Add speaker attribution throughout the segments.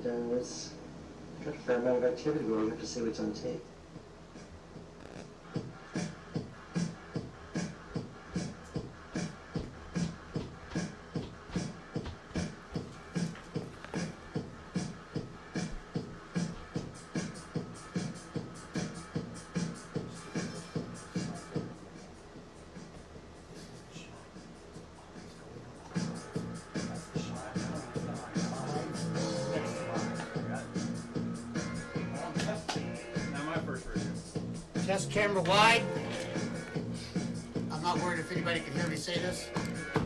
Speaker 1: there's got a fair amount of activity going. We have to see what's on tape.
Speaker 2: Test camera wide. I'm not worried if anybody can hear me say this.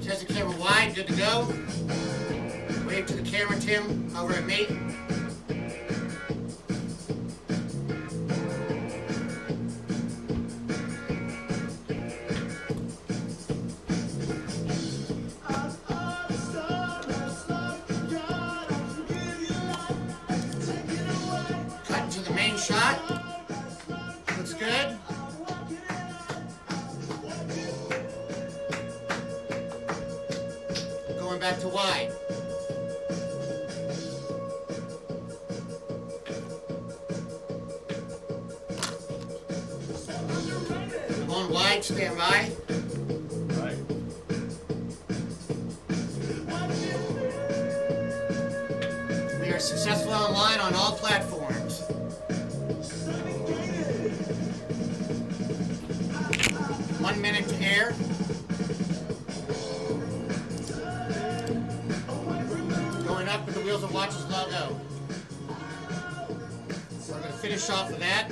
Speaker 2: Test the camera wide, good to go. Wave to the camera, Tim, over at me. Cut to the main shot. Looks good. Going back to wide. I'm on wide, stand by.
Speaker 3: Right.
Speaker 2: We are successful online on all platforms. One minute to air. Going up with the Wheels of Watches logo. So we're going to finish off with that.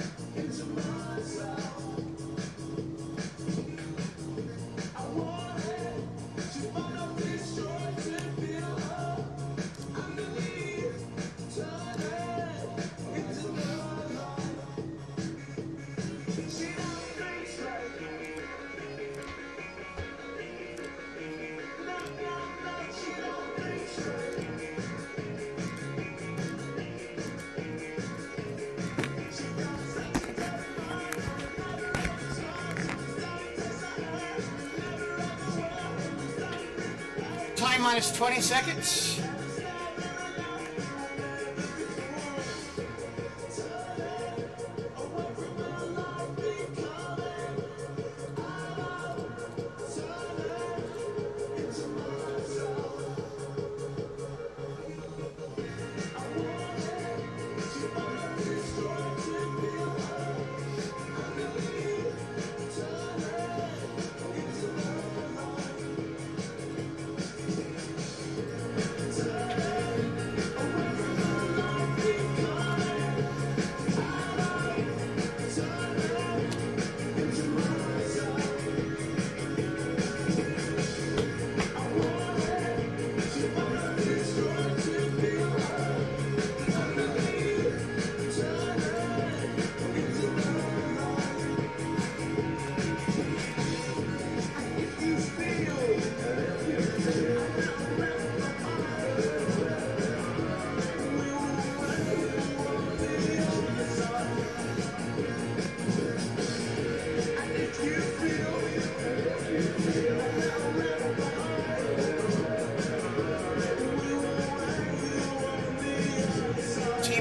Speaker 2: Time minus 20 seconds.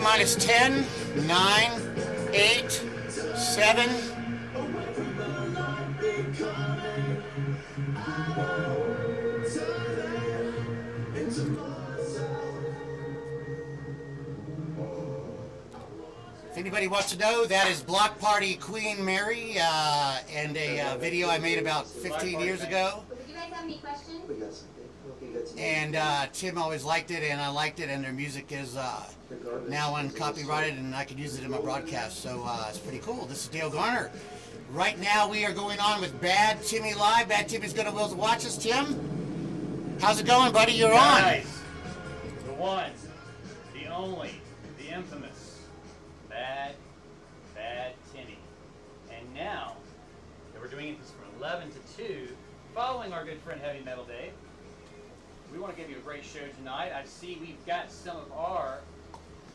Speaker 2: Minus 10, 9, 8, 7. If anybody wants to know, that is Block Party Queen Mary and a video I made about 15 years ago.
Speaker 4: Do you guys have any questions?
Speaker 1: We got something.
Speaker 2: And Tim always liked it, and I liked it, and their music is now uncopyrighted, and I can use it in my broadcast, so it's pretty cool. This is Dale Garner. Right now we are going on with Bad Timmy Live. Bad Timmy's going to Wheels of Watches. Tim, how's it going, buddy? You're on.
Speaker 3: Nice. The one, the only, the infamous, Bad Timmy. And now that we're doing this from 11 to 2, following our good friend Heavy Metal Dave, we want to give you a great show tonight. I see we've got some of our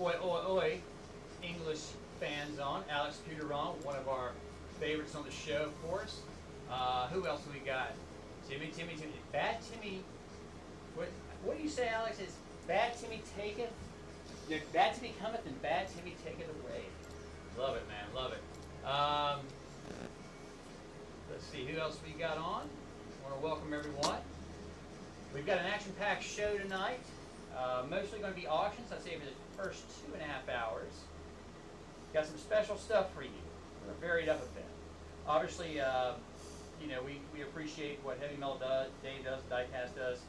Speaker 3: oi English fans on. Alex Puderon, one of our favorites on the show, of course. Who else have we got? Timmy. Bad Timmy. What do you say, Alex? Is Bad Timmy taketh? Bad Timmy cometh and Bad Timmy taketh away. Love it, man. Love it. Let's see who else we got on. I want to welcome everyone. We've got an action-packed show tonight. Mostly going to be auctions. I'd say for the first 2.5 hours. Got some special stuff for you. We're varied up a bit. Obviously, you know, we appreciate what Heavy Metal Dave does, Diecast does.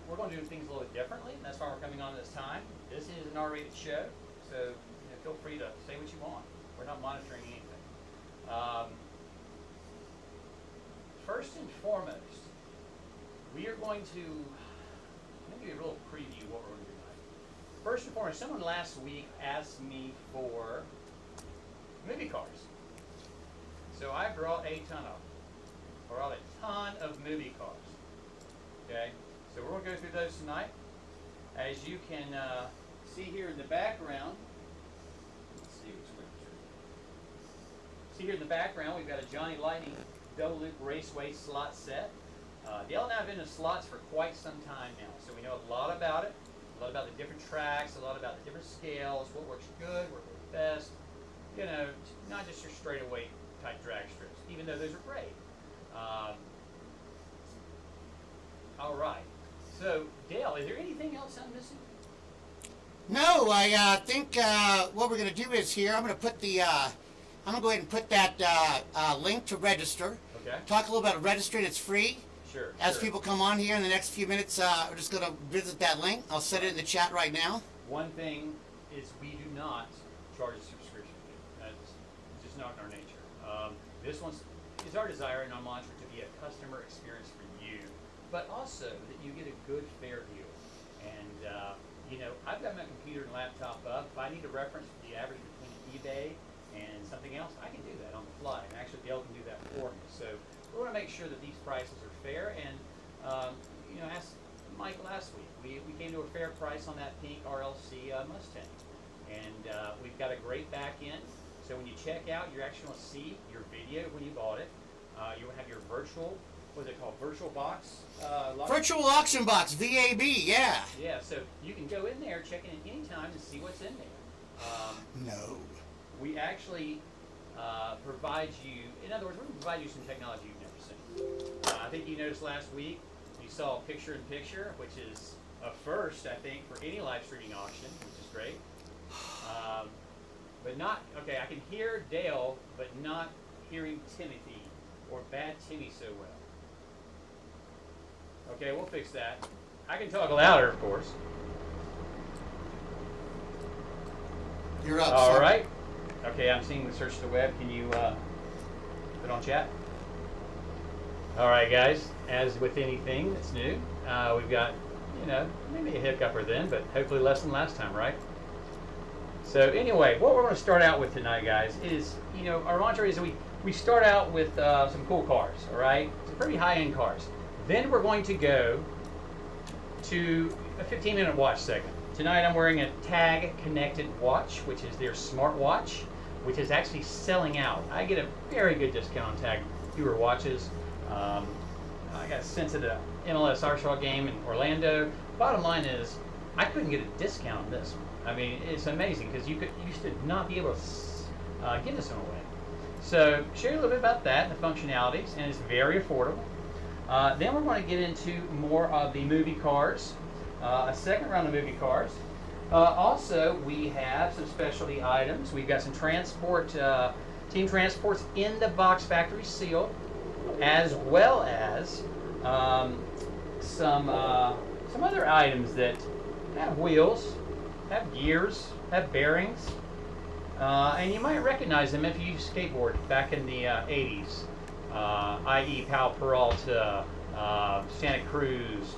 Speaker 3: We're going to do things a little bit differently, and that's why we're coming on this time. This is an R-rated show, so you know, feel free to say what you want. We're not monitoring anything. First and foremost, we are going to give you a little preview of what we're going to do tonight. First and foremost, someone last week asked me for movie cars. So I brought a ton of them. I brought a ton of movie cars. Okay? So we're going to go through those tonight. As you can see here in the background, let's see which way. See here in the background, we've got a Johnny Lightning Double Loop Raceway slot set. Dale and I have been in slots for quite some time now, so we know a lot about it, a lot about the different tracks, a lot about the different scales, what works good, what works best. You know, not just your straightaway type drag strips, even though those are great. All right. So, Dale, is there anything else I'm missing?
Speaker 2: No, I think what we're going to do is here, I'm going to put the, I'm going to go ahead and put that link to register.
Speaker 3: Okay.
Speaker 2: Talk a little about registering. It's free.
Speaker 3: Sure.
Speaker 2: As people come on here in the next few minutes, we're just going to visit that link. I'll set it in the chat right now.
Speaker 3: One thing is we do not charge a subscription fee. That's just not in our nature. This one is our desire and our mantra to be a customer experience for you, but also that you get a good, fair deal. And, you know, I've got my computer and laptop up. If I need a reference for the average between eBay and something else, I can do that on the fly. And actually, Dale can do that for me. So we want to make sure that these prices are fair. And, you know, as Mike last week, we came to a fair price on that pink RLC Mustang. And we've got a great back end. So when you check out, you're actually going to see your video when you bought it. You'll have your virtual, what's it called, virtual box?
Speaker 2: Virtual auction box, VAB, yeah.
Speaker 3: Yeah, so you can go in there, check in at any time and see what's in there.
Speaker 2: No.
Speaker 3: We actually provide you, in other words, we're going to provide you some technology you've never seen. I think you noticed last week, you saw picture-in-picture, which is a first, I think, for any live streaming auction, which is great. But not, okay, I can hear Dale, but not hearing Timothy or Bad Timmy so well. Okay, we'll fix that. I can talk louder, of course.
Speaker 2: You're up.
Speaker 3: All
Speaker 2: sir.
Speaker 3: right. Okay, I'm seeing the search the web. Can you put on chat? All right, guys. As with anything that's new, we've got, you know, maybe a hiccup or then, but hopefully less than last time, right? So anyway, what we're going to start out with tonight, guys, is, you know, our mantra is that we start out with some cool cars, all right? Some pretty high-end cars. Then we're going to go to a 15-minute watch segment. Tonight I'm wearing a Tag connected watch, which is their smart watch, which is actually selling out. I get a very good discount on Tag viewer watches. I got a sense of the MLS Arsenal game in Orlando. Bottom line is, I couldn't get a discount on this one. I mean, it's amazing because you used to not be able to give this one away. So, share a little bit about that and the functionalities, and it's very affordable. Then we're going to get into more of the movie cars, a second round of movie cars. Also, we have some specialty items. We've got some transport, team transports in the box factory sealed, as well as some other items that have wheels, have gears, have bearings, and you might recognize them if you skateboarded back in the 80s, i.e. Pal Peralta, Santa Cruz,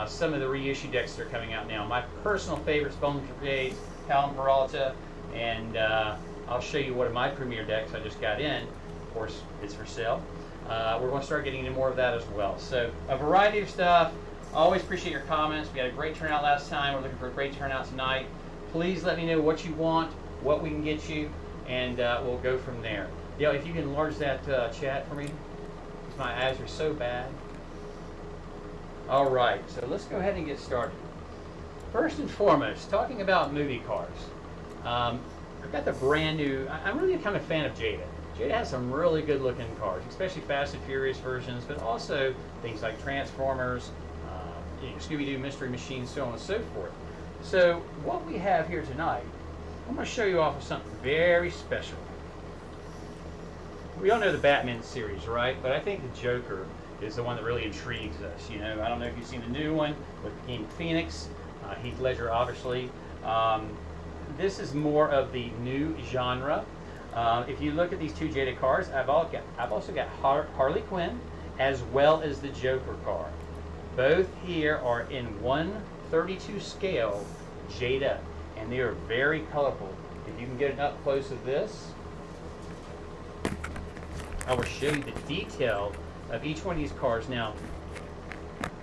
Speaker 3: some of the reissue decks that are coming out now. My personal favorites, Bone Brigade, Pal and Peralta, and I'll show you one of my premier decks I just got in. Of course, it's for sale. We're going to start getting into more of that as well. So a variety of stuff. Always appreciate your comments. We had a great turnout last time. We're looking for a great turnout tonight. Please let me know what you want, what we can get you, and we'll go from there. Dale, if you can enlarge that chat for me, because my eyes are so bad. All right, so let's go ahead and get started. First and foremost, talking about movie cars. I've got the brand new, I'm really kind of a fan of Jada. Jada has some really good looking cars, especially Fast and Furious versions, but also things like Transformers, Scooby-Doo Mystery Machine, so on and so forth. So what we have here tonight, I'm going to show you off of something very special. We all know the Batman series, right? But I think the Joker is the one that really intrigues us. You know, I don't know if you've seen the new one with King Phoenix, Heath Ledger, obviously. This is more of the new genre. If you look at these two Jada cars, I've also got Harley Quinn as well as the Joker car. Both here are in 1/32 scale Jada, and they are very colorful. If you can get an up close of this, I will show you the detail of each one of these cars. Now,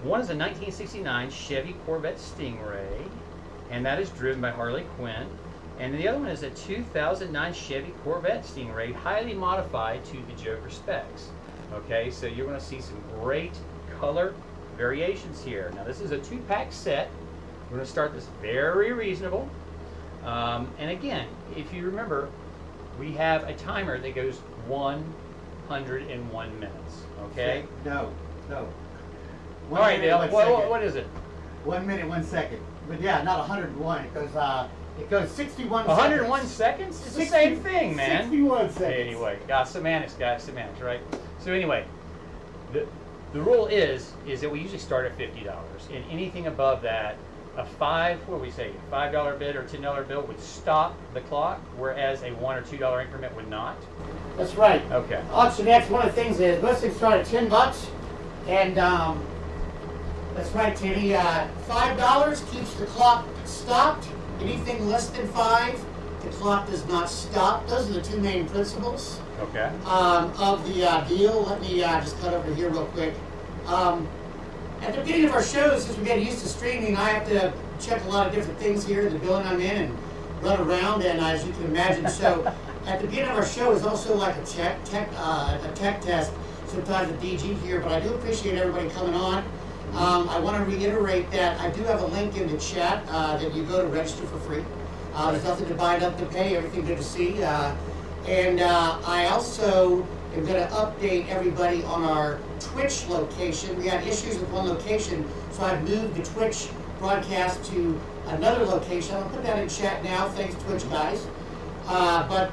Speaker 3: one is a 1969 Chevy Corvette Stingray, and that is driven by Harley Quinn. And the other one is a 2009 Chevy Corvette Stingray, highly modified to the Joker specs. Okay, so you're going to see some great color variations here. Now, this is a 2-pack set. We're going to start this very reasonable. And again, if you remember, we have a timer that goes 101 minutes. Okay?
Speaker 1: No.
Speaker 3: All right, Dale. What is it?
Speaker 1: 1 minute, 1 second. But yeah, not 101. It goes 61 seconds.
Speaker 3: 101 seconds? It's the same thing, man.
Speaker 1: 61 seconds.
Speaker 3: Anyway, semantics, right? So anyway, the rule is that we usually start at $50, and anything above that, a $5 bid or $10 bill would stop the clock, whereas a $1 or $2 increment would not.
Speaker 2: That's right.
Speaker 3: Okay.
Speaker 2: AuctionX, one of the things is most things start at $10, and that's right, Timmy. $5 keeps the clock stopped. Anything less than $5, the clock does not stop. Those are the two main principles.
Speaker 3: Okay.
Speaker 2: Of the deal. Let me just cut over here real quick. At the beginning of our shows, since we're getting used to streaming, I have to check a lot of different things here in the building I'm in and run around, and as you can imagine, so at the beginning of our show is also like a tech test, sometimes a DG here, but I do appreciate everybody coming on. I want to reiterate that I do have a link in the chat that you go to register for free. There's nothing to buy, nothing to pay, everything good to see. And I also am going to update everybody on our Twitch location. We had issues with one location, so I've moved the Twitch broadcast to another location. I'm going to put that in chat now. Thanks, Twitch guys. But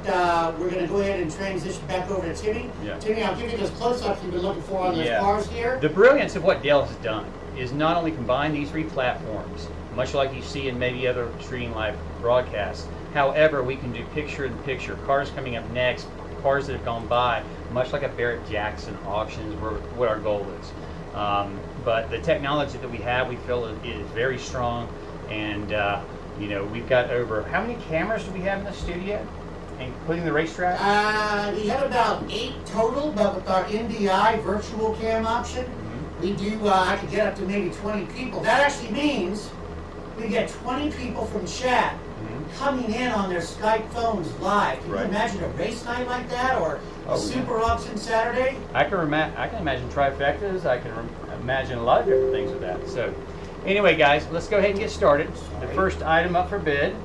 Speaker 2: we're going to go ahead and transition back over to Timmy.
Speaker 3: Yeah.
Speaker 2: Timmy, I'll give you those close-ups you've been looking for on those cars here.
Speaker 3: The brilliance of what Dale has done is not only combine these three platforms, much like you see in maybe other streaming live broadcasts. However, we can do picture-in-picture, cars coming up next, cars that have gone by, much like a Barrett Jackson auction is what our goal is. But the technology that we have, we feel is very strong, and you know, we've got over, how many cameras do we have in the studio, including the racetrack?
Speaker 2: We have about 8 total, but with our NDI virtual cam option, we do, I could get up to maybe 20 people. That actually means we get 20 people from chat coming in on their Skype phones live. Can you imagine a race night like that, or a super auction Saturday?
Speaker 3: I can imagine trifectas. I can imagine a lot of different things with that. So anyway, guys, let's go ahead and get started. The first item up for bid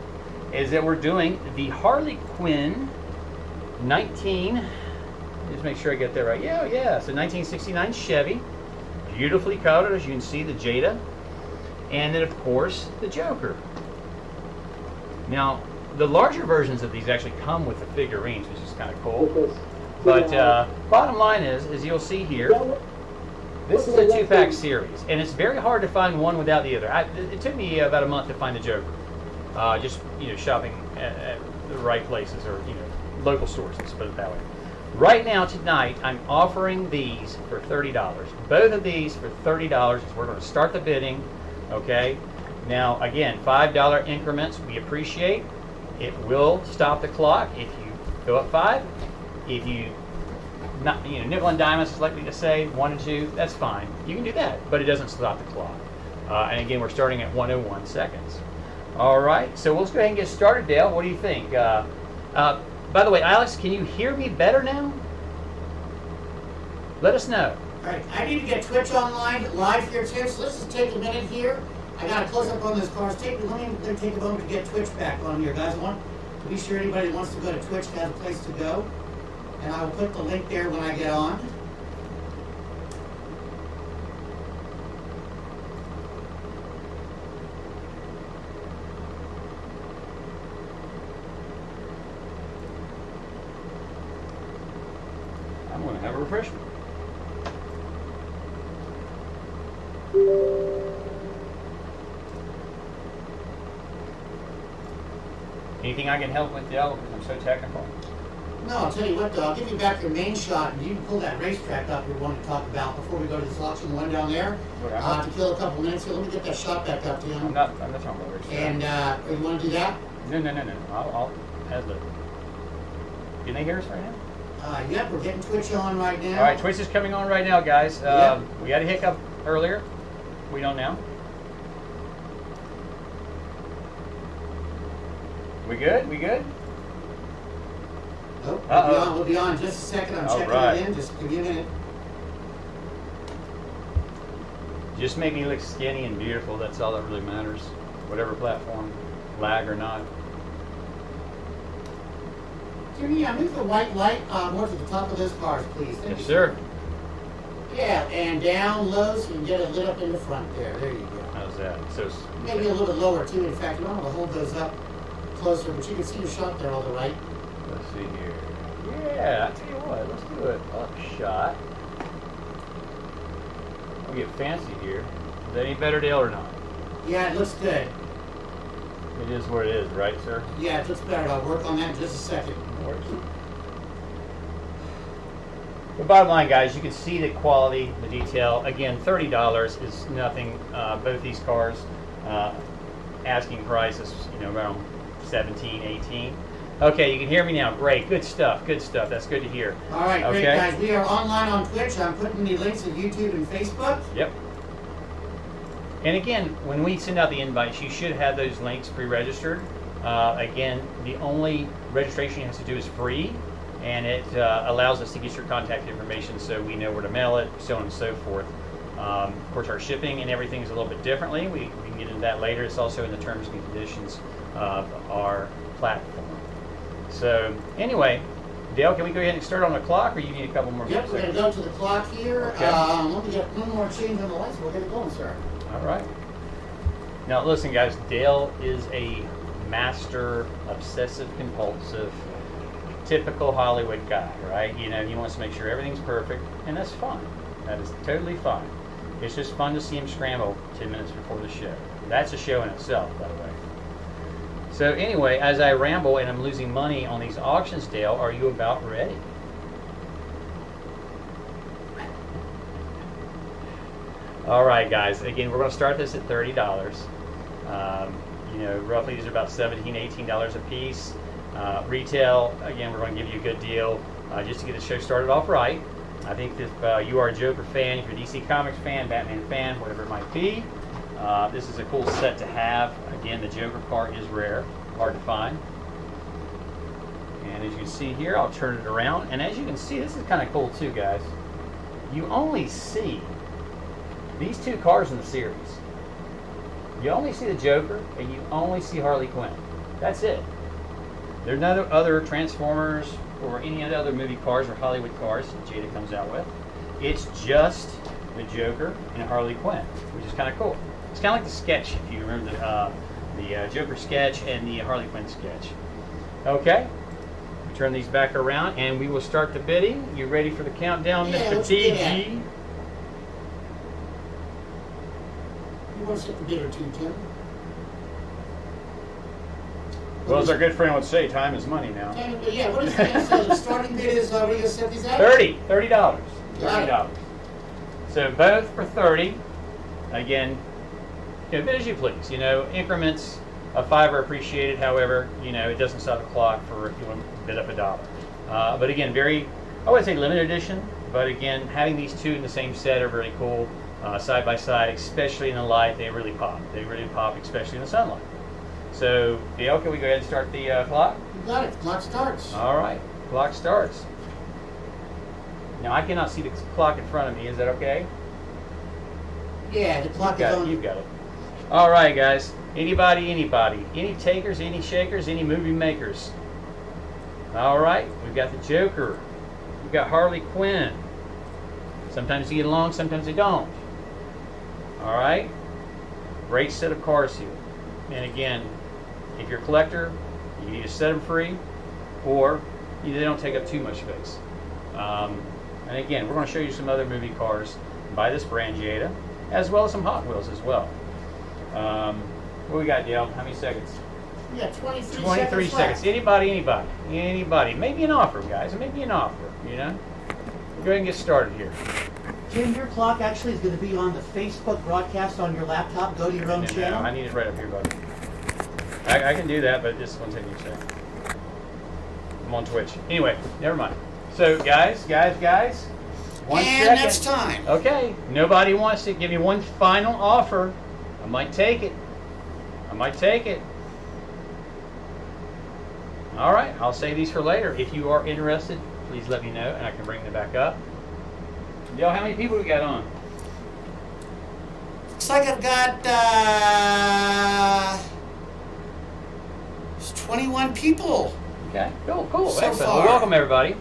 Speaker 3: is that we're doing the Harley Quinn 19, just make sure I get that right. Yeah, so 1969 Chevy, beautifully colored, as you can see, the Jada, and then of course the Joker. Now, the larger versions of these actually come with the figurines, which is kind of cool. But bottom line is you'll see here, this is a 2-pack series, and it's very hard to find one without the other. It took me about a month to find the Joker, just shopping at the right places, or local stores. Let's put it that way. Right now, tonight, I'm offering these for $30. Both of these for $30. We're going to start the bidding. Okay. Now, again, $5 increments we appreciate. It will stop the clock if you go up 5. If you nickel and dime us, like we just say, 1 and 2, that's fine. You can do that, but it doesn't stop the clock. And again, we're starting at 101 seconds. All right, so let's go ahead and get started, Dale. What do you think? By the way, Alex, can you hear me better now? Let us know.
Speaker 2: All right, I need to get Twitch online live here too, so let's just take a minute here. I got a close up on those cars. Let me take a moment to get Twitch back on here, guys. I want to be sure anybody that wants to go to Twitch has a place to go. And I will put the link there when I get on.
Speaker 3: I'm going to have a refreshment. Anything I can help with, Dale? Because I'm so technical.
Speaker 2: No, I'll tell you what though, I'll give you back your main shot and you can pull that racetrack up we want to talk about before we go to this auction one down there. To kill a couple minutes here. Let me get that shot back up to you.
Speaker 3: I'm not talking about racetrack.
Speaker 2: And you want to do that?
Speaker 3: No. I'll add the. Can they hear us right now?
Speaker 2: Yep, we're getting Twitch on right now.
Speaker 3: All right, Twitch is coming on right now, guys.
Speaker 2: Yep.
Speaker 3: We had a hiccup earlier. We don't now. We good? We good?
Speaker 2: Nope.
Speaker 3: Uh-oh.
Speaker 2: We'll be on in just a second. I'm checking it in. Just give me a minute.
Speaker 3: Just make me look skinny and beautiful. That's all that really matters. Whatever platform, lag or not.
Speaker 2: Jimmy, move the white light more to the top of those cars, please. Thank
Speaker 3: Yes,
Speaker 2: you.
Speaker 3: sir.
Speaker 2: Yeah, and down low so you can get it lit up in the front there. There you go.
Speaker 3: How's that? So
Speaker 2: Maybe a little bit lower too. In fact, you don't want to hold those up closer, but you can see the shot there all the right.
Speaker 3: let's see here. Yeah, I tell you what. Let's do an up shot. We'll get fancy here. Is that any better, Dale, or not?
Speaker 2: Yeah, it looks good.
Speaker 3: It is what it is, right, sir?
Speaker 2: Yeah, it looks better. I'll work on that in just a second.
Speaker 3: The bottom line, guys, you can see the quality, the detail. Again, $30 is nothing. Both these cars, asking price is around 17, 18. Okay, you can hear me now. Great, good stuff, good stuff. That's good to hear.
Speaker 2: All right,
Speaker 3: okay.
Speaker 2: Great, guys. We are online on Twitch. I'm putting the links to YouTube and Facebook.
Speaker 3: Yep. And again, when we send out the invites, you should have those links pre-registered. Again, the only registration you have to do is free, and it allows us to get your contact information so we know where to mail it, so on and so forth. Of course, our shipping and everything is a little bit differently. We can get into that later. It's also in the terms and conditions of our platform. So anyway, Dale, can we go ahead and start on the clock, or you need a couple more minutes?
Speaker 2: Yep, we're going to go to the clock here.
Speaker 3: Okay.
Speaker 2: Let me get one more change on the lights. We'll get it going, sir.
Speaker 3: All right. Now listen, guys, Dale is a master obsessive compulsive typical Hollywood guy, right? He wants to make sure everything's perfect, and that's fine. That is totally fine. It's just fun to see him scramble 10 minutes before the show. That's a show in itself, by the way. So anyway, as I ramble and I'm losing money on these auctions, Dale, are you about ready? All right, guys. Again, we're going to start this at $30. Roughly these are about $17, $18 a piece. Retail, again, we're going to give you a good deal just to get the show started off right. I think if you are a Joker fan, if you're a DC Comics fan, Batman fan, whatever it might be, this is a cool set to have. Again, the Joker part is rare, hard to find. And as you can see here, I'll turn it around. And as you can see, this is kind of cool too, guys. You only see these two cars in the series. You only see the Joker, and you only see Harley Quinn. That's it. There's no other Transformers or any of the other movie cars or Hollywood cars that Jada comes out with. It's just the Joker and Harley Quinn, which is kind of cool. It's kind of like the sketch, if you remember the Joker sketch and the Harley Quinn sketch. Okay, turn these back around, and we will start the bidding. You ready for the countdown,
Speaker 2: Yeah,
Speaker 3: Mr.
Speaker 2: let's do that.
Speaker 3: TG?
Speaker 2: You want to set the bid or two, Tim?
Speaker 3: Well, as our good friend would say, time is money now.
Speaker 2: Yeah, what is the so the starting bid is, what are you going to set these at?
Speaker 3: $30.
Speaker 2: Got
Speaker 3: $30. So both for 30. Again, bid as you please. Increments of 5 are appreciated. However, it doesn't stop the clock for if you want to bid up $1. But again, I wouldn't say limited edition, but again, having these two in the same set are very cool. Side by side, especially in the light, they really pop. They really pop, especially in the sunlight. So, Dale, can we go ahead and start the clock?
Speaker 2: You got it. Clock starts.
Speaker 3: All right, clock starts. Now, I cannot see the clock in front of me. Is that okay?
Speaker 2: Yeah, the clock is on.
Speaker 3: You've got it. All right, guys. Anybody? Any takers, any shakers, any movie makers? All right, we've got the Joker. We've got Harley Quinn. Sometimes they get along, sometimes they don't. All right, great set of cars here. And again, if you're a collector, you can either set them free, or they don't take up too much space. And again, we're going to show you some other movie cars by this brand, Jada, as well as some Hot Wheels as well. What we got, Dale? How many seconds?
Speaker 1: Yeah, 23
Speaker 3: seconds.
Speaker 1: left.
Speaker 3: Anybody. Maybe an offer, guys. Maybe an offer, you know? Go ahead and get started here.
Speaker 1: Tim, your clock actually is going to be on the Facebook broadcast on your laptop. Go to your own
Speaker 3: No,
Speaker 1: channel.
Speaker 3: I need it right up here, buddy. I can do that, but this one's taking a second. I'm on Twitch. Anyway, never mind. So, guys, 1
Speaker 2: And
Speaker 3: second.
Speaker 2: that's time.
Speaker 3: Okay, nobody wants to give me one final offer. I might take it. All right, I'll save these for later. If you are interested, please let me know, and I can bring them back up. Dale, how many people we got on?
Speaker 2: Looks like I've got it's 21 people.
Speaker 3: Okay, cool.
Speaker 2: So
Speaker 3: Excellent.
Speaker 2: far.
Speaker 3: Well, welcome, everybody.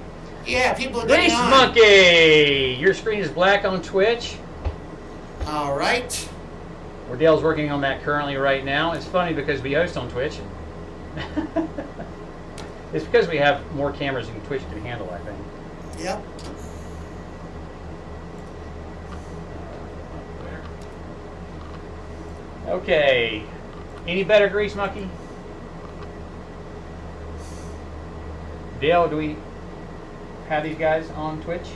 Speaker 2: Yeah, people are getting
Speaker 3: Grease
Speaker 2: on.
Speaker 3: Monkey! Your screen is black on Twitch.
Speaker 2: All right.
Speaker 3: Where Dale's working on that currently right now. It's funny because we host on Twitch. And it's because we have more cameras than Twitch can handle, I think.
Speaker 2: Yep.
Speaker 3: Okay. Any better, Grease Monkey? Dale, do we have these guys on Twitch?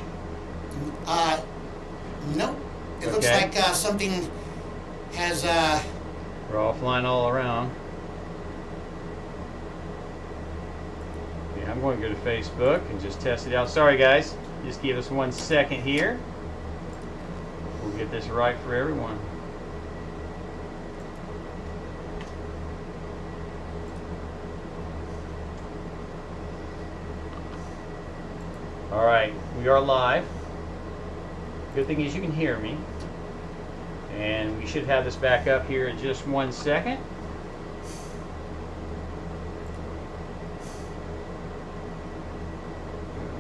Speaker 2: Nope. It looks
Speaker 3: Okay.
Speaker 2: like something has
Speaker 3: We're all flying all around. Yeah, I'm going to go to Facebook and just test it out. Sorry, guys. Just give us 1 second here. We'll get this right for everyone. All right, we are live. Good thing is you can hear me. And we should have this back up here in just 1 second.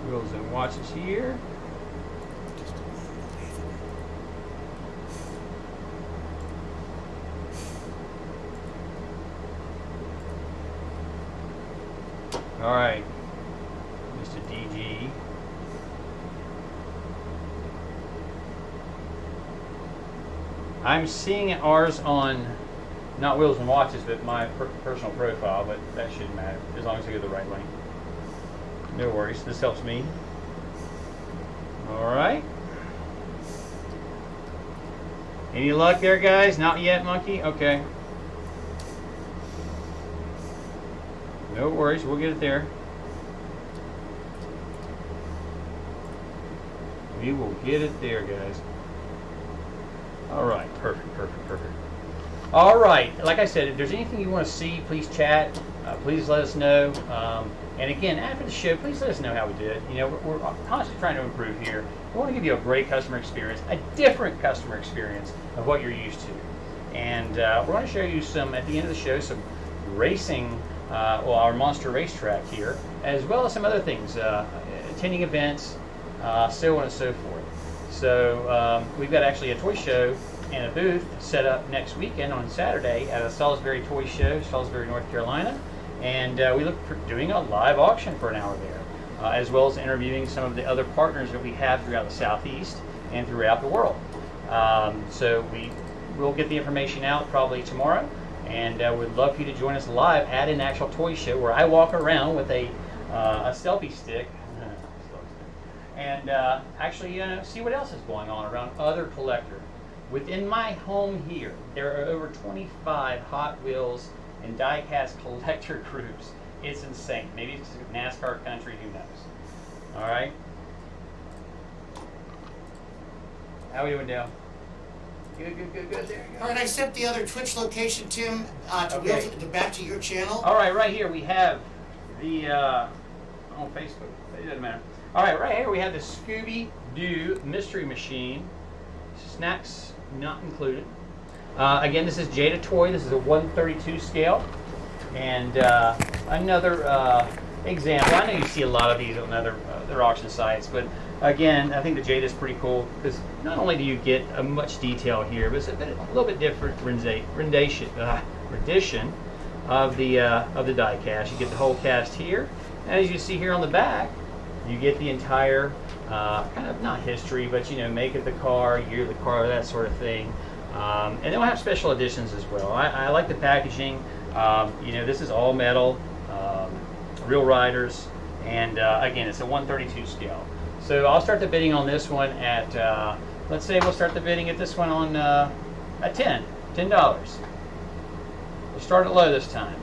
Speaker 3: Wheels and watches here. All right, Mr. DG. I'm seeing ours on not Wheels and Watches, but my personal profile, but that shouldn't matter as long as I get the right link. No worries, this helps me. All right. Any luck there, guys? Not yet, Monkey? Okay. No worries, we'll get it there. We will get it there, guys. All right, perfect. All right, like I said, if there's anything you want to see, please chat. Please let us know. And again, after the show, please let us know how we did. You know, we're constantly trying to improve here. We want to give you a great customer experience, a different customer experience of what you're used to. And we're going to show you some, at the end of the show, some racing, well, our monster racetrack here, as well as some other things, attending events, so on and so forth. So we've got actually a toy show and a booth set up next weekend on Saturday at a Salisbury Toy Show, Salisbury, North Carolina. And we look for doing a live auction for an hour there, as well as interviewing some of the other partners that we have throughout the Southeast and throughout the world. So we will get the information out probably tomorrow, and we'd love for you to join us live at an actual toy show where I walk around with a selfie stick and actually see what else is going on around other collectors. Within my home here, there are over 25 Hot Wheels and die-cast collector groups. It's insane. Maybe it's NASCAR country, who knows? All right. How we doing, Dale? Good there.
Speaker 2: All right, I sent the other Twitch location, Tim, to
Speaker 3: Okay.
Speaker 2: back to your channel.
Speaker 3: All right, right here we have the on Facebook. It doesn't matter. All right here we have the Scooby-Doo Mystery Machine. Snacks not included. Again, this is Jada Toy. This is a 132 scale. And another example. I know you see a lot of these on other auction sites, but again, I think the Jada is pretty cool because not only do you get a much detail here, but it's a little bit different rendition of the die cast. You get the whole cast here, and as you see here on the back, you get the entire kind of not history, but you know, make of the car, year of the car, that sort of thing. And then we'll have special editions as well. I like the packaging. You know, this is all metal, real riders, and again, it's a 132 scale. So I'll start the bidding on this one at, let's say we'll start the bidding at this one on at $10. We'll start it low this time.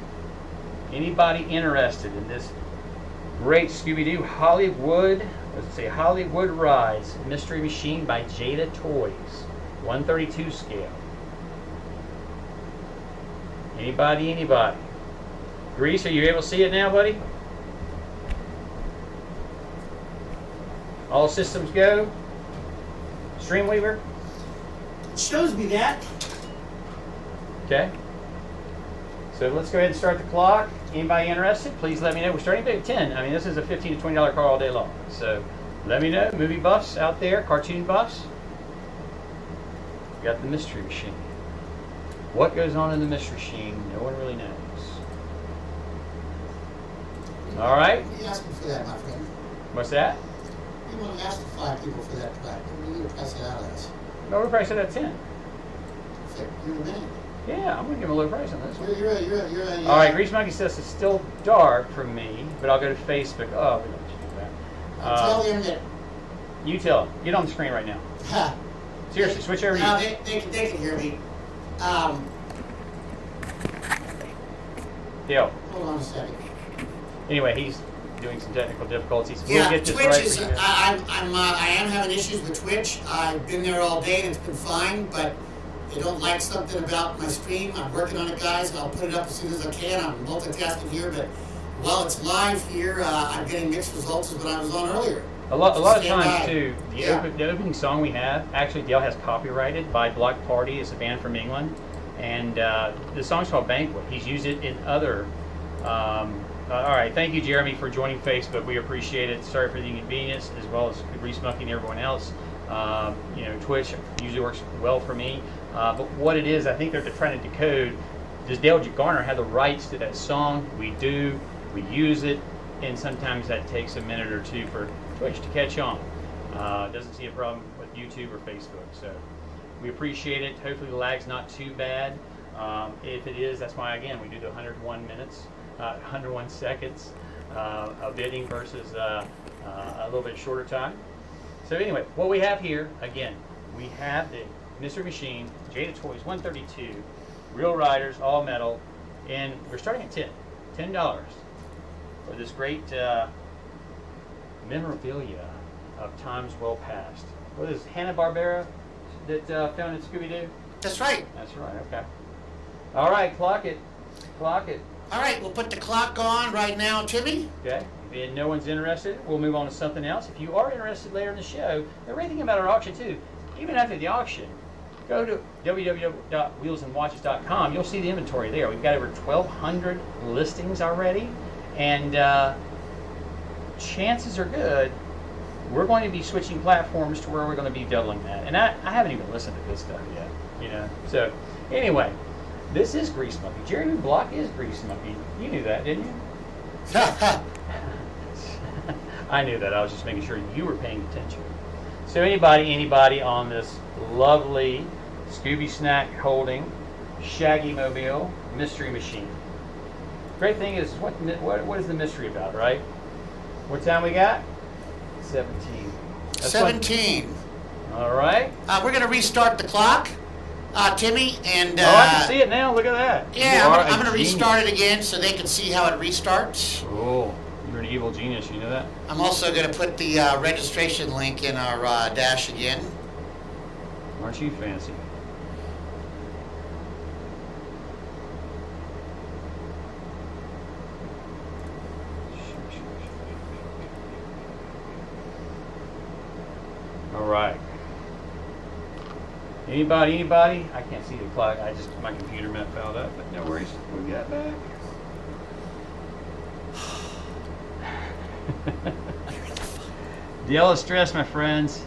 Speaker 3: Anybody interested in this great Scooby-Doo Hollywood, let's say Hollywood Rides Mystery Machine by Jada Toys, 132 scale? Anybody? Grease, are you able to see it now, buddy? All systems go? Streamweaver?
Speaker 2: It shows me that.
Speaker 3: Okay. So let's go ahead and start the clock. Anybody interested? Please let me know. We're starting at 10. I mean, this is a $15 to $20 car all day long. So let me know. Movie buffs out there, cartoon buffs. We got the Mystery Machine. What goes on in the Mystery Machine? No one really knows. All right.
Speaker 2: What are you asking for that, my friend?
Speaker 3: What's that?
Speaker 2: You want to ask the 5 people for that plaque. What are you going to price it out as?
Speaker 3: No, we're priced it at 10.
Speaker 2: You're the man.
Speaker 3: Yeah, I'm going to give him a low price on this one.
Speaker 2: You're
Speaker 3: All right, Grease Monkey says it's still dark for me, but I'll go to Facebook. Oh, we don't do that.
Speaker 2: Tell them that.
Speaker 3: You tell them. Get on the screen right now. Seriously, switch over to
Speaker 2: No,
Speaker 3: you.
Speaker 2: they can hear me.
Speaker 3: Dale.
Speaker 2: Hold on a second.
Speaker 3: Anyway, he's doing some technical difficulties.
Speaker 2: Yeah,
Speaker 3: We'll get this
Speaker 2: Twitch
Speaker 3: right
Speaker 2: is.
Speaker 3: for you.
Speaker 2: I am having issues with Twitch. I've been there all day and it's been fine, but they don't like something about my stream. I'm working on it, guys. I'll put it up as soon as I can. I'm multitasking here, but while it's live here, I'm getting mixed results as when I was on earlier.
Speaker 3: A lot of
Speaker 2: Stand
Speaker 3: times
Speaker 2: by.
Speaker 3: too, the opening song we have, actually Dale has copyrighted by Block Party. It's a band from England, and the song's called Banquet. He's used it in other. All right, thank you, Jeremy, for joining Facebook. We appreciate it. Sorry for the inconvenience, as well as Grease Monkey and everyone else. You know, Twitch usually works well for me, but what it is, I think they're trying to decode. Does Dale Garner have the rights to that song? We do. We use it, and sometimes that takes a minute or two for Twitch to catch on. Doesn't see a problem with YouTube or Facebook, so we appreciate it. Hopefully the lag's not too bad. If it is, that's why, again, we do the 101 minutes, 101 seconds of bidding versus a little bit shorter time. So anyway, what we have here, again, we have the Mystery Machine, Jada Toys 132, real riders, all metal, and we're starting at $10 for this great memorabilia of times well past. What is Hanna-Barbera that founded Scooby-Doo?
Speaker 2: That's right.
Speaker 3: That's right, okay. All right, clock it.
Speaker 2: All right, we'll put the clock on right now, Timmy.
Speaker 3: Okay, if no one's interested, we'll move on to something else. If you are interested later in the show, or anything about our auction too, even after the auction, go to www.wheelsandwatches.com. You'll see the inventory there. We've got over 1,200 listings already, and chances are good we're going to be switching platforms to where we're going to be doubling that. And I haven't even listened to this stuff yet, you know. So anyway, this is Grease Monkey. Jeremy Block is Grease Monkey. You knew that, didn't you? I knew that. I was just making sure you were paying attention. So anybody on this lovely Scooby Snack holding Shaggy Mobile Mystery Machine? Great thing is, what is the mystery about, right? What time we got? 17. That's
Speaker 2: 17.
Speaker 3: All right.
Speaker 2: We're going to restart the clock, Timmy, and
Speaker 3: Oh, I can see it now. Look at that.
Speaker 2: yeah,
Speaker 3: You are
Speaker 2: I'm
Speaker 3: a
Speaker 2: going to
Speaker 3: genius.
Speaker 2: restart it again so they can see how it restarts.
Speaker 3: Oh, you're an evil genius. You know that?
Speaker 2: I'm also going to put the registration link in our dash again.
Speaker 3: Aren't you fancy? All right. Anybody? I can't see the clock. My computer fouled up, but no worries. We got back. Deal with stress, my friends.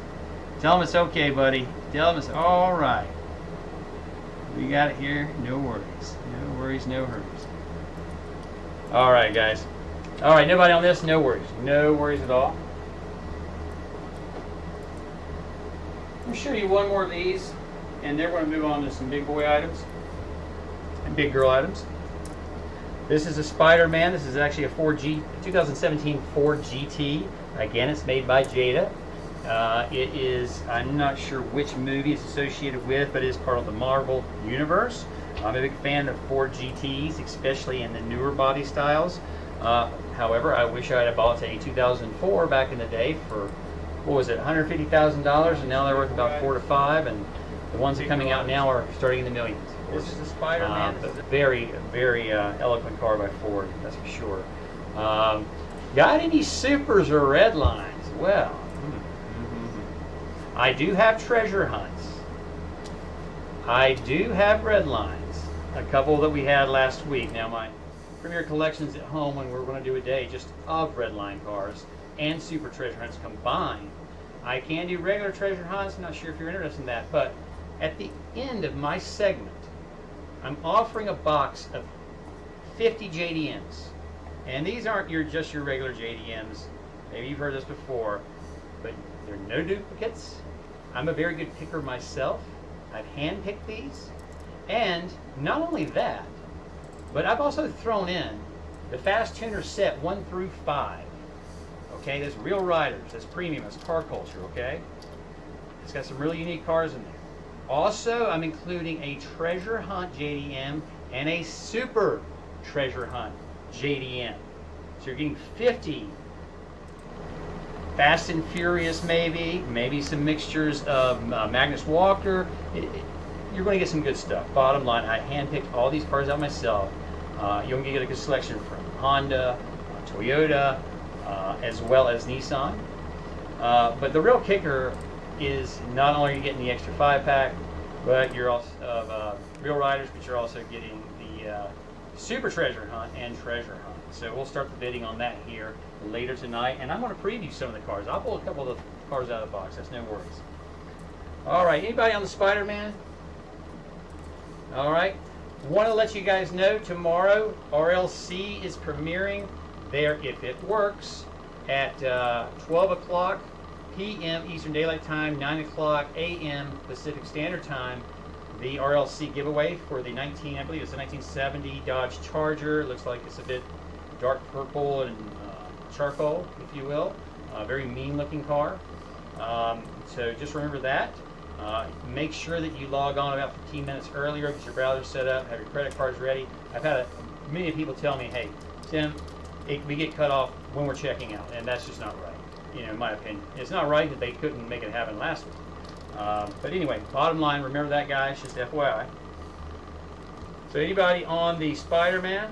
Speaker 3: Tell them it's okay, buddy. Tell them it's all right. We got it here. No worries. No worries, no hurries. All right, guys. All right, nobody on this? No worries. No worries at all. I'll show you one more of these, and then we're going to move on to some big boy items and big girl items. This is a Spider-Man. This is actually a 2017 Ford GT. Again, it's made by Jada. It is, I'm not sure which movie it's associated with, but it is part of the Marvel Universe. I'm a big fan of Ford GTs, especially in the newer body styles. However, I wish I had bought a 2004 back in the day for, what was it, $150,000, and now they're worth about 4 to 5, and the ones that are coming out now are starting in the millions. This is the Spider-Man. It's a very, very eloquent car by Ford, that's for sure. Got any supers or red lines? Well, I do have treasure hunts. I do have red lines. A couple that we had last week. Now my premier collection's at home, and we're going to do a day just of red line cars and super treasure hunts combined. I can do regular treasure hunts. I'm not sure if you're interested in that, but at the end of my segment, I'm offering a box of 50 JDMs. And these aren't just your regular JDMs. Maybe you've heard this before, but there are no duplicates. I'm a very good picker myself. I've hand-picked these. And not only that, but I've also thrown in the Fast Tuner set 1 through 5. Okay, there's Real Riders, there's Premium, there's Car Culture, okay? It's got some really unique cars in there. Also, I'm including a Treasure Hunt JDM and a Super Treasure Hunt JDM. So you're getting 50 Fast and Furious, maybe some mixtures of Magnus Walker. You're going to get some good stuff. Bottom line, I handpicked all these cars out myself. You're going to get a good selection from Honda, Toyota, as well as Nissan. But the real kicker is not only are you getting the extra 5-pack, but you're also Real Riders, but you're also getting the Super Treasure Hunt and Treasure Hunt. So we'll start the bidding on that here later tonight, and I'm going to preview some of the cars. I'll pull a couple of the cars out of the box. That's no worries. All right, anybody on the Spider-Man? All right. Want to let you guys know tomorrow RLC is premiering there, if it works, at 12 o'clock p.m. Eastern Daylight Time, 9 o'clock a.m. Pacific Standard Time. The RLC giveaway for the I believe it's a 1970 Dodge Charger. It looks like it's a bit dark purple and charcoal, if you will. Very mean looking car. So just remember that. Make sure that you log on about 15 minutes earlier, get your browser set up, have your credit cards ready. I've had many people tell me, hey, Tim, we get cut off when we're checking out, and that's just not right, you know, in my opinion. It's not right that they couldn't make it happen last week. But anyway, bottom line, remember that, guys, just FYI. So anybody on the Spider-Man?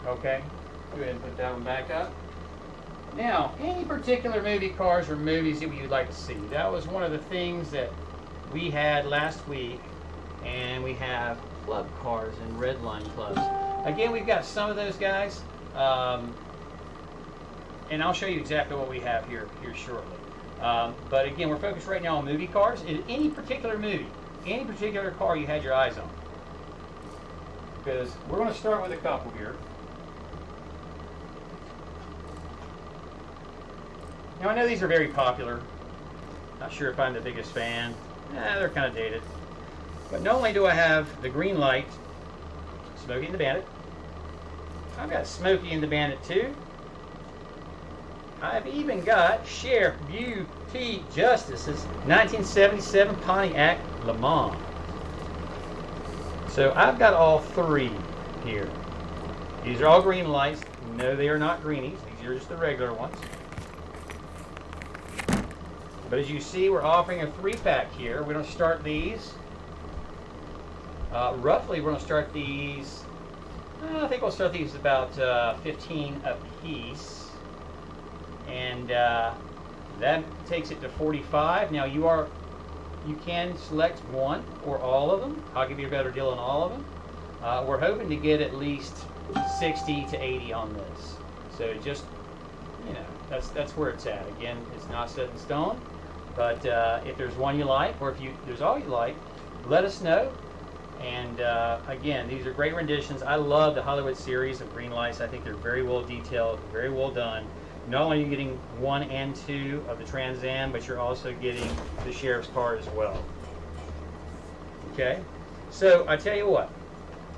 Speaker 3: Okay, go ahead and put that one back up. Now, any particular movie cars or movies that you'd like to see? That was one of the things that we had last week, and we have club cars and red line clubs. Again, we've got some of those guys, and I'll show you exactly what we have here shortly. But again, we're focused right now on movie cars. In any particular movie, any particular car you had your eyes on. Because we're going to start with a couple here. Now, I know these are very popular. Not sure if I'm the biggest fan. They're kind of dated. But not only do I have the green light, Smokey and the Bandit, I've got Smokey and the Bandit too. I've even got Sheriff Beauty Justice's 1977 Pontiac Le Mans. So I've got all three here. These are all green lights. No, they are not greenies. These are just the regular ones. But as you see, we're offering a 3-pack here. We're going to start these. Roughly, we're going to start these. I think we'll start these about 15 a piece. And that takes it to 45. Now, you are you can select one or all of them. I'll give you a better deal on all of them. We're hoping to get at least 60 to 80 on this. So just, you know, that's where it's at. Again, it's not set in stone, but if there's one you like, or if there's all you like, let us know. And again, these are great renditions. I love the Hollywood series of green lights. I think they're very well detailed, very well done. Not only are you getting 1 and 2 of the Trans Am, but you're also getting the sheriff's car as well. Okay, so I tell you what,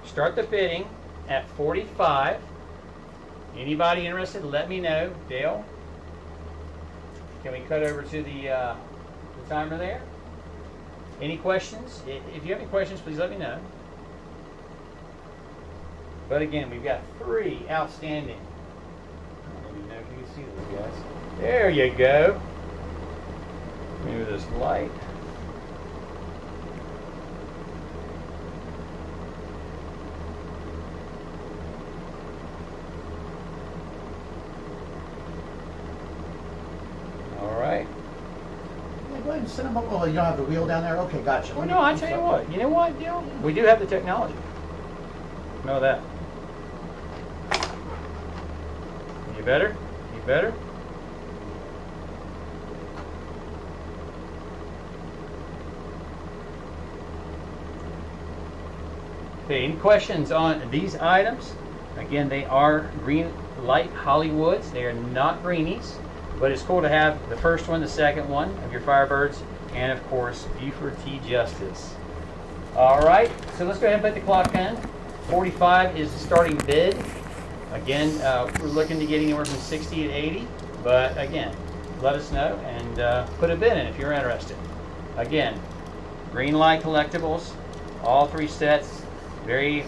Speaker 3: start the bidding at 45. Anybody interested, let me know. Dale, can we cut over to the timer there? Any questions? If you have any questions, please let me know. But again, we've got 3 outstanding. I don't even know if you can see those guys. There you go. Move this light. All right.
Speaker 1: Yeah, go ahead and set them up. Oh, you don't have the wheel down there? Okay, gotcha.
Speaker 3: Well, no, I tell you what. You know what, Dale? We do have the technology. Know that. You better? You better? Okay, any questions on these items? Again, they are green light Hollywoods. They are not greenies, but it's cool to have the first one, the second one of your Firebirds, and of course, Buford T. Justice. All right, so let's go ahead and put the clock in. 45 is the starting bid. Again, we're looking to get anywhere from 60 to 80, but again, let us know and put a bid in if you're interested. Again, green light collectibles, all 3 sets. Very,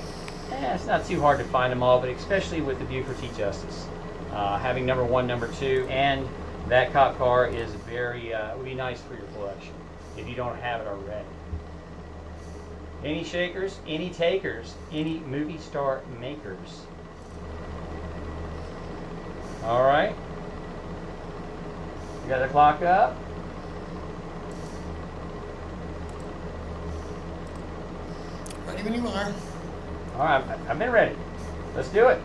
Speaker 3: it's not too hard to find them all, but especially with the Buford T. Justice. Having number 1, number 2, and that cop car is very, would be nice for your collection if you don't have it already. Any shakers, any takers, any movie star makers? All right. You got the clock up?
Speaker 2: Ready when you are.
Speaker 3: All right, I've been ready. Let's do it.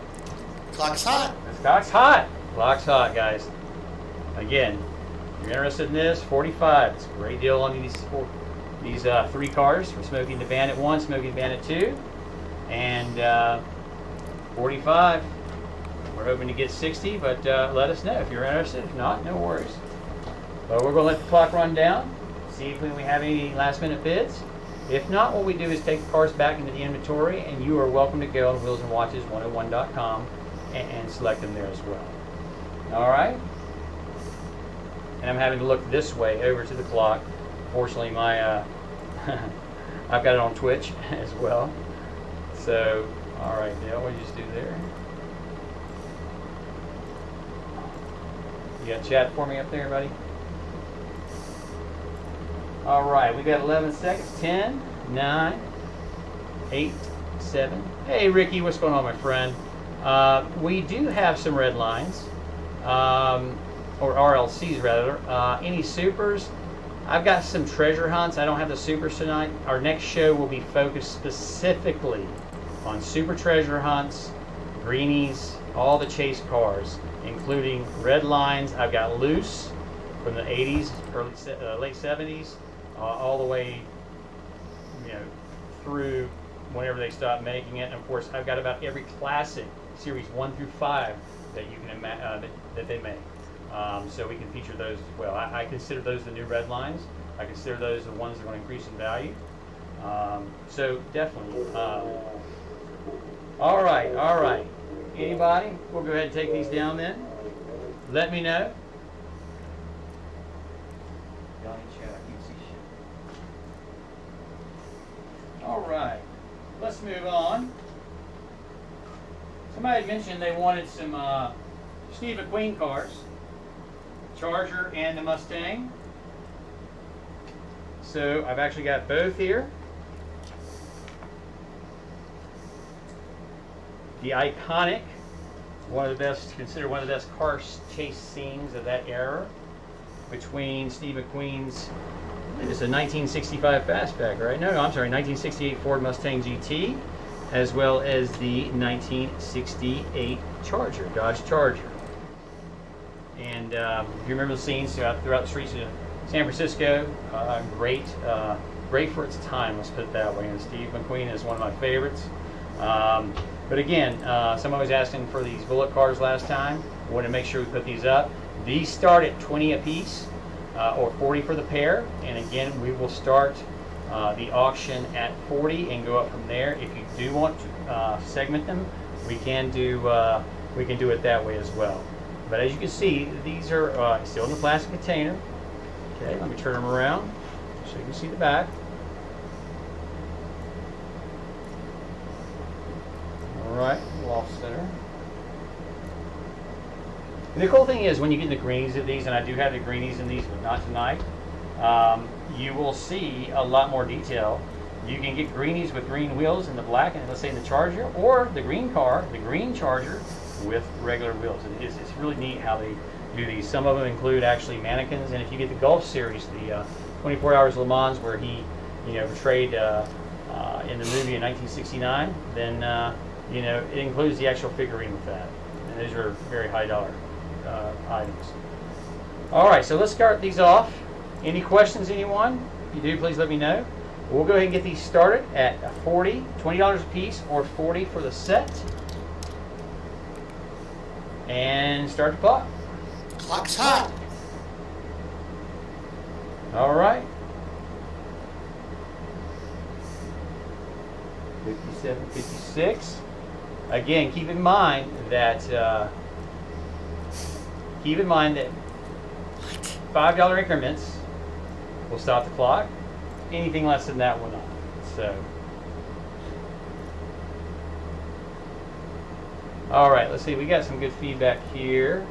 Speaker 2: Clock's hot.
Speaker 3: The clock's hot. Clock's hot, guys. Again, if you're interested in this, 45. It's a great deal on these 3 cars from Smokey and the Bandit 1, Smokey and the Bandit 2, and 45. We're hoping to get 60, but let us know if you're interested. If not, no worries. But we're going to let the clock run down, see if we have any last-minute bids. If not, what we do is take the cars back into the inventory, and you are welcome to go on wheelsandwatches101.com and select them there as well. All right? And I'm having to look this way over to the clock. Fortunately, my I've got it on Twitch as well. So, all right, Dale, what did you just do there? You got chat for me up there, buddy? All right, we got 11 seconds. 10, 9, 8, 7. Hey, Ricky, what's going on, my friend? We do have some red lines, or RLCs rather. Any supers? I've got some treasure hunts. I don't have the supers tonight. Our next show will be focused specifically on super treasure hunts, greenies, all the chase cars, including red lines. I've got loose from the 80s, late 70s, all the way, through whenever they stopped making it. And of course, I've got about every classic series 1 through 5 that you can that they make. So we can feature those as well. I consider those the new red lines. I consider those the ones that are going to increase in value. So definitely. All right. Anybody? We'll go ahead and take these down then. Let me know. All right. Let's move on. Somebody mentioned they wanted some Steve McQueen cars. Charger and the Mustang. So I've actually got both here. The iconic, considered one of the best car chase scenes of that era, between Steve McQueen's It's a 1965 fastback, right? No, I'm sorry, 1968 Ford Mustang GT, as well as the 1968 Charger, Dodge Charger. And if you remember the scenes throughout the streets of San Francisco, great for its time, let's put it that way. And Steve McQueen is one of my favorites. But again, somebody was asking for these bullet cars last time. I want to make sure we put these up. These start at 20 a piece, or 40 for the pair. And again, we will start the auction at 40 and go up from there. If you do want to segment them, we can do it that way as well. But as you can see, these are still in the plastic container. Okay, let me turn them around so you can see the back. All right, off center. And the cool thing is when you get the greenies of these, and I do have the greenies in these, but not tonight, you will see a lot more detail. You can get greenies with green wheels in the black, and let's say in the Charger, or the green car, the green Charger with regular wheels. It's really neat how they do these. Some of them include actually mannequins, and if you get the Gulf Series, the 24 Hours Le Mans, where he, portrayed in the movie in 1969, then it includes the actual figurine with that. And those are very high dollar items. All right, so let's start these off. Any questions, anyone? If you do, please let me know. We'll go ahead and get these started at $20 a piece, or $40 for the set. And start the clock.
Speaker 2: Clock's hot.
Speaker 3: All right. 57, 56. Again, keep in mind that $5 increments will stop the clock. Anything less than that will not. So, all right. Let's see. We got some good feedback here.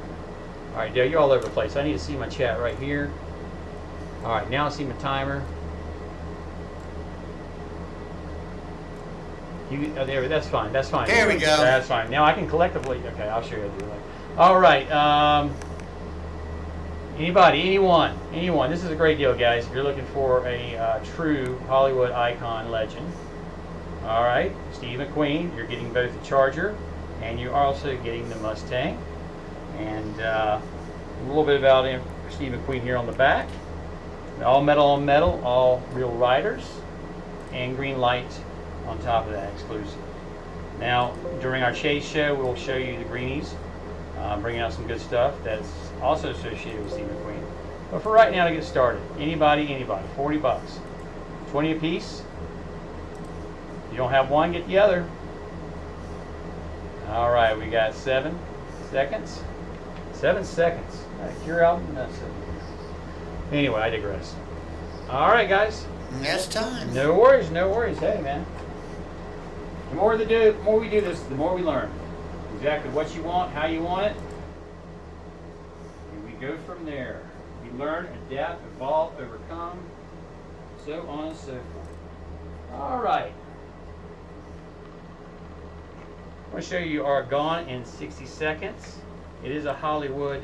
Speaker 3: All right, Dale, you're all over the place. I need to see my chat right here. All right, now I see my timer. There, that's fine. That's fine.
Speaker 2: There we go.
Speaker 3: That's fine. Now I can collectively. Okay, I'll show you how to do it. All right. Anybody, anyone. This is a great deal, guys. If you're looking for a true Hollywood icon legend. All right, Steve McQueen. You're getting both the Charger, and you're also getting the Mustang. And a little bit about him, Steve McQueen here on the back. All metal on metal, all real riders, and green light on top of that, exclusive. Now, during our chase show, we'll show you the greenies, bringing out some good stuff that's also associated with Steve McQueen. But for right now, to get started, anybody, $40, 20 a piece. If you don't have one, get the other. All right, we got 7 seconds. 7 seconds. You're out. Anyway, I digress. All right, guys.
Speaker 2: That's time.
Speaker 3: No worries. Hey, man. The more we do this, the more we learn. Exactly what you want, how you want it. And we go from there. We learn, adapt, evolve, overcome, so on and so forth. All right. I'm going to show you our Gone in 60 Seconds. It is a Hollywood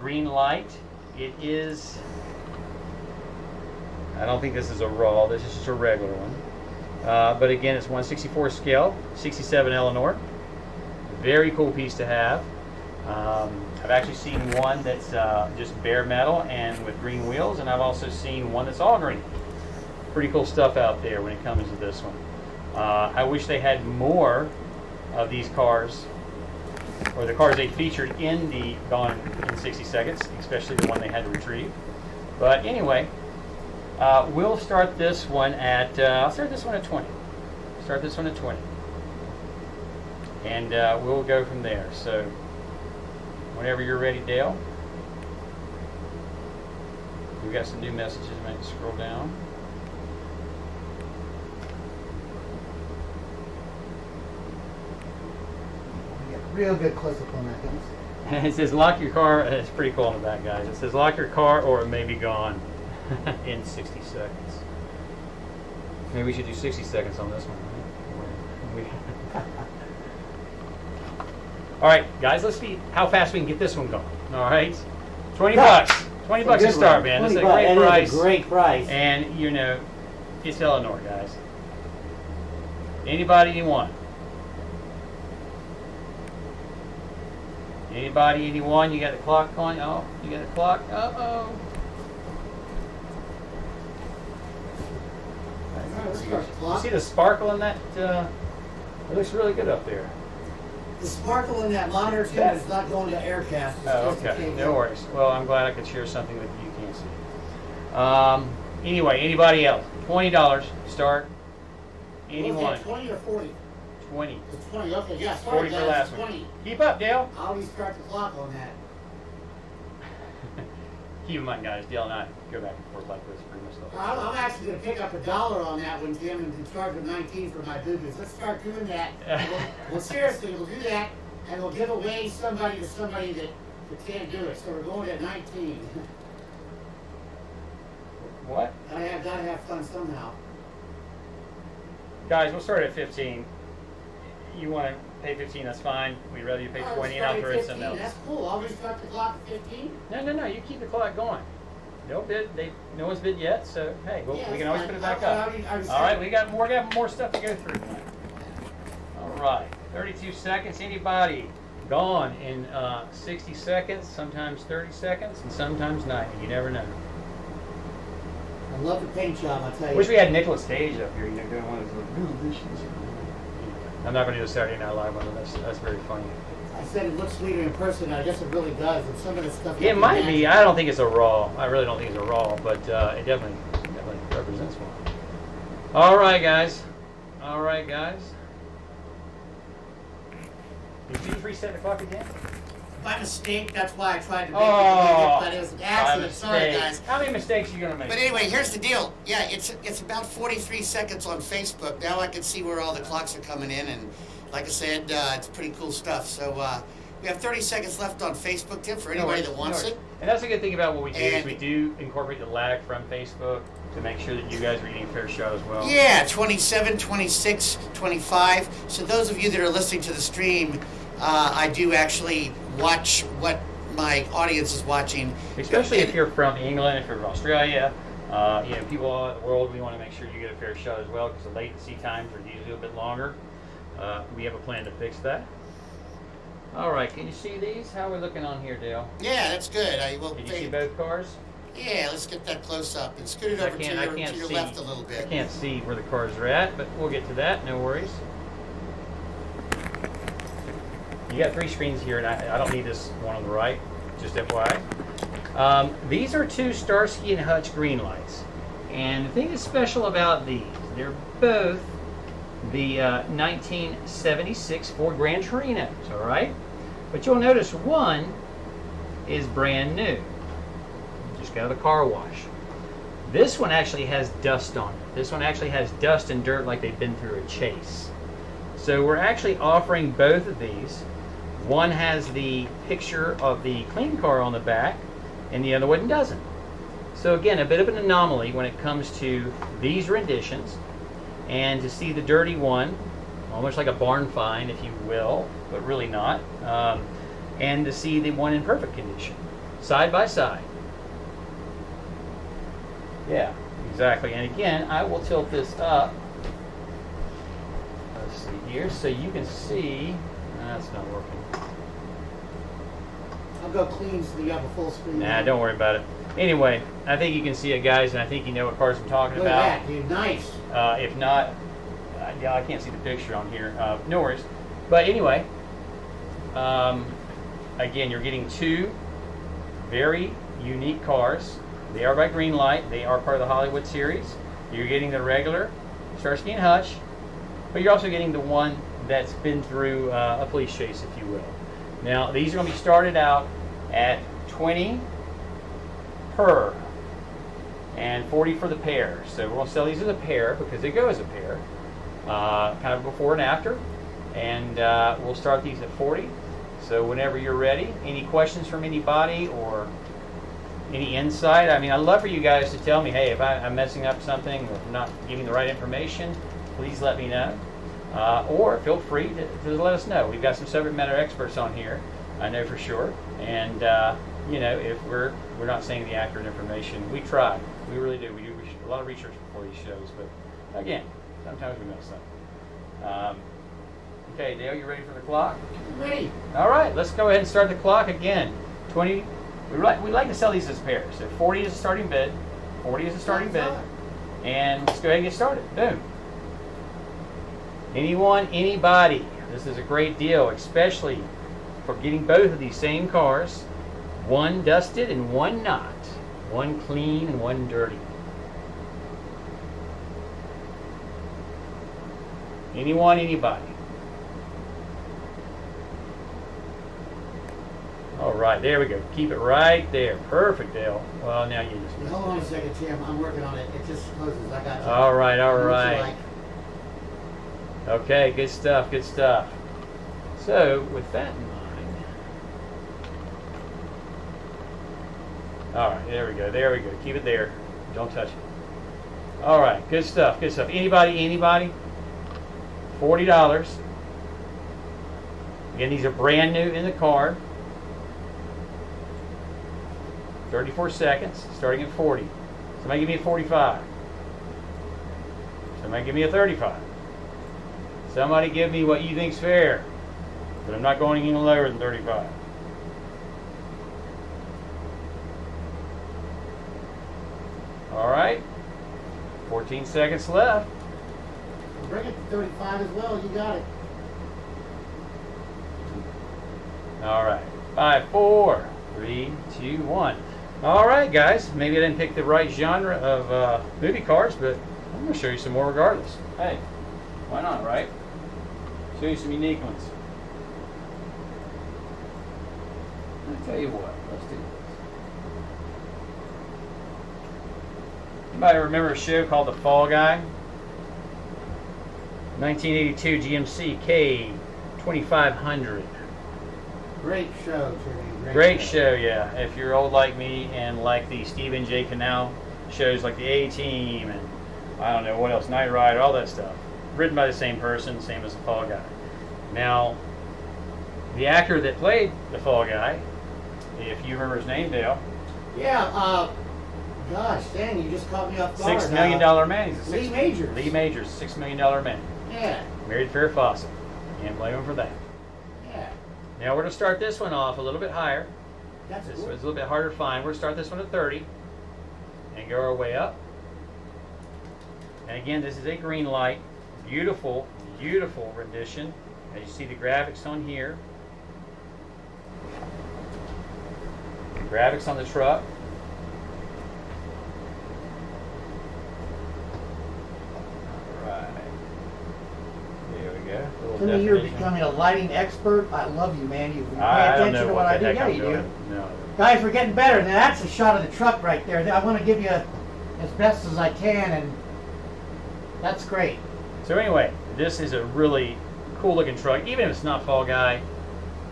Speaker 3: green light. It is, I don't think this is a raw, this is just a regular one. But again, it's 1/64 scale, 67 Eleanor. Very cool piece to have. I've actually seen one that's just bare metal and with green wheels, and I've also seen one that's all green. Pretty cool stuff out there when it comes to this one. I wish they had more of these cars, or the cars they featured in the Gone in 60 Seconds, especially the one they had to retrieve. But anyway, we'll start this one at, I'll start this one at 20. Start this one at 20. And we'll go from there. So, whenever you're ready, Dale. We've got some new messages. I might scroll down.
Speaker 1: Real good close-up on that, guys.
Speaker 3: It says lock your car. It's pretty cool on the back, guys. It says lock your car or it may be gone in 60 seconds. Maybe we should do 60 seconds on this one. Right? All right, guys, let's see how fast we can get this one going. All right, $20. $20 to start, man. That's a great price.
Speaker 1: That is a great price.
Speaker 3: And, you know, it's Eleanor, guys. Anybody you want. Anybody, anyone? You got the clock on? Oh, you got the clock? Uh-oh. You see the sparkle in that? It looks really good up there.
Speaker 1: The sparkle in that monitor too is not going to Aircast.
Speaker 3: Oh, okay. No worries. Well, I'm glad I could share something that you can't see. Anyway, anybody else? $20 start. Anyone?
Speaker 1: 20 or 40?
Speaker 3: 20.
Speaker 1: It's 20. Okay, yeah.
Speaker 3: 40 for last
Speaker 1: 20.
Speaker 3: one. Keep up, Dale.
Speaker 1: I'll always start the clock on that.
Speaker 3: Keep in mind, guys, Dale and I go back and forth like this pretty much the whole time.
Speaker 1: I'm actually going to pick up $1 on that one, Tim, and start with 19 for my boo-boos. Let's start doing that. Well, seriously, we'll do that, and we'll give away somebody to somebody that can't do it. So we're going at 19.
Speaker 3: What?
Speaker 1: Gotta have fun somehow.
Speaker 3: Guys, we'll start at 15. You want to pay 15, that's fine. We'd rather you pay 20 and I'll throw in something else.
Speaker 1: That's cool. I'll restart the clock at 15.
Speaker 3: No, you keep the clock going. No bid, no one's bid yet, so hey, we can always put it back up. All right, we got more stuff to go through tonight. All right, 32 seconds. Anybody? Gone in 60 seconds, sometimes 30 seconds, and sometimes 90. You never know.
Speaker 1: I love the paint job, I tell you.
Speaker 3: Wish we had Nicolas Cage up here, doing one of those little. I'm not going to do the Saturday Night Live one. That's very funny.
Speaker 1: I said it looks sweeter in person. I guess it really does. And some of the stuff.
Speaker 3: It might be. I don't think it's a raw. I really don't think it's a raw, but it definitely represents one. All right, guys. Did you reset the clock again?
Speaker 1: By mistake. That's why I tried to make
Speaker 3: it.
Speaker 1: But it was an accident. Sorry, guys.
Speaker 3: How many mistakes are you going to make?
Speaker 2: But anyway, here's the deal. Yeah, it's about 43 seconds on Facebook. Now I can see where all the clocks are coming in, and like I said, it's pretty cool stuff. So we have 30 seconds left on Facebook, Tim, for anybody that wants it.
Speaker 3: And that's a good thing about what we do is we do incorporate the lag from Facebook to make sure that you guys are getting a fair show as well.
Speaker 2: Yeah, 27, 26, 25. So those of you that are listening to the stream, I do actually watch what my audience is watching.
Speaker 3: Especially if you're from England, if you're from Australia, people all over the world, we want to make sure you get a fair shot as well because the latency times are usually a bit longer. We have a plan to fix that. All right, can you see these? How are we looking on here, Dale?
Speaker 2: Yeah, that's good.
Speaker 3: Can you see both cars?
Speaker 2: Yeah, let's get that close up and scoot it over to your left a little bit.
Speaker 3: I can't see where the cars are at, but we'll get to that. No worries. You got 3 screens here, and I don't need this one on the right, just FYI. These are 2 Starsky and Hutch green lights. And the thing that's special about these, they're both the 1976 Ford Gran Torinos, all right? But you'll notice one is brand new. Just got out of the car wash. This one actually has dust on it. This one actually has dust and dirt like they've been through a chase. So we're actually offering both of these. One has the picture of the clean car on the back, and the other one doesn't. So again, a bit of an anomaly when it comes to these renditions, and to see the dirty one, almost like a barn find, if you will, but really not, and to see the one in perfect condition, side by side. Yeah, exactly. And again, I will tilt this up. Let's see here, so you can see. That's not working.
Speaker 1: I'll go clean so you have a full screen.
Speaker 3: Nah, don't worry about it. Anyway, I think you can see it, guys, and I think you know what cars I'm talking
Speaker 1: Look
Speaker 3: about.
Speaker 1: at that, dude. Nice.
Speaker 3: If not, yeah, I can't see the picture on here. No worries. But anyway, again, you're getting 2 very unique cars. They are by Greenlight. They are part of the Hollywood series. You're getting the regular Starsky and Hutch, but you're also getting the one that's been through a police chase, if you will. Now, these are going to be started out at 20 per and 40 for the pair. So we're going to sell these as a pair because they go as a pair, kind of before and after. And we'll start these at 40. So whenever you're ready, any questions from anybody or any insight? I mean, I'd love for you guys to tell me, hey, if I'm messing up something or not giving the right information, please let me know. Or feel free to let us know. We've got some subject matter experts on here, I know for sure. And you know, if we're not saying the accurate information, we try. We really do. We do a lot of research before these shows, but again, sometimes we mess up. Okay, Dale, you ready for the clock?
Speaker 1: Ready.
Speaker 3: All right, let's go ahead and start the clock again. 20. We like to sell these as pairs. So 40 is a starting bid. 40 is a starting bid. And let's go ahead and get started. Boom. Anyone, anybody. This is a great deal, especially for getting both of these same cars. One dusted and one not. One clean and one dirty. Anyone, anybody. All right, there we go. Keep it right there. Perfect, Dale. Well, now you just...
Speaker 1: Hold on a second, Tim. I'm working on it. It just closes. I got you.
Speaker 3: All right, all
Speaker 1: What you
Speaker 3: right.
Speaker 1: like.
Speaker 3: Okay, good stuff, good stuff. So, with that in mind... All right, there we go, there we go. Keep it there. Don't touch it. All right, good stuff, good stuff. Anybody, anybody? $40. Again, these are brand new in the car. 34 seconds, starting at 40. Somebody give me a 45. Somebody give me a 35. Somebody give me what you think's fair. But I'm not going any lower than 35. All right. 14 seconds left.
Speaker 1: Bring it to 35 as well. You got it.
Speaker 3: All right. 5, 4, 3, 2, 1. All right, guys. Maybe I didn't pick the right genre of movie cars, but I'm going to show you some more regardless. Hey, why not, right? Show you some unique ones. I'll tell you what. Let's do this. Anybody remember a show called The Fall Guy? 1982 GMC K2500.
Speaker 1: Great show, Timmy.
Speaker 3: Great show, yeah. If you're old like me and like the Stephen J. Cannell shows like the A-Team and I don't know what else, Knight Rider, all that stuff. Written by the same person, same as the Fall Guy. Now, the actor that played the Fall Guy, if you remember his name, Dale.
Speaker 1: Yeah, gosh, dang, you just caught me off guard.
Speaker 3: $6 million man. He's a
Speaker 1: Lee Majors.
Speaker 3: Lee Majors, $6 million man.
Speaker 1: Yeah.
Speaker 3: Married Farrah Fawcett. Can't blame him for that.
Speaker 1: Yeah.
Speaker 3: Now we're going to start this one off a little bit higher.
Speaker 1: That's
Speaker 3: This
Speaker 1: cool.
Speaker 3: one's a little bit harder to find. We're going to start this one at 30 and go our way up. And again, this is a green light. Beautiful, beautiful rendition. As you see the graphics on here. The graphics on the truck. Alright. There we go. Little
Speaker 1: Timmy, you're
Speaker 3: definition.
Speaker 1: becoming a lighting expert. I love you, man. You pay
Speaker 3: I don't
Speaker 1: attention
Speaker 3: know
Speaker 1: to
Speaker 3: what
Speaker 1: what I
Speaker 3: the
Speaker 1: do.
Speaker 3: heck
Speaker 1: Yeah,
Speaker 3: I'm
Speaker 1: you
Speaker 3: doing.
Speaker 1: do.
Speaker 3: No.
Speaker 1: Guys, we're getting better. Now that's a shot of the truck right there. I want to give you as best as I can, and that's great.
Speaker 3: So anyway, this is a really cool looking truck. Even if it's not Fall Guy,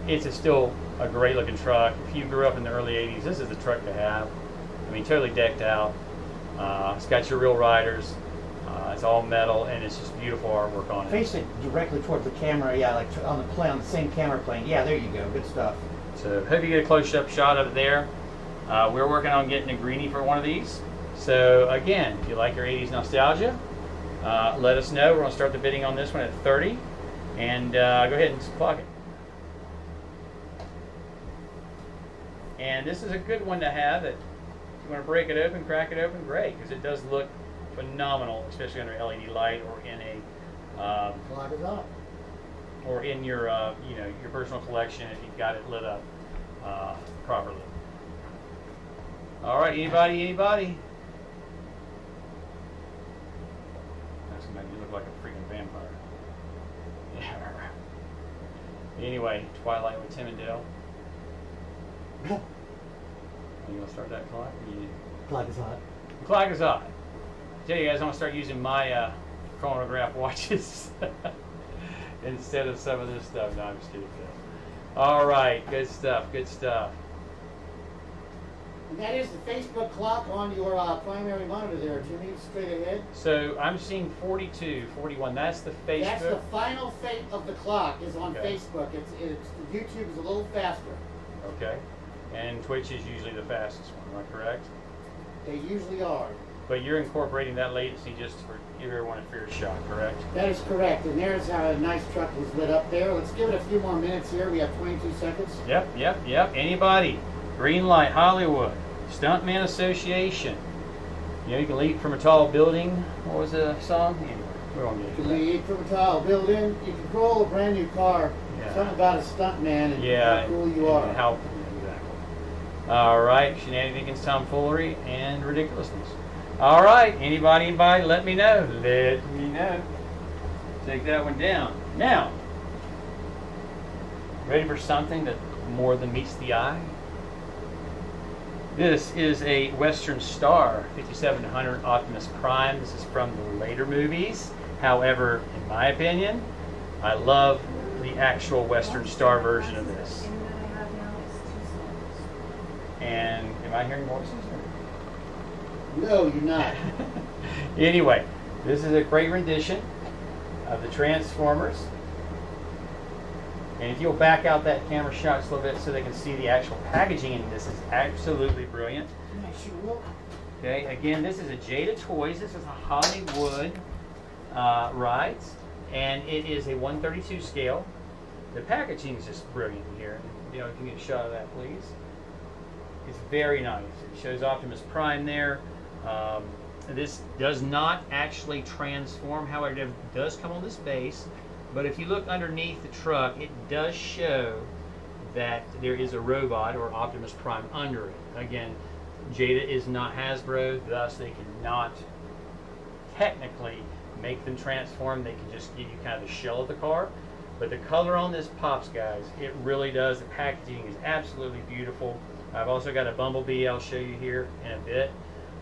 Speaker 3: it's still a great looking truck. If you grew up in the early 80s, this is the truck to have. I mean, totally decked out. It's got your real riders. It's all metal, and it's just beautiful artwork on it.
Speaker 1: Face it directly towards the camera. Yeah, like on the plane, on the same camera plane. Yeah, there you go. Good stuff.
Speaker 3: So hope you get a close-up shot of it there. We're working on getting a greenie for one of these. So again, if you like your 80s nostalgia, let us know. We're going to start the bidding on this one at 30, and go ahead and plug it. And this is a good one to have. That if you want to break it open, crack it open, great, because it does look phenomenal, especially under LED light or in a
Speaker 1: Clock is up.
Speaker 3: or in your you know, your personal collection if you've got it lit up properly. All right, anybody? That's gonna make you look like a freaking vampire. Yeah. Anyway, Twilight with Tim and Dale. Are you gonna start that clock?
Speaker 1: Clock is hot.
Speaker 3: The clock is on. Tell you guys, I'm gonna start using my chronograph watches instead of some of this stuff. No, I'm just kidding. All right, good stuff. Good stuff.
Speaker 1: And that is the Facebook clock on your primary monitor there, Jimmy, straight ahead.
Speaker 3: So I'm seeing 42, 41. That's the Facebook.
Speaker 1: That's the final fate of the clock is on
Speaker 3: Okay.
Speaker 1: Facebook. It's YouTube is a little faster.
Speaker 3: Okay. And Twitch is usually the fastest one, am I correct?
Speaker 1: They usually are.
Speaker 3: But you're incorporating that latency just for give everyone a fair shot, correct?
Speaker 1: That is correct. And there's how a nice truck was lit up there. Let's give it a few more minutes here. We have 22 seconds.
Speaker 3: Yep. Anybody? Green Light Hollywood, Stuntman Association. You know, you can leap from a tall building. What was the song? Anyway, we won't get
Speaker 1: You
Speaker 3: into
Speaker 1: can
Speaker 3: that.
Speaker 1: lead from a tall building. You can roll a brand new car.
Speaker 3: Yeah.
Speaker 1: Something about a stuntman and
Speaker 3: Yeah,
Speaker 1: how cool you
Speaker 3: and
Speaker 1: are.
Speaker 3: how exactly. All right, shenanigans, tomfoolery, and ridiculousness. All right, anybody, let me know. Let me know. Take that one down. Now, ready for something that more than meets the eye? This is a Western Star 5700 Optimus Prime. This is from the later movies. However, in my opinion, I love the actual Western Star version of this. And am I hearing voices?
Speaker 1: No, you're not.
Speaker 3: Anyway, this is a great rendition of the Transformers. And if you'll back out that camera shot just a little bit so they can see the actual packaging in this is absolutely brilliant. Okay, again, this is a Jada Toys. This is a Hollywood rides, and it is a 132 scale. The packaging is just brilliant here. You know, if you can get a shot of that, please. It's very nice. It shows Optimus Prime there. This does not actually transform, however, it does come on this base. But if you look underneath the truck, it does show that there is a robot or Optimus Prime under it. Again, Jada is not Hasbro, thus they cannot technically make them transform. They can just give you kind of the shell of the car. But the color on this pops, guys. It really does. The packaging is absolutely beautiful. I've also got a Bumblebee I'll show you here in a bit.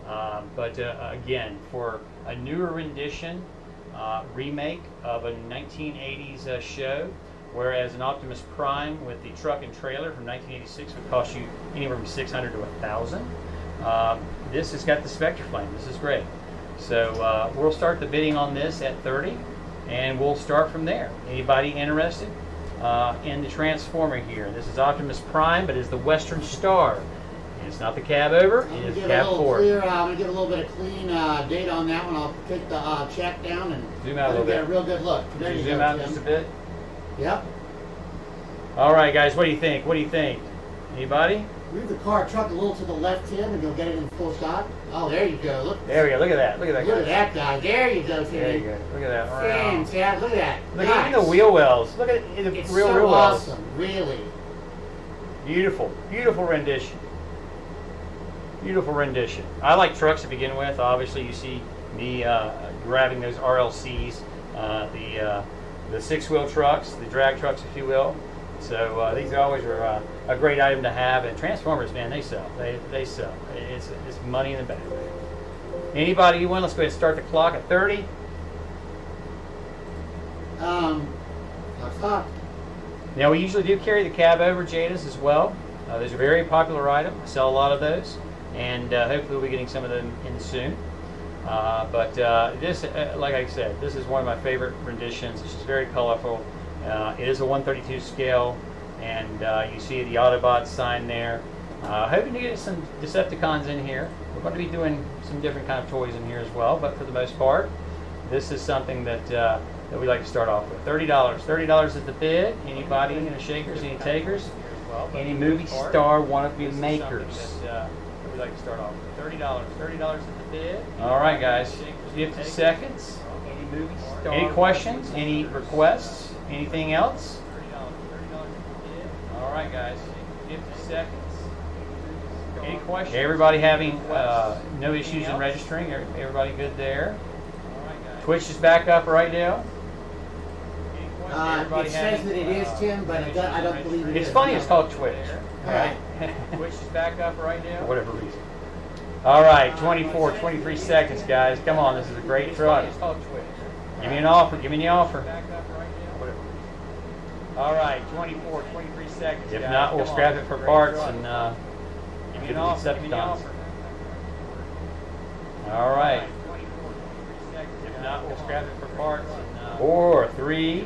Speaker 3: Again, for a newer rendition, remake of a 1980s show, whereas an Optimus Prime with the truck and trailer from 1986 would cost you anywhere from $600 to $1,000. This has got the Spectre Flame. This is great. So we'll start the bidding on this at 30, and we'll start from there. Anybody interested in the Transformer here? This is Optimus Prime, but it's the Western Star. It's not the cab over, it is cab forward.
Speaker 1: I'm going to give a little bit of clean data on that one. I'll take the check down and
Speaker 3: zoom out a little bit.
Speaker 1: Get a real good look. There
Speaker 3: Can you
Speaker 1: you
Speaker 3: zoom
Speaker 1: go,
Speaker 3: out
Speaker 1: Tim.
Speaker 3: just a bit?
Speaker 1: Yep.
Speaker 3: All right, guys, what do you think? What do you think? Anybody?
Speaker 1: Move the car truck a little to the left, Tim, and you'll get it in full shot. Oh, there you go. Look.
Speaker 3: There we go. Look at that. Look at that.
Speaker 1: Look at that guy. There you go, Tim.
Speaker 3: There you go. Look at that. Wow.
Speaker 1: Fantastic. Look at that.
Speaker 3: Look
Speaker 1: Nice.
Speaker 3: at even the wheel wells. Look at the
Speaker 1: It's
Speaker 3: real
Speaker 1: so
Speaker 3: wheel wells.
Speaker 1: awesome. Really.
Speaker 3: Beautiful. Beautiful rendition. Beautiful rendition. I like trucks to begin with. Obviously, you see me grabbing those RLCs, the six-wheel trucks, the drag trucks, if you will. So these always are a great item to have. And Transformers, man, they sell. They sell. It's money in the bank. Anybody you want? Let's go ahead and start the clock at 30.
Speaker 1: Clock's hot.
Speaker 3: Now, we usually do carry the cab over Jadas as well. Those are a very popular item. I sell a lot of those. And hopefully we'll be getting some of them in soon. This, like I said, this is one of my favorite renditions. It's just very colorful. It is a 132 scale, and you see the Autobots sign there. Hoping to get some Decepticons in here. We're going to be doing some different kind of toys in here as well, but for the most part, this is something that we like to start off with. $30. $30 is the bid. Anybody, any shakers, any takers? Any movie star wannabe makers? We like to start off with $30. $30 is the bid. All right, guys. 50 seconds. Any questions? Any requests? Anything else? All right, guys. 50 seconds. Any questions? Everybody having no issues in registering? Everybody good there? Twitch is back up right now.
Speaker 1: It says that it is, Tim, but I don't believe it is.
Speaker 3: It's funny, it's called Twitch.
Speaker 1: All right.
Speaker 3: Twitch is back up right now. For whatever reason. All right, 24, 23 seconds, guys. Come on, this is a great truck. Give me an offer. Give me the offer. All right, 24, 23 seconds. If not, we'll scrap it for parts and give me an offer. Give me the offer. All right. If not, we'll scrap it for parts. 4, 3,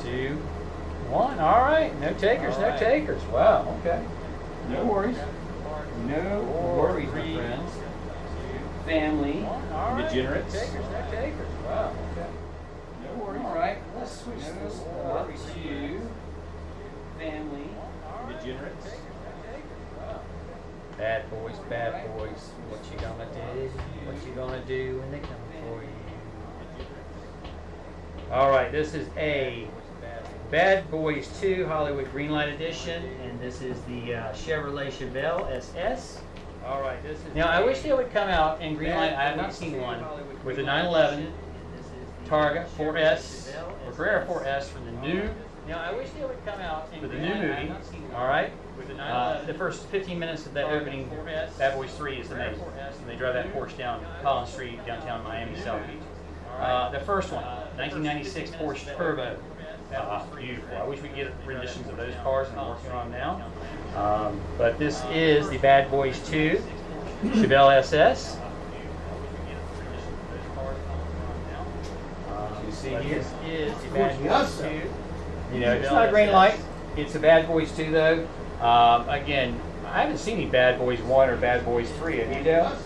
Speaker 3: 2, 1. All right. No takers. No takers. Wow. Okay. No worries. No worries, my friends. Family, degenerates. Wow. No worries. All right, let's switch this up to family, degenerates. Bad boys, what you gonna do? What you gonna do when they come for you? All right, this is a Bad Boys 2 Hollywood Greenlight Edition, and this is the Chevrolet Chevelle SS. All right, this is. Now I wish they would come out in Greenlight. I have not seen one with the 911 Targa 4S or Carrera 4S for the new. Now I wish they would come out for the new movie. All right. The first 15 minutes of that opening, Bad Boys 3 is amazing. And they drive that Porsche down Collins Street, downtown Miami, South Beach. The first one, 1996 Porsche Turbo. Beautiful. I wish we could get renditions of those cars, and I'm working on them now. But this is the Bad Boys 2 Chevelle SS. You see here, this is the Bad Boys 2. You know, it's not a green light. It's a Bad Boys 2 though. Again, I haven't seen any Bad Boys 1 or Bad Boys 3. Have you, Dale?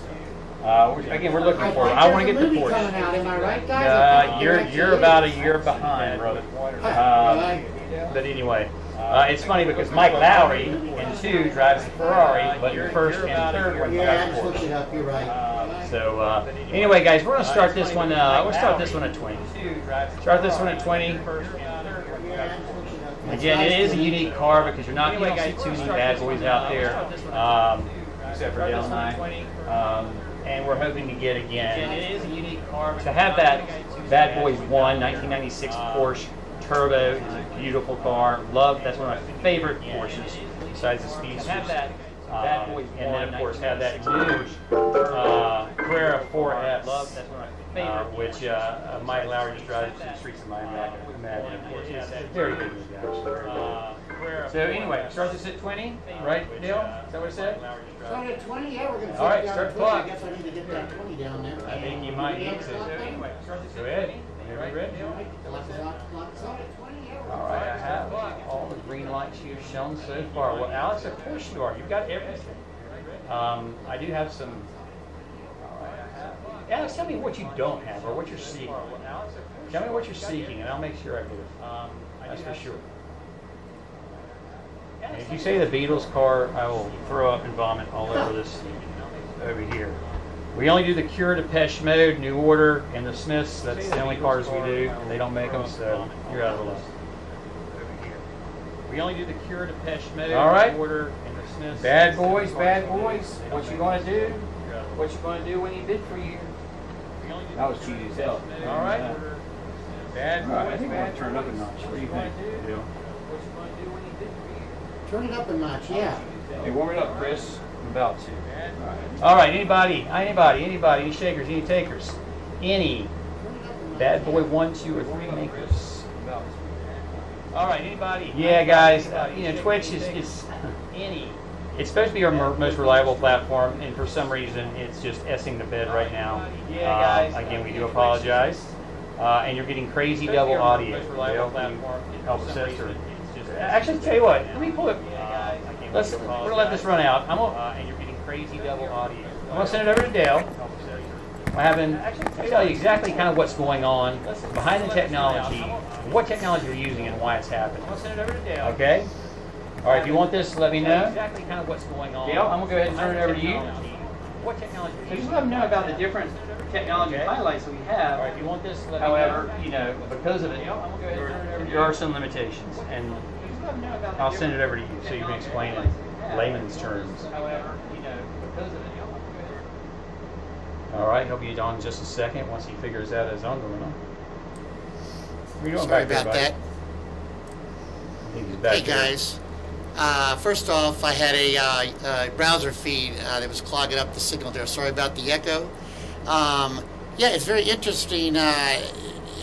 Speaker 3: Again, we're looking for it. I want to get the Porsche.
Speaker 1: Coming out, am I right, guys?
Speaker 3: You're about a year behind, brother. But anyway, it's funny because Mike Lowry in 2 drives the Ferrari, but the first and third one drives the Porsche.
Speaker 1: You're right.
Speaker 3: So anyway, guys, we're gonna start this one. We'll start this one at 20. Start this one at 20. Again, it is a unique car because you're not going to see too many Bad Boys out there, except for Dale and I. And we're hoping to get again. It is a unique car. To have that Bad Boys 1 1996 Porsche Turbo is a beautiful car. That's one of my favorite Porsches besides the Speedster. And then of course have that new Carrera 4S, which Mike Lowry just drives through the streets of Miami. It's very good movie, actually. So anyway, start this at 20, right, Neil? Is that what it said?
Speaker 1: Start at 20, yeah, we're going to
Speaker 3: all right, start the clock.
Speaker 1: I guess I need to get that 20 down there.
Speaker 3: I think you might need to. So anyway, go ahead. Are you ready? All right, I have all the green lights you've shown so far. Well, Alex, of course you are. You've got everything. I do have some. Alex, tell me what you don't have or what you're seeking. Tell me what you're seeking, and I'll make sure I get it. That's for sure. And if you say the Beatles car, I will throw up and vomit all over this over here. We only do the Cure, Depeche Mode, New Order, and the Smiths. That's the only cars we do. And they don't make them, so you're out of the list. We only do the Cure, Depeche Mode, New Order, and the Smiths. Bad Boys, what you gonna do? What you gonna do when he bid for you?
Speaker 4: That was cheesy as hell.
Speaker 3: All right. Bad Boys,
Speaker 4: I think I'll turn it up a notch. What do you think?
Speaker 1: Turn it up a notch, yeah.
Speaker 4: Hey, warm it up, Chris. I'm about to.
Speaker 3: All right, anybody, any shakers, any takers, any Bad Boy 1, 2, or 3 makers. All right, anybody? Yeah, guys, Twitch is any. It's supposed to be our most reliable platform, and for some reason, it's just S-ing the bed right now. Yeah, guys. Again, we do apologize. And you're getting crazy double audio. Help us out. Actually, tell you what, let me pull it. We're gonna let this run out. And you're getting crazy double audio. I'm gonna send it over to Dale. I'll tell you exactly kind of what's going on behind the technology, what technology we're using, and why it's happening. I'll send it over to Dale. Okay. All right. If you want this, let me know. Exactly kind of what's going on. Dale, I'm gonna go ahead and turn it over to you. What technology? So just let them know about the different technology highlights that we have. All right. If you want this, let me know. However, because of it, there are some limitations, and I'll send it over to you so you can explain it in layman's terms. All right, he'll be on in just a second once he figures out his own going on.
Speaker 2: Sorry about that. Hey guys, first off, I had a browser feed that was clogging up the signal there. Sorry about the echo. Yeah, it's very interesting. At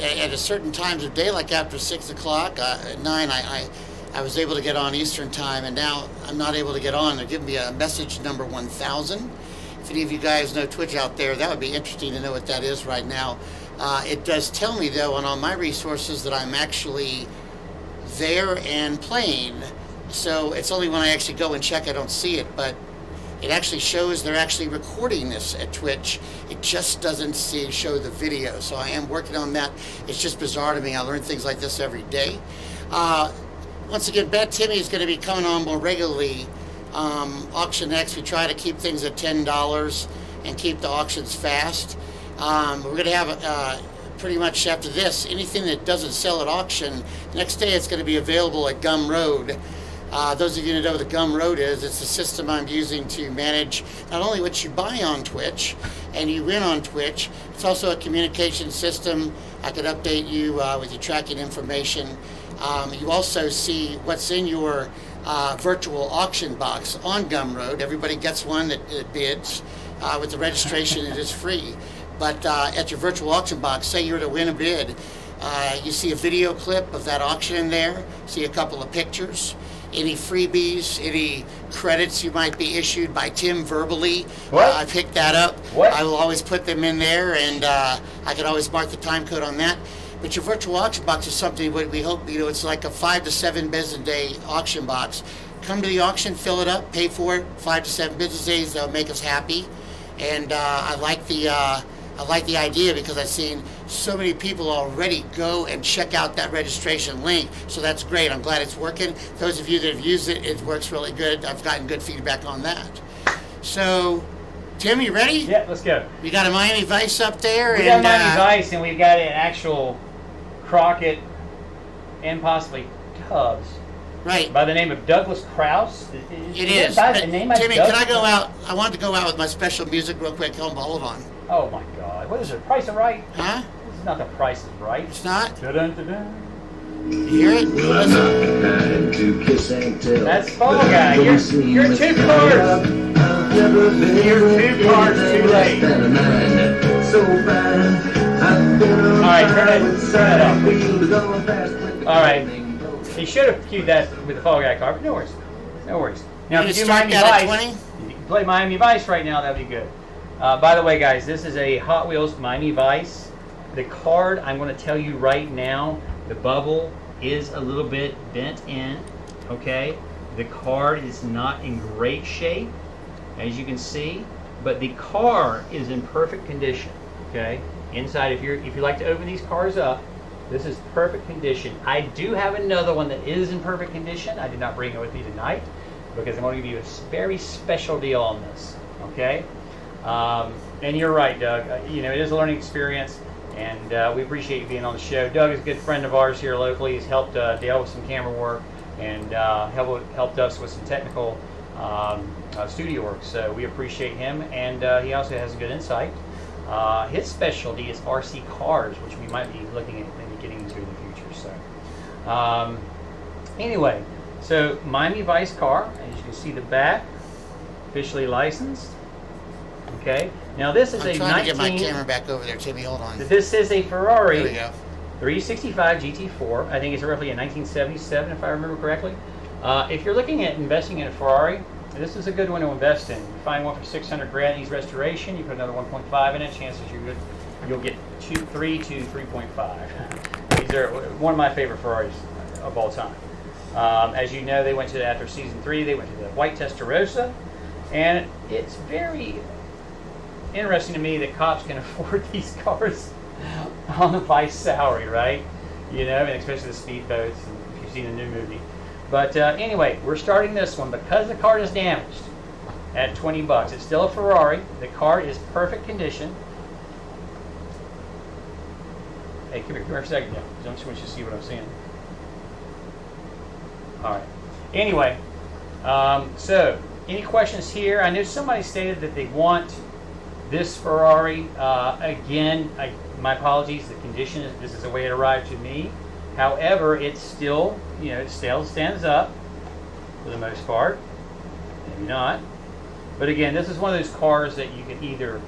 Speaker 2: a certain times of day, like after 6 o'clock, at 9, I was able to get on Eastern time, and now I'm not able to get on. They're giving me a message number 1000. If any of you guys know Twitch out there, that would be interesting to know what that is right now. It does tell me, though, on all my resources that I'm actually there and playing, so it's only when I actually go and check I don't see it, but it actually shows they're actually recording this at Twitch. It just doesn't show the video. So I am working on that. It's just bizarre to me. I learn things like this every day. Once again, Bad Timmy is going to be coming on more regularly. AuctionX, we try to keep things at $10 and keep the auctions fast. We're going to have pretty much after this, anything that doesn't sell at auction, next day it's going to be available at Gumroad. Those of you who know what the Gumroad is, it's a system I'm using to manage not only what you buy on Twitch and you win on Twitch, it's also a communication system. I could update you with your tracking information. You also see what's in your virtual auction box on Gumroad. Everybody gets one that bids. With the registration, it is free. But at your virtual auction box, say you were to win a bid, you see a video clip of that auction in there, see a couple of pictures, any freebies, any credits you might be issued by Tim verbally. I picked that up. I will always put them in there, and I can always mark the time code on that. But your virtual auction box is something we hope, it's like a 5 to 7 business day auction box. Come to the auction, fill it up, pay for it, 5 to 7 business days, they'll make us happy. And I like the idea because I've seen so many people already go and check out that registration link. So that's great. I'm glad it's working. Those of you that have used it, it works really good. I've gotten good feedback on that. So, Tim, you ready?
Speaker 3: Yeah, let's go.
Speaker 2: We got a Miami Vice up there.
Speaker 3: We got Miami Vice, and we've got an actual Crockett and possibly Tubbs.
Speaker 2: Right.
Speaker 3: By the name of Douglas Krause.
Speaker 2: It is.
Speaker 3: By the name
Speaker 2: Timmy, can I go out? I wanted to go out with my special music real quick. Hold on.
Speaker 3: Oh my God! What is it? Price is Right?
Speaker 2: Huh?
Speaker 3: This is not the Price is Right.
Speaker 2: It's not.
Speaker 3: Dun, dun, dun.
Speaker 2: You hear it? Listen.
Speaker 3: That's Fall Guy. You're 2 cards. You're 2 cards too late. All right, turn it off. All right. He should have queued that with the Fall Guy card, but no worries. No worries. Now, if you do Miami Vice, you can play Miami Vice right now. That'd be good. By the way, guys, this is a Hot Wheels Miami Vice. The card, I'm going to tell you right now, the bubble is a little bit bent in, okay? The card is not in great shape, as you can see, but the car is in perfect condition, okay? Inside, if you like to open these cars up, this is perfect condition. I do have another one that is in perfect condition. I did not bring it with me tonight because I'm going to give you a very special deal on this, okay? And you're right, Doug. It is a learning experience, and we appreciate you being on the show. Doug is a good friend of ours here locally. He's helped Dale with some camera work and helped us with some technical studio work. So we appreciate him, and he also has a good insight. His specialty is RC cars, which we might be looking at maybe getting into in the future. So anyway, so Miami Vice car, as you can see the back, officially licensed. Okay, now this is
Speaker 2: I'm trying to get my camera back over there, Timmy. Hold on.
Speaker 3: This is a Ferrari
Speaker 2: There we go.
Speaker 3: 365 GT4. I think it's roughly a 1977, if I remember correctly. If you're looking at investing in a Ferrari, this is a good one to invest in. You find one for 600 grand, needs restoration. You put another 1.5 in it. Chances you'll get 3 to 3.5. These are one of my favorite Ferraris of all time. As you know, they went to after season 3. They went to the White Testarossa, and it's very interesting to me that cops can afford these cars on the Vice salary, right? And especially the speedboats, and if you've seen the new movie. But anyway, we're starting this one because the card is damaged at $20. It's still a Ferrari. The card is perfect condition. Hey, come here for a second. Yeah, I just want you to see what I'm seeing. All right. Anyway, so any questions here? I know somebody stated that they want this Ferrari. Again, my apologies. The condition is this is the way it arrived to me. However, it's still, it still stands up for the most part. Maybe not. But again, this is one of those cars that you can either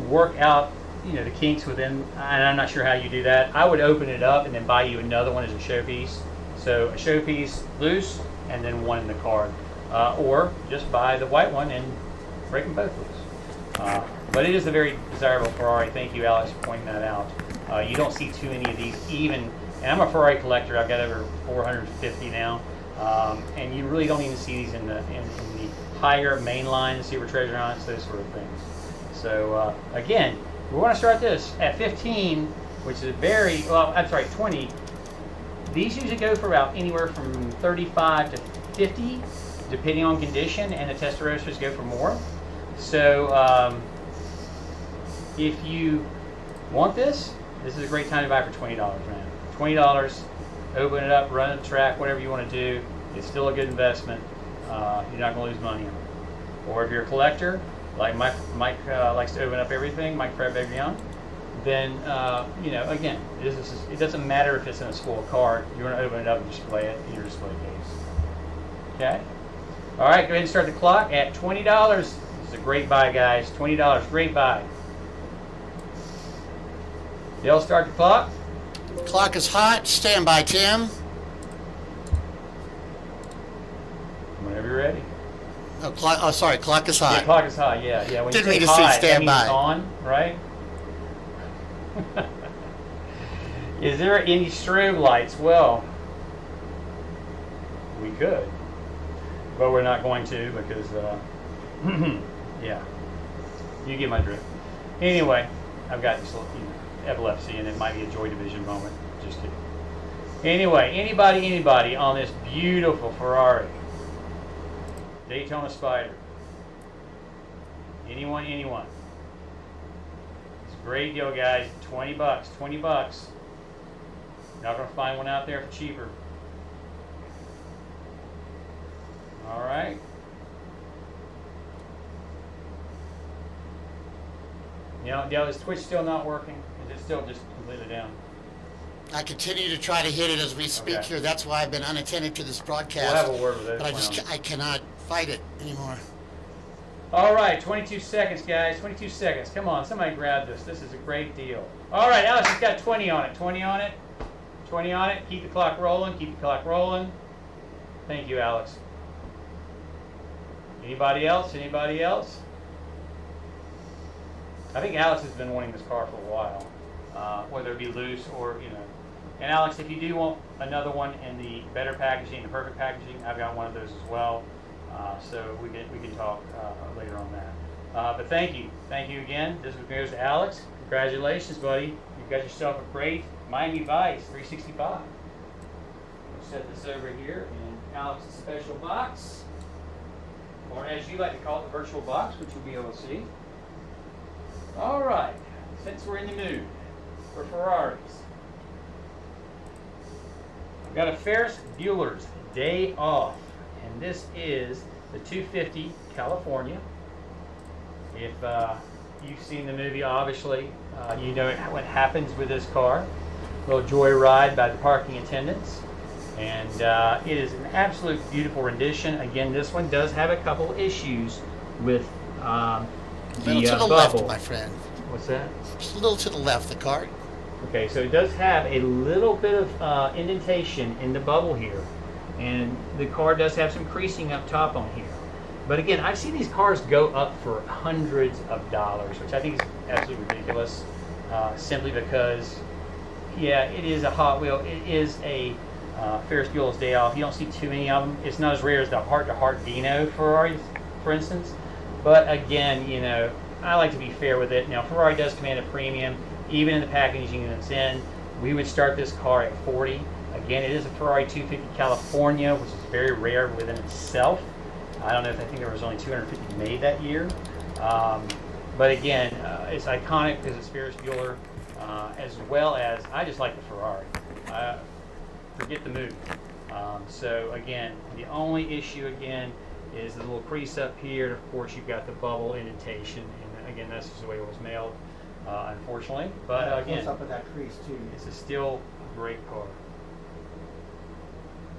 Speaker 3: work out, the kinks within, and I'm not sure how you do that. I would open it up and then buy you another one as a showpiece. So a showpiece loose and then one in the card. Or just buy the white one and break them both loose. But it is a very desirable Ferrari. Thank you, Alex, for pointing that out. You don't see too many of these even, and I'm a Ferrari collector. I've got over 450 now. And you really don't even see these in the higher main line, the silver treasure hunts, those sort of things. So again, we want to start this at 15, which is very, well, I'm sorry, 20. These usually go for about anywhere from 35 to 50, depending on condition, and the Testarossas go for more. So if you want this, this is a great time to buy for $20, man. $20, open it up, run the track, whatever you want to do. It's still a good investment. You're not going to lose money on it. Or if you're a collector, like Mike likes to open up everything, Mike Fairbairn, then you know, again, it doesn't matter if it's in a spoiled card. You want to open it up and display it in your display case. Okay. All right, go ahead and start the clock at $20. This is a great buy, guys. $20, great buy. Dale, start the clock.
Speaker 2: Clock is hot. Stand by, Tim.
Speaker 3: Whenever you're ready.
Speaker 2: Oh, clock. Oh, sorry. Clock is hot.
Speaker 3: Yeah, clock is hot. Yeah, yeah. When
Speaker 2: Didn't
Speaker 3: you
Speaker 2: mean
Speaker 3: say
Speaker 2: to say
Speaker 3: hot,
Speaker 2: stand
Speaker 3: that means
Speaker 2: by.
Speaker 3: it's on, right? Is there any strobe lights? Well, we could, but we're not going to because, yeah, you get my drift. Anyway, I've got this little, epilepsy, and it might be a Joy Division moment. Just kidding. Anyway, anybody on this beautiful Ferrari, Daytona Spider? Anyone? It's a great deal, guys. $20. $20. Not gonna find one out there for cheaper. All right. You know, Dale, is Twitch still not working? Is it still just completely down?
Speaker 2: I continue to try to hit it as we speak
Speaker 3: Okay.
Speaker 2: here. That's why I've been unattended to this broadcast.
Speaker 3: We'll have a word with it.
Speaker 2: But I cannot fight it anymore.
Speaker 3: All right, 22 seconds, guys. 22 seconds. Come on, somebody grab this. This is a great deal. All right, Alex has got 20 on it. 20 on it. 20 on it. Keep the clock rolling. Keep the clock rolling. Thank you, Alex. Anybody else? Anybody else? I think Alex has been wanting this car for a while, whether it be loose or, you know. And Alex, if you do want another one in the better packaging, the perfect packaging, I've got one of those as well. So we can talk later on that. But thank you again. This goes to Alex. Congratulations, buddy. You've got yourself a great Miami Vice 365. We'll set this over here in Alex's special box, or as you like to call it, the virtual box, which you'll be able to see. All right, since we're in the mood for Ferraris, I've got a Ferris Bueller's Day Off, and this is the 250 California. If you've seen the movie, obviously, you know what happens with this car. A little joyride by the parking attendants, and it is an absolute beautiful rendition. Again, this one does have a couple issues with
Speaker 2: A little to the
Speaker 3: bubble.
Speaker 2: left, my friend.
Speaker 3: What's that?
Speaker 2: Just a little to the left, the card.
Speaker 3: Okay, so it does have a little bit of indentation in the bubble here, and the car does have some creasing up top on here. But again, I've seen these cars go up for hundreds of dollars, which I think is absolutely ridiculous, simply because, yeah, it is a Hot Wheel. It is a Ferris Bueller's Day Off. You don't see too many of them. It's not as rare as the heart-to-heart Dino Ferrari, for instance. But again, you know, I like to be fair with it. Now, Ferrari does command a premium, even in the packaging that it's in. We would start this car at 40. Again, it is a Ferrari 250 California, which is very rare within itself. I don't know if I think there was only 250 made that year. But again, it's iconic because it's Ferris Bueller, as well as I just like the Ferrari. Forget the movie. So again, the only issue again is the little crease up here, and of course you've got the bubble indentation, and again that's just the way it was mailed, unfortunately. But again,
Speaker 1: What's up with that crease too?
Speaker 3: it's a still great car.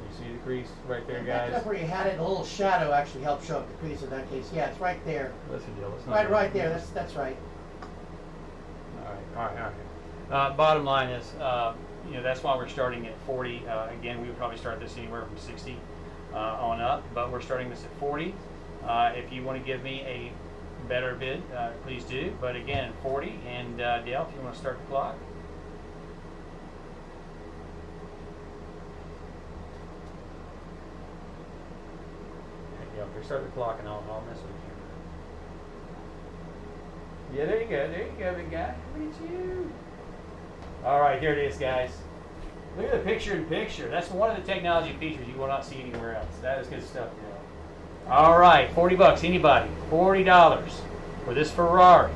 Speaker 3: You see the crease right there,
Speaker 1: Back
Speaker 3: guys?
Speaker 1: up where you had it, a little shadow actually helped show up the crease in that case. Yeah, it's right there.
Speaker 3: Listen, Jill, it's not
Speaker 1: Right there. That's right.
Speaker 3: All right. Bottom line is, you know, that's why we're starting at 40. Again, we would probably start this anywhere from 60 on up, but we're starting this at 40. If you want to give me a better bid, please do. But again, 40. And Dale, if you want to start the clock. up there. Start the clock and I'll mess with you. Yeah, there you go. There you go, big guy. Look at you. All right, here it is, guys. Look at the picture-in-picture. That's one of the technology features you will not see anywhere else. That is good stuff, Dale. All right, 40 bucks. Anybody? $40 for this Ferrari,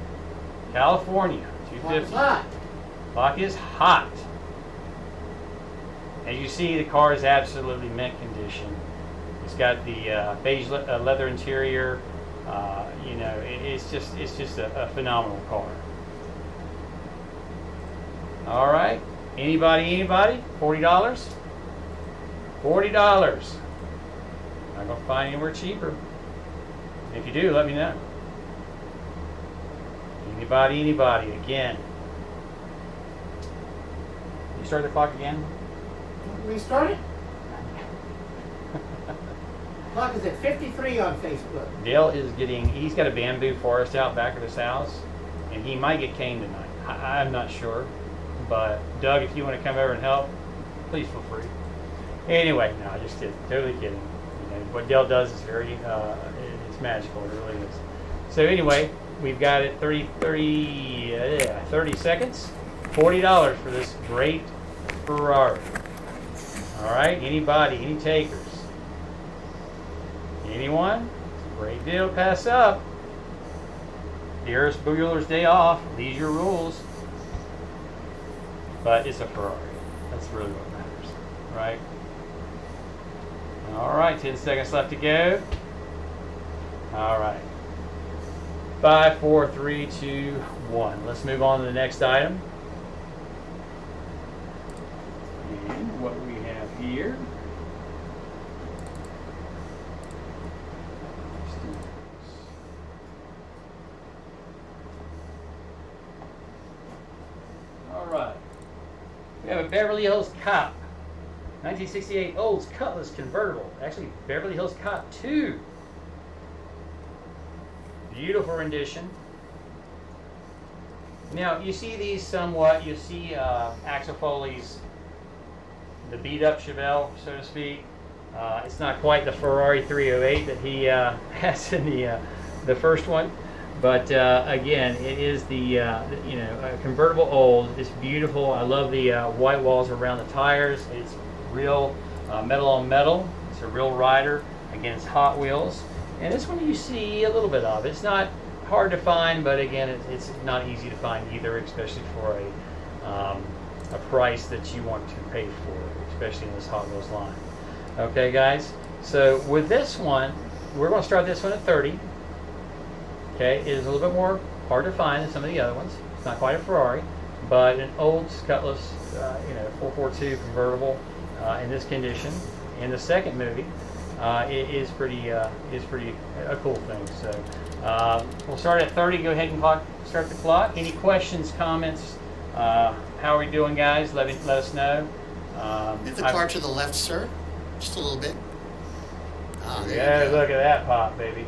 Speaker 3: California, 250. Clock is hot. As you see, the car is absolutely mint condition. It's got the beige leather interior. You know, it's just a phenomenal car. All right. Anybody? $40? $40. Not gonna find anywhere cheaper. If you do, let me know. Anybody? Again. You start the clock again?
Speaker 1: Restart it? Clock is at 53 on Facebook.
Speaker 3: Dale is he's got a bamboo forest out back of his house, and he might get caned tonight. I'm not sure. But Doug, if you want to come over and help, please feel free. Anyway, no, just kidding. Totally kidding. You know, what Dale does is very, it's magical. It really is. So anyway, we've got it 30 seconds. $40 for this great Ferrari. All right, anybody? Any takers? Anyone? Great deal. Pass up. Ferris Bueller's Day Off. These are your rules. But it's a Ferrari. That's really what matters, right? All right, 10 seconds left to go. All right. 5, 4, 3, 2, 1. Let's move on to the next item. And what we have here. All right. We have a Beverly Hills Cop, 1968 Olds Cutlass convertible. Actually, Beverly Hills Cop 2. Beautiful rendition. Now, you see these somewhat. You see Axel Foley's, the beat-up Chevelle, so to speak. It's not quite the Ferrari 308 that he has in the first one. But again, it is the a convertible old. It's beautiful. I love the white walls around the tires. It's real metal on metal. It's a real rider. Again, it's Hot Wheels. And this one you see a little bit of. It's not hard to find, but again, it's not easy to find either, especially for a price that you want to pay for, especially in this Hot Wheels line. Okay, guys. So with this one, we're going to start this one at 30. Okay, it is a little bit more hard to find than some of the other ones. It's not quite a Ferrari, but an old Cutlass, 442 convertible in this condition. In the second movie, it is pretty a cool thing. So we'll start at 30. Go ahead and start the clock. Any questions, comments? How are we doing, guys? Let us know.
Speaker 2: Move the car to the left, sir. Just a little bit.
Speaker 3: Yeah, look at that pop, baby.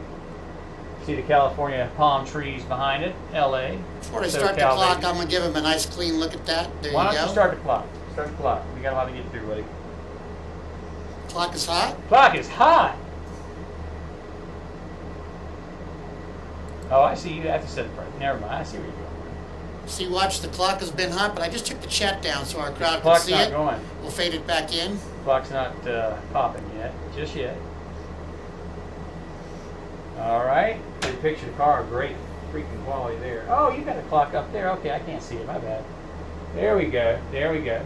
Speaker 3: See the California palm trees behind it, LA.
Speaker 2: Before I start the clock, I'm going to give him a nice clean look at that. There
Speaker 3: Why
Speaker 2: you
Speaker 3: don't
Speaker 2: go.
Speaker 3: you start the clock? Start the clock. We got a lot to get through, buddy.
Speaker 2: Clock is hot.
Speaker 3: Clock is hot. Oh, I see. You have to set it right. Never mind. I see where you're going.
Speaker 2: See, watch, the clock has been hot, but I just took the chat down so our crowd can
Speaker 3: Clock's
Speaker 2: see
Speaker 3: not
Speaker 2: it.
Speaker 3: going.
Speaker 2: We'll fade it back in.
Speaker 3: Clock's not popping yet. Just yet. All right. Good picture of the car. Great freaking quality there. Oh, you got a clock up there. Okay, I can't see it. My bad. There we go. There we go.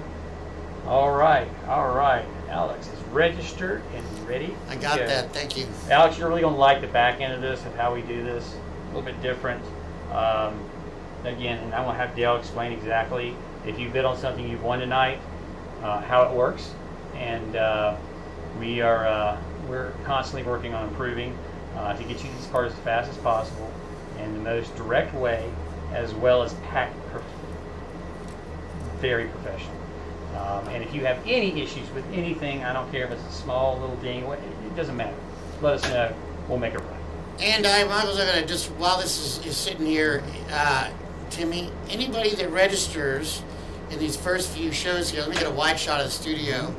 Speaker 3: All right. All right. Alex is registered and ready.
Speaker 2: I got that. Thank you.
Speaker 3: Alex, you're really going to like the back end of this, of how we do this. A little bit different. Again, and I want to have Dale explain exactly, if you bid on something you've won tonight, how it works. And we're constantly working on improving to get you these cars as fast as possible in the most direct way, as well as packed very professional. And if you have any issues with anything, I don't care if it's a small little ding, it doesn't matter. Let us know. We'll make it right.
Speaker 2: And I was going to just, while this is sitting here, Timmy, anybody that registers in these first few shows here, let me get a wide shot of the studio.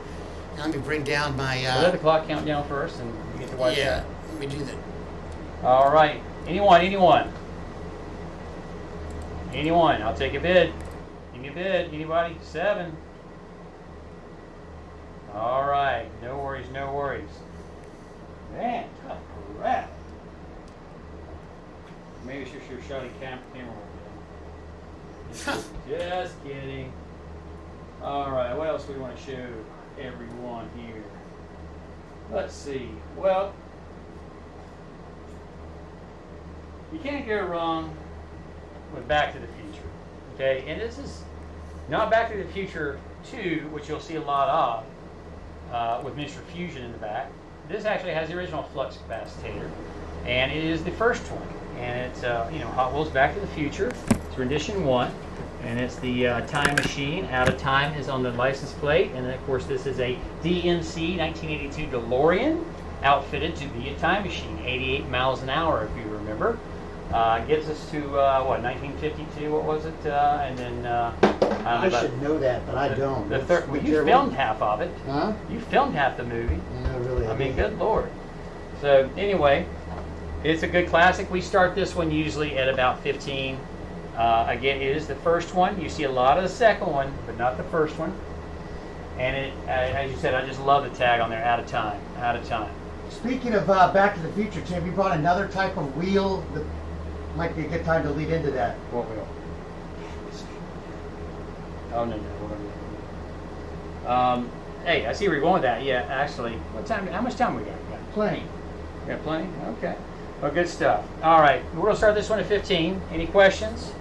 Speaker 2: And let me bring down my...
Speaker 3: Let the clock count down first, and you get the white shot.
Speaker 2: Let me do that.
Speaker 3: All right. Anyone? I'll take a bid. Give me a bid. Anybody? 7. All right. No worries. Man, tough crap. Maybe it's just your shoddy camera work. Just kidding. All right. What else do we want to show everyone here? Let's see. Well, you can't go wrong with Back to the Future. Okay, and this is not Back to the Future 2, which you'll see a lot of with Mr. Fusion in the back. This actually has the original flux capacitor, and it is the first one. And it's Hot Wheels Back to the Future. It's rendition 1, and it's the time machine. Out of Time is on the license plate, and then of course this is a DMC 1982 DeLorean outfitted to be a time machine, 88 miles an hour if you remember. Gets us to 1952. What was it? And then
Speaker 1: I should know that, but I don't.
Speaker 3: The third. Well, you filmed half of it.
Speaker 1: Huh?
Speaker 3: You filmed half the movie.
Speaker 1: No, really.
Speaker 3: I mean, good lord. So anyway, it's a good classic. We start this one usually at about 15. Again, it is the first one. You see a lot of the second one, but not the first one. And it, as you said, I just love the tag on there. Out of time. Out of time.
Speaker 1: Speaking of Back to the Future, Tim, you brought another type of wheel that might be a good time to lead into that.
Speaker 3: What wheel? Oh no. Hey, I see where you're going with that. Yeah, actually, what time? How much time we got?
Speaker 1: Plenty.
Speaker 3: We got plenty. Okay. Well, good stuff. All right, we're gonna start this one at 15. Any questions?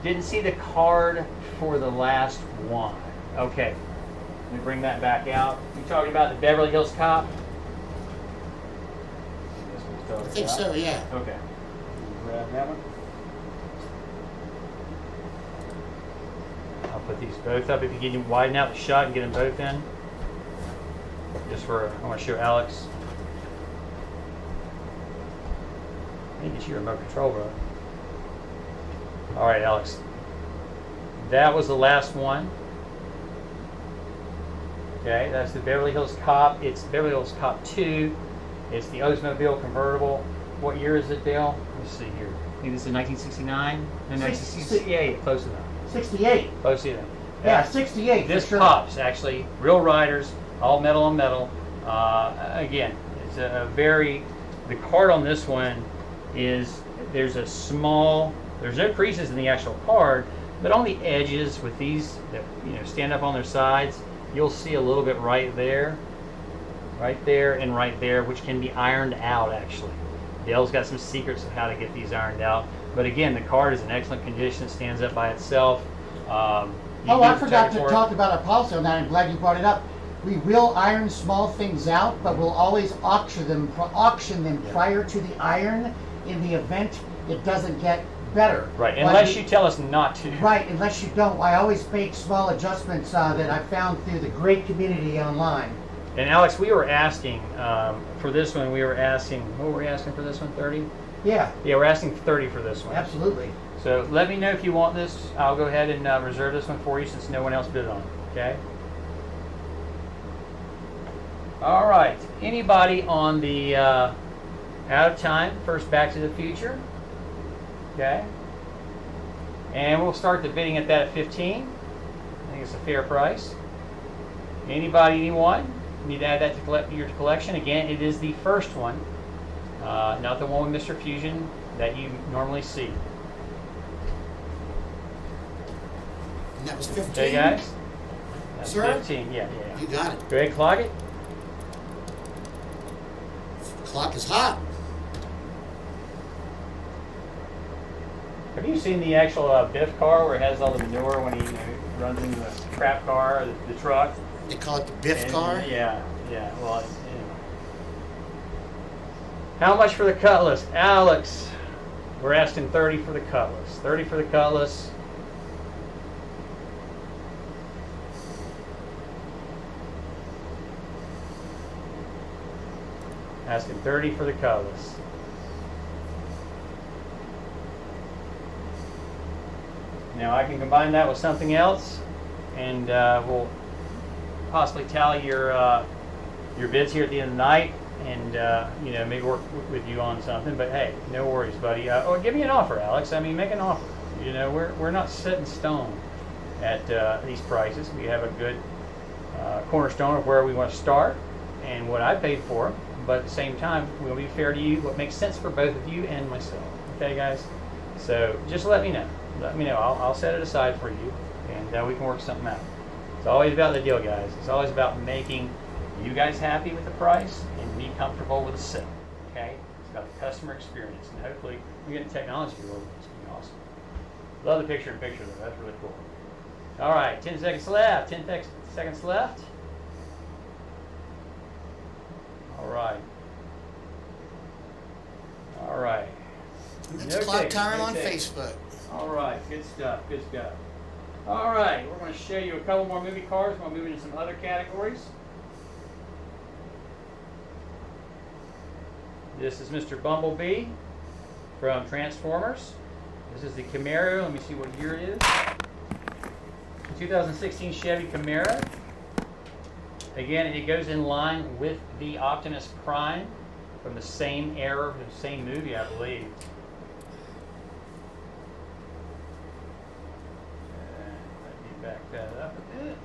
Speaker 3: Didn't see the card for the last one. Okay. Let me bring that back out. You talking about the Beverly Hills Cop?
Speaker 2: I think so, yeah.
Speaker 3: Okay. Grab that one. I'll put these both up. If you can widen out the shot and get them both in. Just for, I want to show Alex. I think it's your remote control, bro. All right, Alex. That was the last one. Okay, that's the Beverly Hills Cop. It's Beverly Hills Cop 2. It's the Oldsmobile convertible. What year is it, Dale? Let's see here. I think this is 1969. No, 1968. Close enough.
Speaker 1: 68.
Speaker 3: Close enough.
Speaker 1: Yeah, 68.
Speaker 3: This
Speaker 1: for sure.
Speaker 3: Pops, actually. Real riders, all metal on metal. Again, it's a very... The card on this one is... There's no creases in the actual card, but on the edges with these that stand up on their sides, you'll see a little bit right there, and right there, which can be ironed out actually. Dale's got some secrets of how to get these ironed out. But again, the card is in excellent condition. It stands up by itself.
Speaker 1: I forgot to talk about our policy on that. I'm glad you brought it up. We will iron small things out, but we'll always auction them prior to the iron in the event it doesn't get better.
Speaker 3: Right, unless you tell us not to.
Speaker 1: Right, unless you don't. I always make small adjustments that I found through the great community online.
Speaker 3: And Alex, we were asking for this one. What were we asking for this one? 30?
Speaker 1: Yeah.
Speaker 3: Yeah, we're asking 30 for this one.
Speaker 1: Absolutely.
Speaker 3: So let me know if you want this. I'll go ahead and reserve this one for you since no one else bid on it. Okay. All right. Anybody on the Out of Time, first Back to the Future? Okay. And we'll start the bidding at that at 15. I think it's a fair price. Anyone? Need to add that to your collection. Again, it is the first one, not the one with Mr. Fusion that you normally see.
Speaker 2: And that was 15?
Speaker 3: Okay, guys? That's
Speaker 2: Sir?
Speaker 3: 15, yeah.
Speaker 2: You got it.
Speaker 3: Go ahead and clog it.
Speaker 2: Clock is hot.
Speaker 3: Have you seen the actual Biff car where it has all the manure when he runs into the crap car or the truck?
Speaker 2: They call it the Biff car?
Speaker 3: Yeah. Well, anyway. How much for the Cutlass? Alex, we're asking 30 for the Cutlass. 30 for the Cutlass. Asking 30 for the Cutlass. Now I can combine that with something else, and we'll possibly tally your bids here at the end of the night. and you know, maybe work with you on something. But hey, no worries, buddy. Or give me an offer, Alex. I mean, make an offer. You know, we're not set in stone at these prices. We have a good cornerstone of where we want to start and what I paid for. But at the same time, we'll be fair to you. What makes sense for both of you and myself. Okay, guys. So just let me know. Let me know. I'll set it aside for you, and we can work something out. It's always about the deal, guys. It's always about making you guys happy with the price and me comfortable with the sale. Okay? It's about the customer experience, and hopefully we get the technology world. It's going to be awesome. Love the picture-in-picture though. That's really cool. All right, 10 seconds left. 10 seconds left. All right. All right.
Speaker 2: It's clock time on Facebook.
Speaker 3: All right, good stuff, good stuff. All right, we're going to show you a couple more movie cars. We're going to move into some other categories. This is Mr. Bumblebee from Transformers. This is the Camaro. Let me see what year it is. 2016 Chevy Camaro. Again, it goes in line with the Optimus Prime from the same era, the same movie, I believe. Back that up a bit.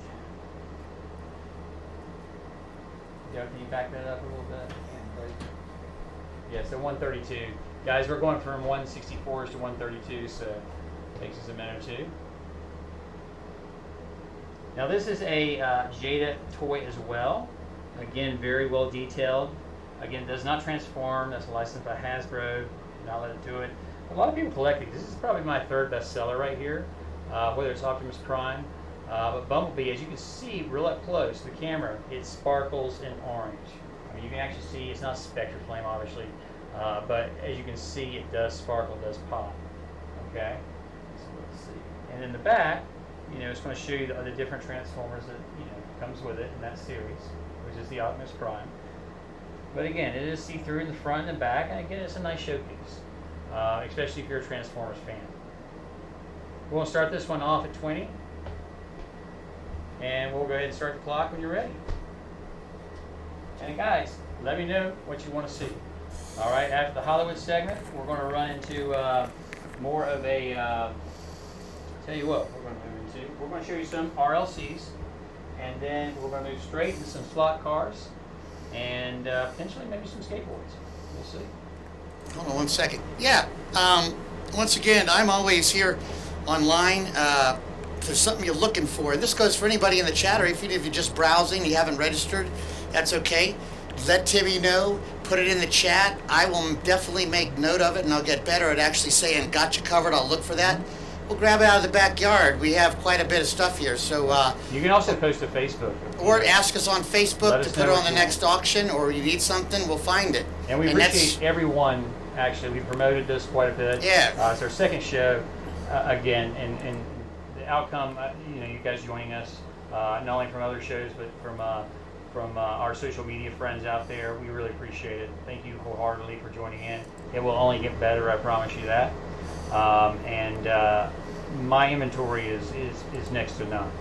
Speaker 3: Yeah, can you back that up a little bit? Yeah, so 132. Guys, we're going from 164s to 132, so it takes us a minute or two. Now this is a Jada toy as well. Again, very well detailed. Again, does not transform. That's licensed by Hasbro. Do not let it do it. A lot of people collect these. This is probably my third best seller right here. Whether it's Optimus Prime, but Bumblebee, as you can see real up close, the camera, it sparkles in orange. I mean, you can actually see, it's not Spectre Flame, obviously, but as you can see, it does sparkle, it does pop. Okay, so let's see. And in the back, you know, it's going to show you the different Transformers that, you know, comes with it in that series, which is the Optimus Prime. But again, it is see-through in the front and the back, and again, it's a nice showcase, especially if you're a Transformers fan. We're going to start this one off at 20, and we'll go ahead and start the clock when you're ready. And guys, let me know what you want to see. All right, after the Hollywood segment, we're going to run into more of a, tell you what, we're going to move into. We're going to show you some RLCs, and then we're going to move straight into some slot cars, and potentially maybe some skateboards. We'll see.
Speaker 2: Hold on one second. Yeah, once again, I'm always here online. If there's something you're looking for, and this goes for anybody in the chat, or even if you're just browsing, you haven't registered, that's okay. Let Timmy know, put it in the chat. I will definitely make note of it, and I'll get better at actually saying, got you covered, I'll look for that. We'll grab it out of the backyard. We have quite a bit of stuff here, so...
Speaker 3: you can also post to Facebook.
Speaker 2: Or ask us on Facebook to put it on the next auction, or you need something, we'll find it.
Speaker 3: And we appreciate everyone, actually. We promoted this quite a bit.
Speaker 2: Yeah.
Speaker 3: It's our second show, again, and the outcome, you know, you guys joining us, not only from other shows, but from our social media friends out there. We really appreciate it. Thank you wholeheartedly for joining in. It will only get better, I promise you that. My inventory is next to none.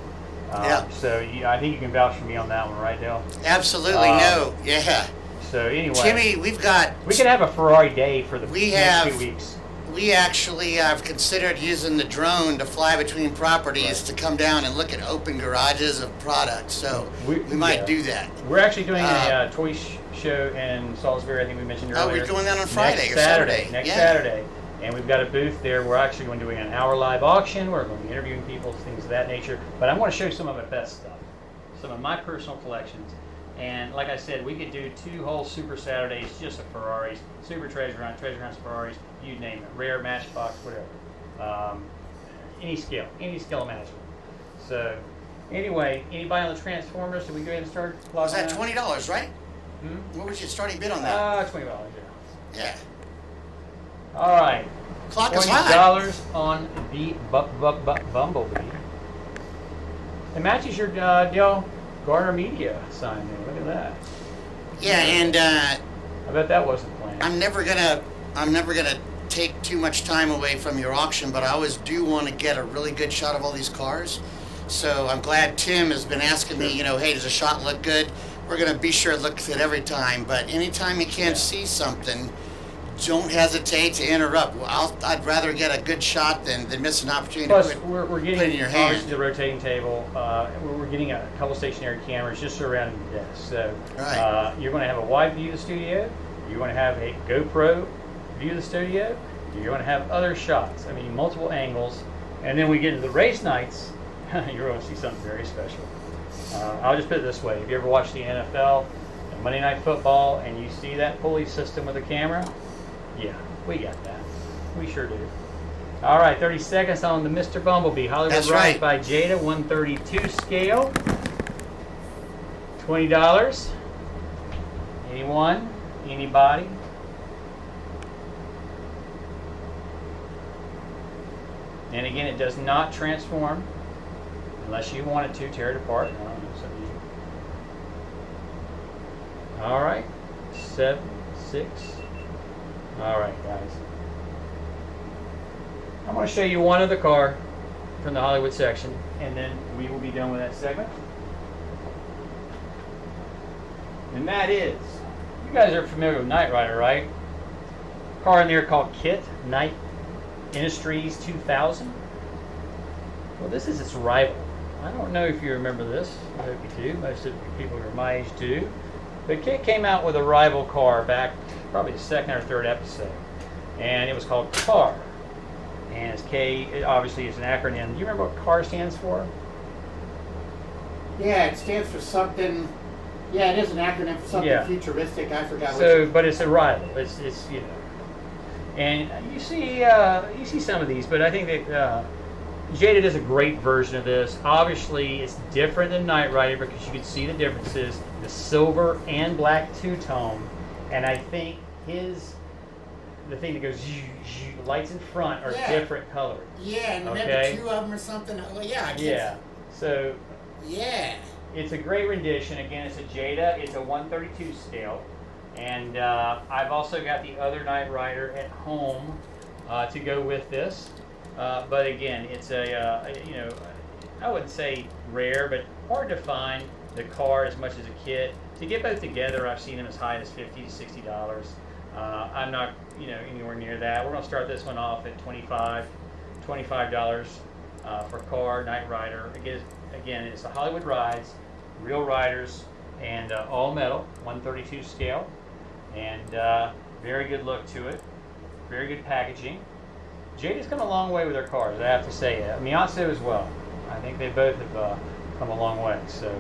Speaker 2: Yeah.
Speaker 3: So I think you can vouch for me on that one, right, Dale?
Speaker 2: Absolutely, no. Yeah.
Speaker 3: So anyway,
Speaker 2: Timmy, we could
Speaker 3: have a Ferrari day for the next 2 weeks.
Speaker 2: We actually have considered using the drone to fly between properties to come down and look at open garages of products. So we might do that.
Speaker 3: We're actually doing a toy show in Salisbury. I think we mentioned earlier.
Speaker 2: Oh, we're doing that on Friday
Speaker 3: next
Speaker 2: or Saturday.
Speaker 3: Next Saturday. And we've got a booth there. We're actually going to be doing an hour live auction. We're going to be interviewing people, things of that nature. But I want to show you some of my best stuff, some of my personal collections. And like I said, we could do 2 whole Super Saturdays just of Ferraris, Super treasure hunts, Ferraris, you name it, rare, Matchbox, whatever. Any scale imaginable. So anyway, anybody on the Transformers, did we go ahead and start?
Speaker 2: Was that $20, right? What was your starting bid on that?
Speaker 3: $20,
Speaker 2: yeah.
Speaker 3: All right.
Speaker 2: Clock is hot.
Speaker 3: $20 on the Bumblebee. It matches your Dale Garner Media sign there. Look at that.
Speaker 2: Yeah, and
Speaker 3: I bet that wasn't planned.
Speaker 2: I'm never gonna take too much time away from your auction, but I always do want to get a really good shot of all these cars. So I'm glad Tim has been asking me, you know, hey, does a shot look good? we're gonna be sure to look at every time. But anytime you can't see something, don't hesitate to interrupt. Well, I'd rather get a good shot than miss an opportunity
Speaker 3: Plus,
Speaker 2: to put
Speaker 3: we're
Speaker 2: it in
Speaker 3: getting
Speaker 2: your
Speaker 3: obviously
Speaker 2: hand.
Speaker 3: the rotating table. We're getting a couple stationary cameras just surrounding the desk. So
Speaker 2: Right.
Speaker 3: you're going to have a wide view of the studio. You're going to have a GoPro view of the studio. You're going to have other shots. I mean, multiple angles. And then we get into the race nights. You're going to see something very special. I'll just put it this way: if you ever watch the NFL and Monday Night Football, and you see that pulley system with a camera, yeah, we got that. We sure do. All right, 30 seconds on the Mr. Bumblebee. Hollywood
Speaker 2: That's
Speaker 3: Rise
Speaker 2: right.
Speaker 3: by Jada, 132 scale. $20. Anyone? Anybody? And again, it does not transform unless you want it to. Tear it apart. I don't know, some of you. All right, 7, 6. All right, guys. I'm going to show you one other car from the Hollywood section, and then we will be done with that segment. And that is, you guys are familiar with Knight Rider, right? Car in there called Kit Knight Industries 2000. Well, this is its rival. I don't know if you remember this. I hope you do. Most of the people who are my age do. But Kit came out with a rival car back probably the second or third episode, and it was called CAR. And it's K. It obviously is an acronym. Do you remember what CAR stands for?
Speaker 1: Yeah, it stands for something. Yeah, it is an acronym for something futuristic. I forgot.
Speaker 3: So, but it's a rival. It's you know, and you see some of these, but I think that Jada does a great version of this. Obviously, it's different than Knight Rider because you can see the differences, the silver and black two-tone, and I think the thing that goes the lights in front are different colored.
Speaker 1: Yeah, and maybe 2 of them or something. Well, yeah, I guess.
Speaker 3: Yeah. So.
Speaker 1: Yeah.
Speaker 3: It's a great rendition. Again, it's a Jada. It's a 132 scale. And I've also got the other Knight Rider at home to go with this. But again, it's you know, I wouldn't say rare, but hard to find the car as much as a kit. To get both together, I've seen them as high as $50 to $60. I'm not, you know, anywhere near that. We're going to start this one off at $25 for car Knight Rider. Again, it's a Hollywood Rise, real riders, and all metal, 132 scale, and very good look to it, very good packaging. Jada's come a long way with their cars, I have to say. Miatsu as well. I think they both have come a long way. So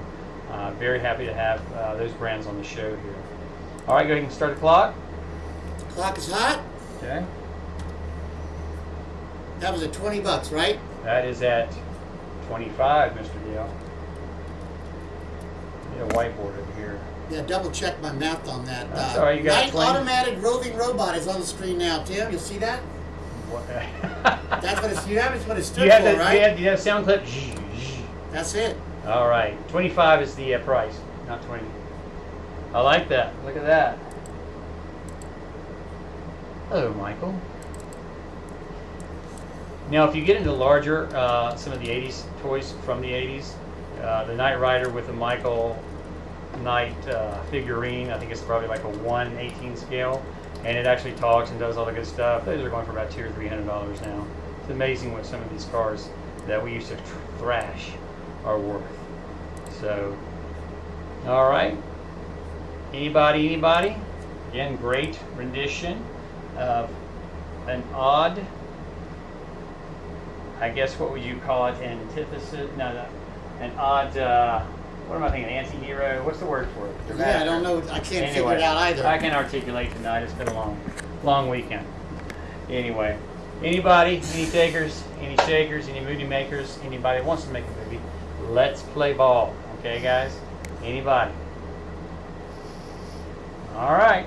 Speaker 3: very happy to have those brands on the show here. All right, go ahead and start the clock.
Speaker 1: Clock is hot.
Speaker 3: Okay.
Speaker 1: That was at $20, right?
Speaker 3: That is at 25, Mr. Dale. Need a whiteboard over here.
Speaker 1: Yeah, double check my math on that.
Speaker 3: That's all right, you got
Speaker 1: Knight
Speaker 3: 20.
Speaker 1: Automatic Roving Robot is on the screen now. Tim, you see that?
Speaker 3: What?
Speaker 1: That's what it's. That's what it stood
Speaker 3: Do you have
Speaker 1: for,
Speaker 3: the,
Speaker 1: right?
Speaker 3: do you have sound clip?
Speaker 1: That's it.
Speaker 3: All right, 25 is the price, not 20. I like that. Look at that. Hello, Michael. Now, if you get into larger, some of the 80s toys from the 80s, the Knight Rider with the Michael Knight figurine, I think it's probably like a 1/18 scale, and it actually talks and does all the good stuff. Those are going for about $200 or $300 now. It's amazing what some of these cars that we used to thrash are worth. So, all right. Anybody? Again, great rendition of an odd, I guess, what would you call it? Antithesis? No, an odd, what am I thinking? Anti-hero? What's the word for it?
Speaker 1: Yeah, I don't know. I can't figure it out either.
Speaker 3: I can articulate tonight. It's been a long weekend. Anyway, anybody? Any takers? Any shakers? Any movie makers? Anybody that wants to make a movie? Let's play ball. Okay, guys? Anybody? All right.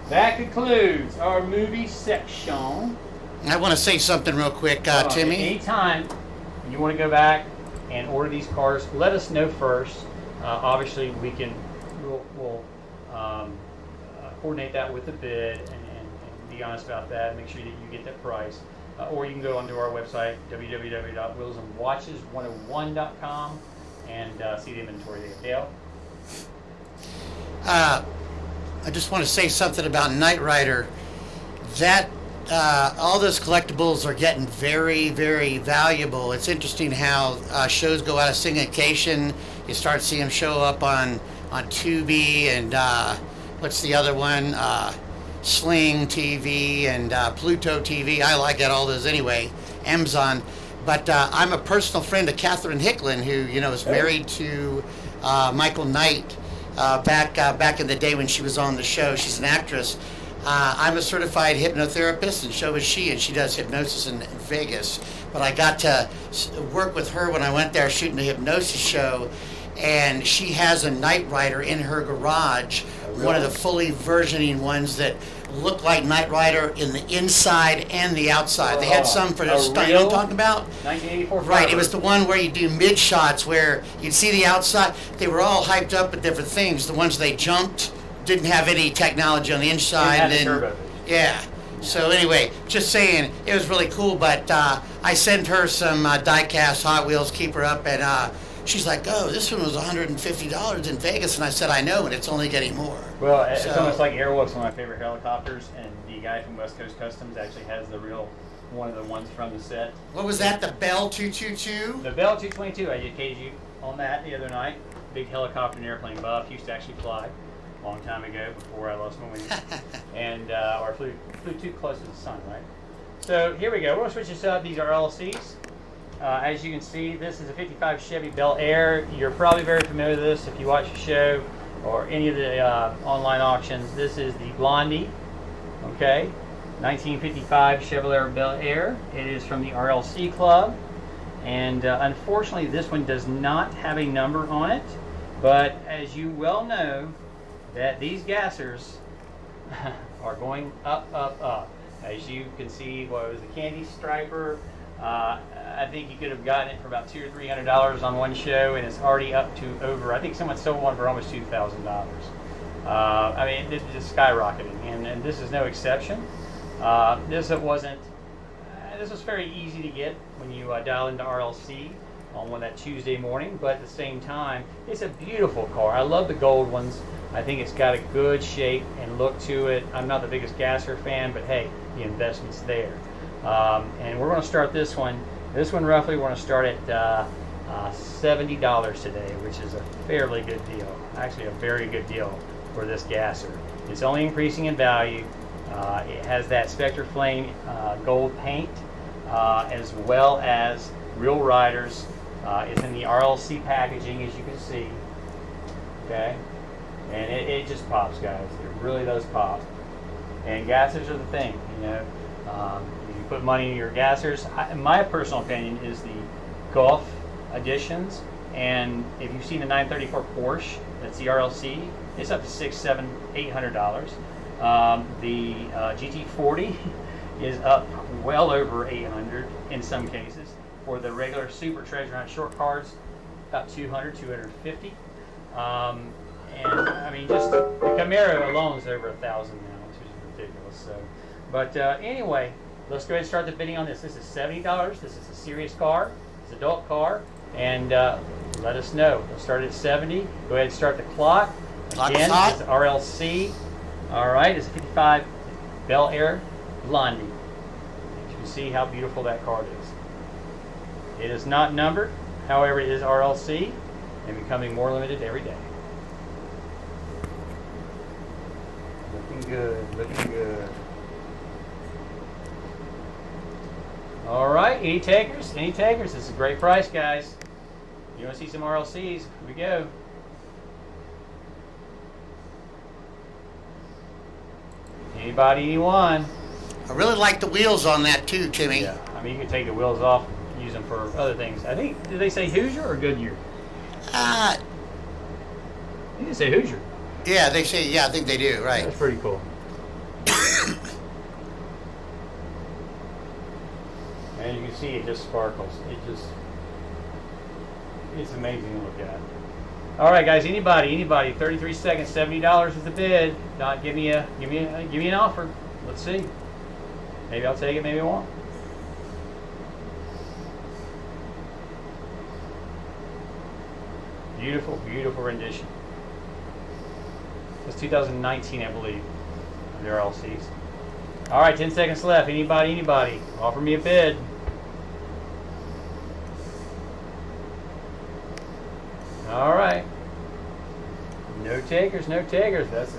Speaker 3: That concludes our movie section.
Speaker 2: I want to say something real quick, Timmy.
Speaker 3: Anytime you want to go back and order these cars, let us know first. Obviously, we'll coordinate that with the bid and be honest about that. Make sure that you get that price. Or you can go onto our website, www.wheelsandwatches101.com, and see the inventory there. Dale?
Speaker 2: I just want to say something about Knight Rider. That all those collectibles are getting very, very valuable. It's interesting how shows go out of syndication. You start seeing them show up on Tubi and what's the other one? Sling TV and Pluto TV. I like all those anyway. Amazon. But I'm a personal friend of Catherine Hicklin, who is married to Michael Knight back in the day when she was on the show. She's an actress. I'm a certified hypnotherapist, and so is she, and she does hypnosis in Vegas. But I got to work with her when I went there shooting the hypnosis show, and she has a Knight Rider in her garage, one of the fully versioning ones that look like Knight Rider in the inside and the outside. They had some for the stunt. You know what I'm talking about?
Speaker 3: 1984.
Speaker 2: Right, it was the one where you do mid shots where you'd see the outside. They were all hyped up with different things. The ones they jumped didn't have any technology on the inside. Yeah. So anyway, just saying, it was really cool. But I sent her some die-cast Hot Wheels, keep her up, and she's like, "Oh, this one was $150 in Vegas," and I said, "I know, and it's only getting more."
Speaker 3: Well, it's almost like Airwolf's one of my favorite helicopters, and the guy from West Coast Customs actually has the real one of the ones from the set.
Speaker 2: What was that? The Bell 222?
Speaker 3: The Bell 222. I educated you on that the other night. Big helicopter and airplane buff. Used to actually fly a long time ago before I lost my wings, and or flew too close to the sun, right? So here we go. We're gonna switch this up. These are LCs. As you can see, this is a 55 Chevy Bel Air. You're probably very familiar with this if you watch the show or any of the online auctions. This is the Blondie, okay? 1955 Chevrolet Bel Air. It is from the RLC Club. And unfortunately, this one does not have a number on it. But as you well know, that these gassers are going up, up, up. As you can see, what was the Candy Striper? I think you could have gotten it for about $200 or $300 on one show, and it's already up to over. I think someone sold one for almost $2,000. I mean, it's just skyrocketing, and this is no exception. This was very easy to get when you dial into RLC on that Tuesday morning, but at the same time, it's a beautiful car. I love the gold ones. I think it's got a good shape and look to it. I'm not the biggest gasser fan, but hey, the investment's there. And we're going to start this one. This one roughly we're going to start at $70 today, which is a fairly good deal. Actually, a very good deal for this gasser. It's only increasing in value. It has that Spectre Flame gold paint, as well as real riders. It's in the RLC packaging, as you can see. Okay, and it just pops, guys. It really does pop. And gassers are the thing, you know. You put money in your gassers. My personal opinion is the Golf editions, and if you've seen the 934 Porsche, that's the RLC, it's up to $600, $700, $800. The GT40 is up well over $800 in some cases. For the regular Super Treasure Hunt short cards, about $200, $250. And I mean, just the Camaro alone is over $1,000 now, which is ridiculous. So, but anyway, let's go ahead and start the bidding on this. This is $70. This is a serious car. It's an adult car, and let us know. Let's start at 70. Go ahead and start the clock. Again, it's RLC. All right, it's a 55 Bel Air Blondie. You can see how beautiful that card is. It is not numbered, however, it is RLC and becoming more limited every day. Looking good, looking good. All right, any takers? Any takers? This is a great price, guys. You want to see some RLCs? Here we go. Anybody, anyone?
Speaker 2: I really like the wheels on that too, Timmy.
Speaker 3: Yeah, I mean, you can take the wheels off, use them for other things. I think, did they say Hoosier or Goodyear? You didn't say Hoosier.
Speaker 2: Yeah, they say, yeah, I think they do, right.
Speaker 3: That's pretty cool. And you can see it just sparkles. It's amazing to look at. All right, guys, anybody, 33 seconds, $70 is the bid. Not give me an offer. Let's see. Maybe I'll take it, maybe I won't. Beautiful, beautiful rendition. It's 2019, I believe. The RLCs. All right, 10 seconds left. Anybody? Offer me a bid. All right. No takers. That's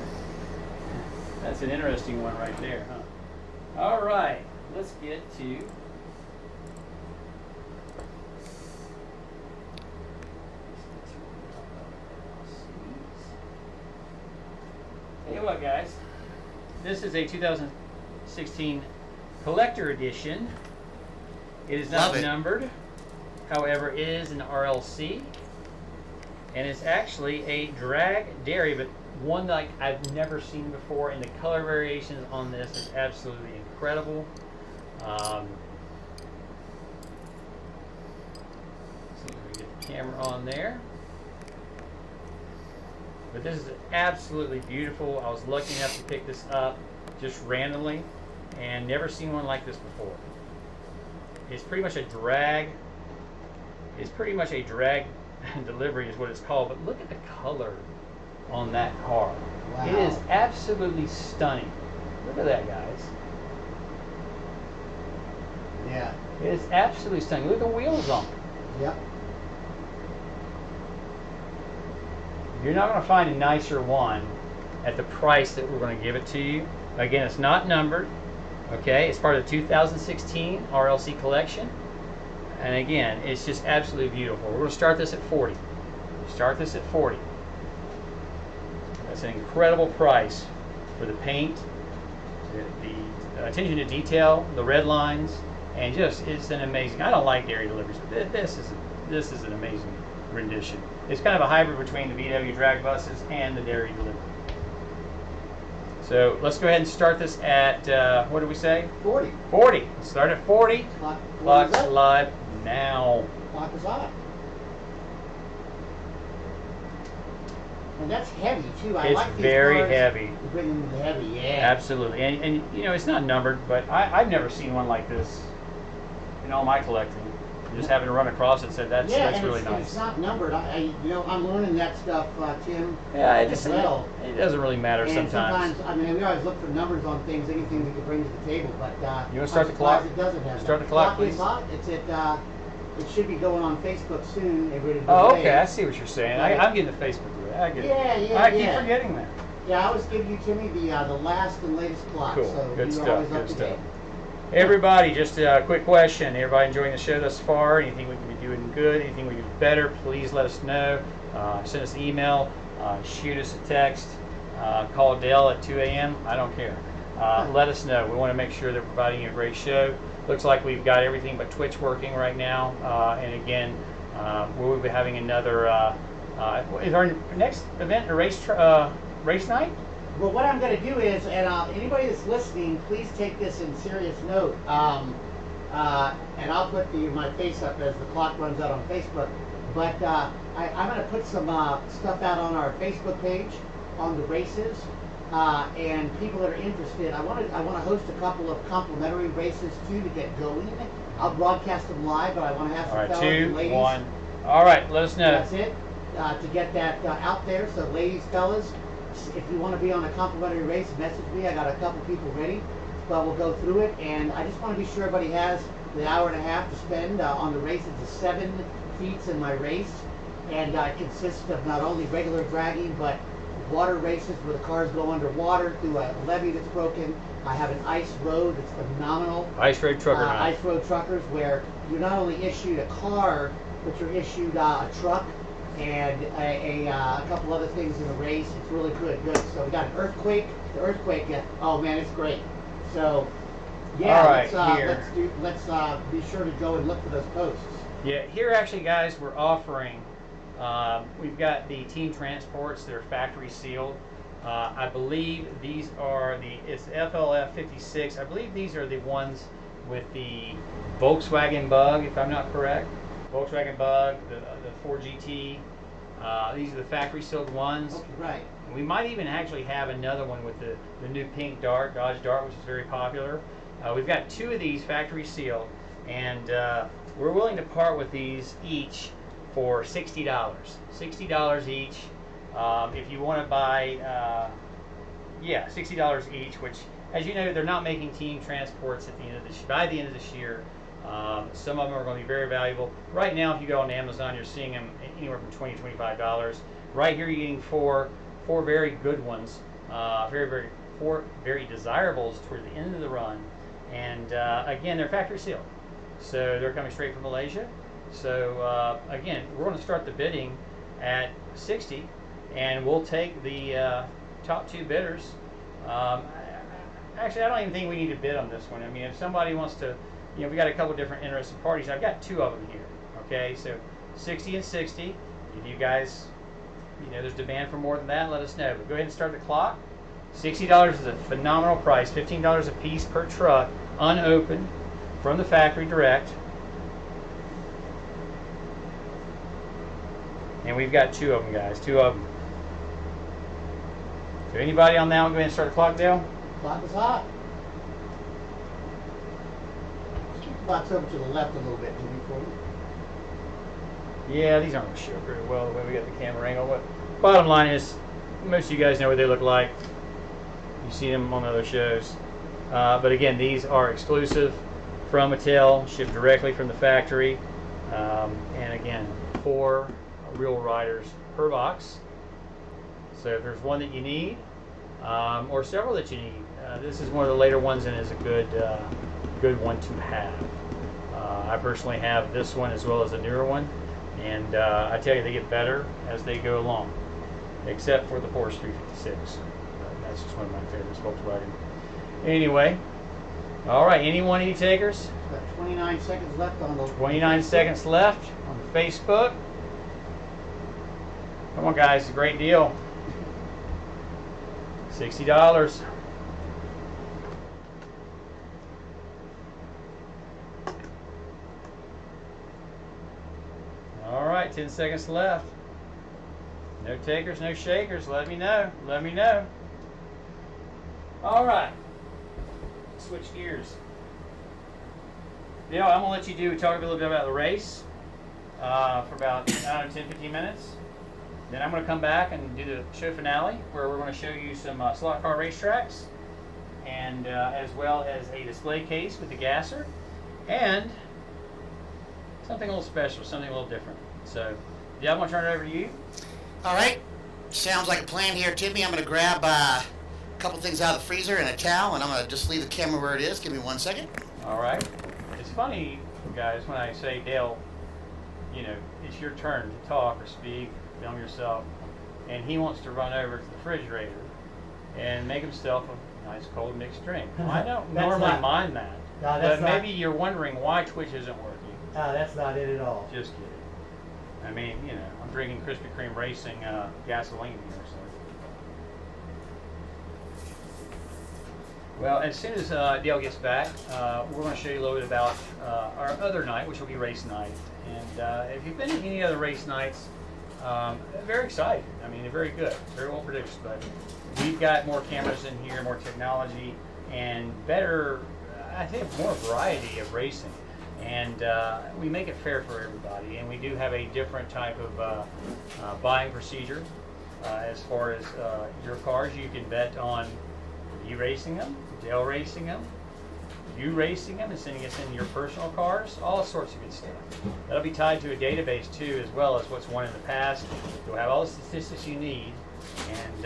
Speaker 3: an interesting one right there, huh? All right, let's get to Tell you what, guys. This is a 2016 collector edition. It is not numbered. However, it is an RLC. And it's actually a drag dairy, but one like I've never seen before, and the color variations on this is absolutely incredible. So we get the camera on there. But this is absolutely beautiful. I was lucky enough to pick this up just randomly and never seen one like this before. It's pretty much a drag. It's pretty much a drag delivery is what it's called, but look at the color on that car. Wow. It is absolutely stunning. Look at that, guys.
Speaker 2: Yeah.
Speaker 3: It is absolutely stunning. Look at the wheels on it.
Speaker 2: Yep.
Speaker 3: You're not going to find a nicer one at the price that we're going to give it to you. Again, it's not numbered. Okay, it's part of the 2016 RLC collection. And again, it's just absolutely beautiful. We're going to start this at 40. Start this at 40. That's an incredible price for the paint, the attention to detail, the red lines, and just it's an amazing. I don't like dairy deliveries, but this is an amazing rendition. It's kind of a hybrid between the VW drag buses and the dairy delivery. So let's go ahead and start this at what did we say?
Speaker 2: 40.
Speaker 3: 40. Let's start at 40. Clock's live now.
Speaker 2: Clock is on. And that's heavy too. I
Speaker 3: It's
Speaker 2: like these
Speaker 3: very
Speaker 2: cars.
Speaker 3: heavy.
Speaker 2: You bring them heavy, yeah.
Speaker 3: Absolutely. And you know, it's not numbered, but I've never seen one like this in all my collecting. Just having to run across it said that's really nice.
Speaker 2: It's not numbered. I'm learning that stuff, Tim.
Speaker 3: Yeah,
Speaker 2: it
Speaker 3: doesn't really matter
Speaker 2: and
Speaker 3: sometimes.
Speaker 2: I mean, we always look for numbers on things, anything we can bring to the table. But
Speaker 3: you want to start the clock?
Speaker 2: It doesn't have
Speaker 3: start the clock, please.
Speaker 2: It's at. It should be going on Facebook soon.
Speaker 3: Oh, okay. I see what you're saying. I'm getting the Facebook with it. I get it. I keep forgetting that.
Speaker 2: Yeah, I always give you, Timmy, the last and latest clock.
Speaker 3: Cool.
Speaker 2: So
Speaker 3: Good
Speaker 2: you're
Speaker 3: stuff.
Speaker 2: always up
Speaker 3: Good
Speaker 2: to
Speaker 3: stuff.
Speaker 2: date.
Speaker 3: Everybody, just a quick question. Everybody enjoying the show thus far? Anything we can be doing good? Anything we can do better? Please let us know. Send us an email. Shoot us a text. Call Dale at 2 a.m. I don't care. Let us know. We want to make sure that we're providing you a great show. Looks like we've got everything but Twitch working right now. And again, we'll be having another. Is our next event a race night?
Speaker 2: Well, what I'm going to do is, and anybody that's listening, please take this in serious note. And I'll put my face up as the clock runs out on Facebook. But I'm going to put some stuff out on our Facebook page on the races. And people that are interested, I want to host a couple of complimentary races too to get going. I'll broadcast them live, but I want to have some fellas and ladies. 2, 1.
Speaker 3: All right, let us know.
Speaker 2: That's it. To get that out there. So, ladies, fellas, if you want to be on a complimentary race, message me. I got a couple people ready, but we'll go through it. And I just want to be sure everybody has the hour and a half to spend on the race. It's 7 feats in my race, and it consists of not only regular dragging, but water races where the cars go underwater through a levee that's broken. I have an ice road that's phenomenal.
Speaker 3: Ice road trucker night.
Speaker 2: Ice road truckers, where you're not only issued a car, but you're issued a truck and a couple other things in the race. It's really good. So we got an earthquake. The earthquake, oh man, it's great. So yeah,
Speaker 3: all right,
Speaker 2: let's be sure to go and look for those posts.
Speaker 3: Yeah, here actually, guys, we're offering. We've got the team transports. They're factory sealed. I believe these are it's FLF 56. I believe these are the ones with the Volkswagen Bug, if I'm not correct. Volkswagen Bug, the 4GT. These are the factory sealed ones.
Speaker 2: Okay, right.
Speaker 3: And we might even actually have another one with the new pink Dart, Dodge Dart, which is very popular. We've got 2 of these factory sealed, and we're willing to part with these each for $60. $60 each. If you want to buy, yeah, $60 each, which, as you know, they're not making team transports at the end of this by the end of this year. Some of them are going to be very valuable. Right now, if you go on Amazon, you're seeing them anywhere from $20 to $25. Right here, you're getting four very good ones, four very desirables toward the end of the run. And again, they're factory sealed, so they're coming straight from Malaysia. So again, we're going to start the bidding at 60, and we'll take the top two bidders. Actually, I don't even think we need to bid on this one. I mean, if somebody wants to, you know, we got a couple different interested parties. I've got two of them here. Okay, so 60 and 60. If you guys, you know, there's demand for more than that, let us know. But go ahead and start the clock. $60 is a phenomenal price. $15 a piece per truck, unopened, from the factory direct. And we've got two of them, guys. Two of them. So anybody on that one, go ahead and start the clock, Dale.
Speaker 1: Clock is hot. Let's keep the box over to the left a little bit, Jimmy, for you.
Speaker 3: Yeah, these aren't going to show very well the way we got the camera angle. But bottom line is, most of you guys know what they look like. You see them on other shows. But again, these are exclusive from Mattel, shipped directly from the factory. And again, 4 real riders per box. So if there's one that you need, or several that you need, this is one of the later ones and is a good one to have. I personally have this one as well as a newer one, and I tell you, they get better as they go along, except for the Porsche 356. That's just one of my favorites, Volkswagen. Anyway, all right, any takers?
Speaker 1: Got 29 seconds left on the
Speaker 3: 29 seconds left on the Facebook. Come on, guys, it's a great deal. $60. All right, 10 seconds left. No takers, no shakers. Let me know. Let me know. All right. Switch gears. Dale, I'm going to let you talk a little bit about the race for about, I don't know, 10, 15 minutes. Then I'm going to come back and do the show finale, where we're going to show you some slot car racetracks, and as well as a display case with the gasser, and something a little special, something a little different. So, yeah, I'm going to turn it over to you.
Speaker 2: All right. Sounds like a plan here, Timmy. I'm going to grab a couple things out of the freezer and a towel, and I'm going to just leave the camera where it is. Give me 1 second.
Speaker 3: All right. It's funny, guys, when I say, Dale, you know, it's your turn to talk or speak, film yourself, and he wants to run over to the refrigerator and make himself a nice cold mixed drink. Well, I don't normally mind that, but maybe you're wondering why Twitch isn't working.
Speaker 1: That's not it at all.
Speaker 3: Just kidding. I mean, you know, I'm drinking Krispy Kreme Racing gasoline here, so. Well, as soon as Dale gets back, we're going to show you a little bit about our other night, which will be race night. And if you've been to any other race nights, very excited. I mean, they're very good, very well produced. But we've got more cameras in here, more technology, and better, I think, more variety of racing. And we make it fair for everybody. And we do have a different type of buying procedure as far as your cars. You can bet on you racing them, Dale racing them, you racing them and sending us in your personal cars, all sorts of good stuff. That'll be tied to a database too, as well as what's won in the past. You'll have all the statistics you need, and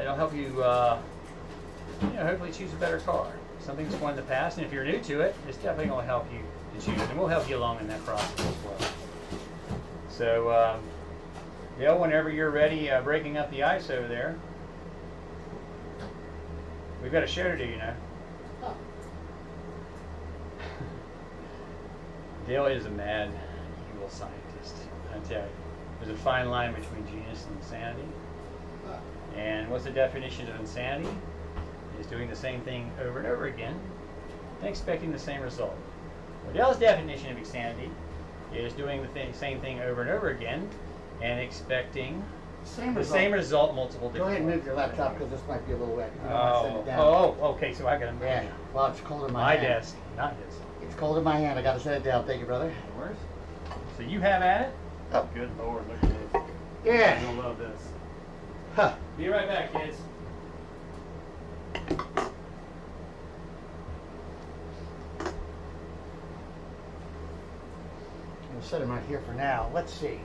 Speaker 3: it'll help you, you know, hopefully choose a better car. Something that's won in the past, and if you're new to it, it's definitely going to help you to choose, and we'll help you along in that process as well. So, Dale, whenever you're ready, breaking up the ice over there. We've got a show to do, you know.
Speaker 1: Oh.
Speaker 3: Dale is a mad, evil scientist, I tell you. There's a fine line between genius and insanity. And what's the definition of insanity? Is doing the same thing over and over again and expecting the same result. Well, Dale's definition of insanity is doing the same thing over and over again and expecting the same result multiple different
Speaker 1: Go ahead and move your laptop because this might be a little wet. You don't want to set it down.
Speaker 3: Okay, so I got to move
Speaker 1: Yeah, well, it's cold in my
Speaker 3: my
Speaker 1: hand.
Speaker 3: desk, not his.
Speaker 1: It's cold in my hand. I got to set it down. Thank you, brother.
Speaker 3: So you have at it?
Speaker 1: Oh.
Speaker 3: Good Lord, look at this.
Speaker 2: Yeah.
Speaker 3: You'll love this.
Speaker 2: Huh.
Speaker 3: Be right back, kids.
Speaker 2: We'll set them right here for now. Let's see.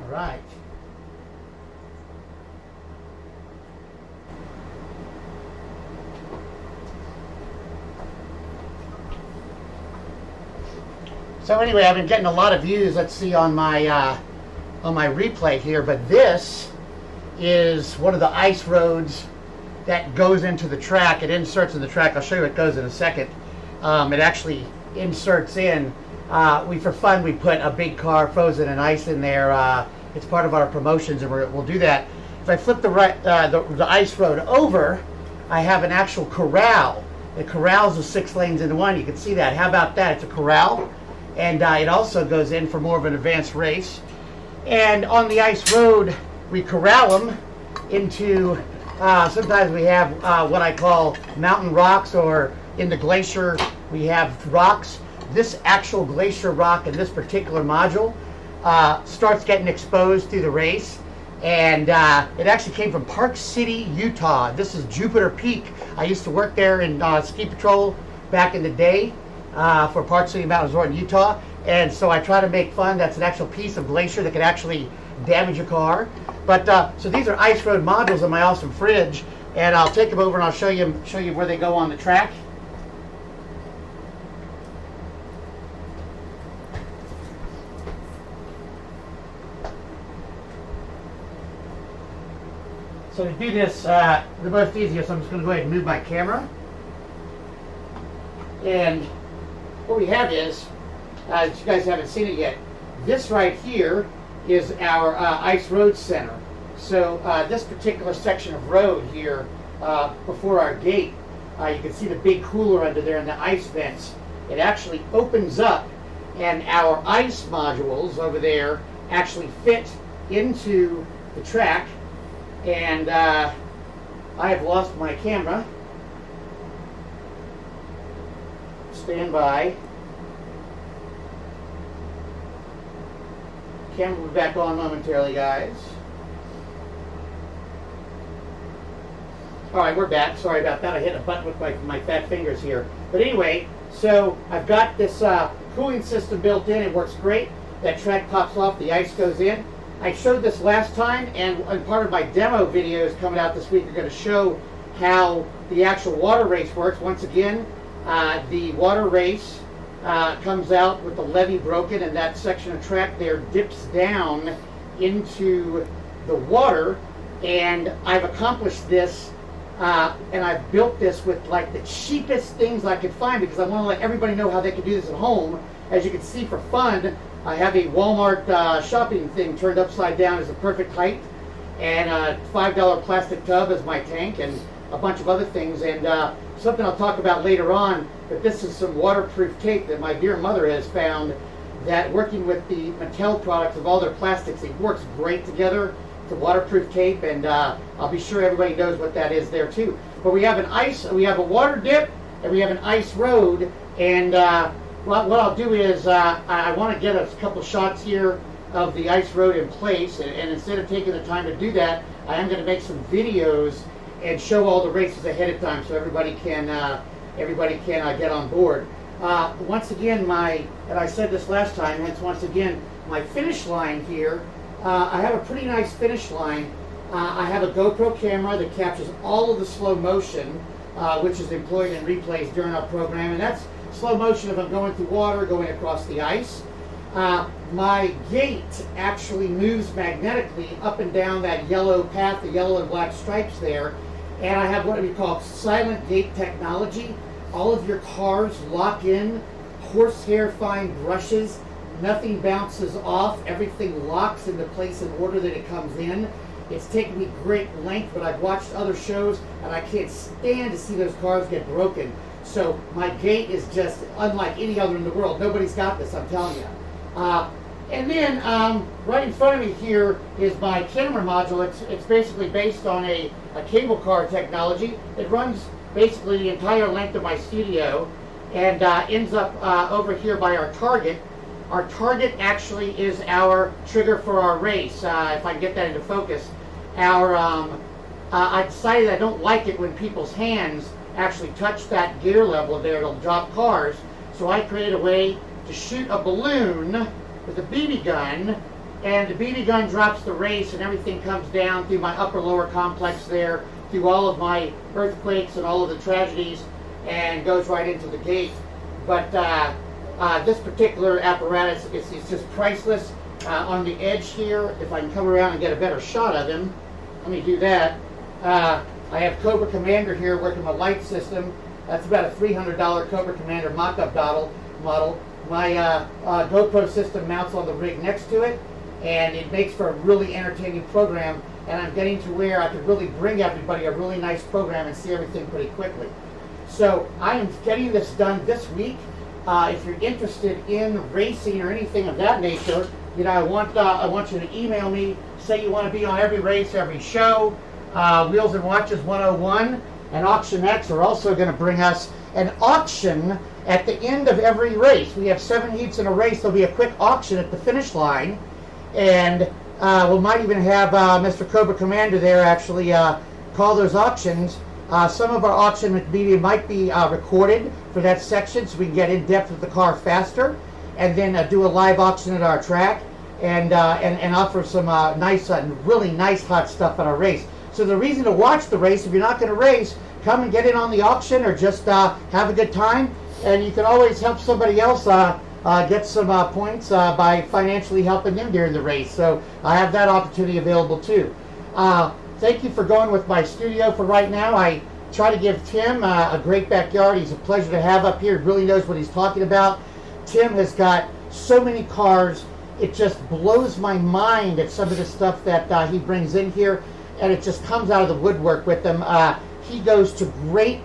Speaker 2: All right. So anyway, I've been getting a lot of views. Let's see on my replay here. But this is one of the ice roads that goes into the track. It inserts in the track. I'll show you what goes in a second. It actually inserts in. For fun, we put a big car frozen in ice in there. It's part of our promotions, and we'll do that. If I flip the ice road over, I have an actual corral. It corrals the 6 lanes into one. You can see that. How about that? It's a corral. And it also goes in for more of an advanced race. And on the ice road, we corral them into, sometimes we have what I call mountain rocks, or in the glacier, we have rocks. This actual glacier rock in this particular module starts getting exposed through the race. And it actually came from Park City, Utah. This is Jupiter Peak. I used to work there in ski patrol back in the day. For Park City Mountain Resort in Utah, and so I try to make fun. That's an actual piece of glacier that could actually damage your car. But so these are ice road modules in my awesome fridge, and I'll take them over and I'll show you where they go on the track. So to do this, the most easiest, I'm just going to go ahead and move my camera. And what we have is, you guys haven't seen it yet, this right here is our ice road center. So this particular section of road here before our gate, you can see the big cooler under there and the ice vents. It actually opens up, and our ice modules over there actually fit into the track. And I have lost my camera. Stand by. Camera will be back on momentarily, guys. All right, we're back. Sorry about that. I hit a button with my fat fingers here. But anyway, so I've got this cooling system built in. It works great. That track pops off. The ice goes in. I showed this last time, and part of my demo videos coming out this week are going to show how the actual water race works. Once again, the water race comes out with the levee broken, and that section of track there dips down into the water. And I've accomplished this, and I've built this with like the cheapest things I could find, because I want to let everybody know how they can do this at home. As you can see, for fun, I have a Walmart shopping thing turned upside down as the perfect height, and a $5 plastic tub as my tank, and a bunch of other things. And something I'll talk about later on, but this is some waterproof tape that my dear mother has found, that working with the Mattel products of all their plastics, it works great together. It's a waterproof tape, and I'll be sure everybody knows what that is there too. But we have we have a water dip, and we have an ice road. And what I'll do is I want to get a couple shots here of the ice road in place, and instead of taking the time to do that, I am going to make some videos and show all the races ahead of time, so everybody can get on board. Once again, and I said this last time, hence once again, my finish line here, I have a pretty nice finish line. I have a GoPro camera that captures all of the slow motion, which is employed in replays during our program, and that's slow motion if I'm going through water, going across the ice. My gate actually moves magnetically up and down that yellow path, the yellow and black stripes there, and I have what we call silent gate technology. All of your cars lock in, horsehair fine brushes, nothing bounces off, everything locks into place in order that it comes in.
Speaker 1: It's taken me great length, but I've watched other shows, and I can't stand to see those cars get broken. So my gate is just unlike any other in the world. Nobody's got this, I'm telling you. And then right in front of me here is my camera module. It's basically based on a cable car technology. It runs basically the entire length of my studio and ends up over here by our target. Our target actually is our trigger for our race. If I can get that into focus. I decided I don't like it when people's hands actually touch that gear level there. It'll drop cars. So I created a way to shoot a balloon with a BB gun, and the BB gun drops the race, and everything comes down through my upper-lower complex there, through all of my earthquakes and all of the tragedies, and goes right into the gate. But this particular apparatus is just priceless. On the edge here, if I can come around and get a better shot of him, let me do that. I have Cobra Commander here working my light system. That's about a $300 Cobra Commander mock-up model. My GoPro system mounts on the rig next to it, and it makes for a really entertaining program, and I'm getting to where I could really bring everybody a really nice program and see everything pretty quickly. So I am getting this done this week. If you're interested in racing or anything of that nature, you know, I want you to email me, say you want to be on every race, every show. Wheels and Watches 101 and AuctionX are also going to bring us an auction at the end of every race. We have 7 heats in a race. There'll be a quick auction at the finish line, and we might even have Mr. Cobra Commander there actually call those auctions. Some of our auction media might be recorded for that section, so we can get in depth with the car faster, and then do a live auction at our track, and offer some nice, really nice hot stuff at our race. So the reason to watch the race, if you're not going to race, come and get in on the auction, or just have a good time, and you can always help somebody else get some points by financially helping them during the race. So I have that opportunity available too. Thank you for going with my studio for right now. I try to give Tim a great backyard. He's a pleasure to have up here. He really knows what he's talking about. Tim has got so many cars. It just blows my mind at some of the stuff that he brings in here, and it just comes out of the woodwork with them. He goes to great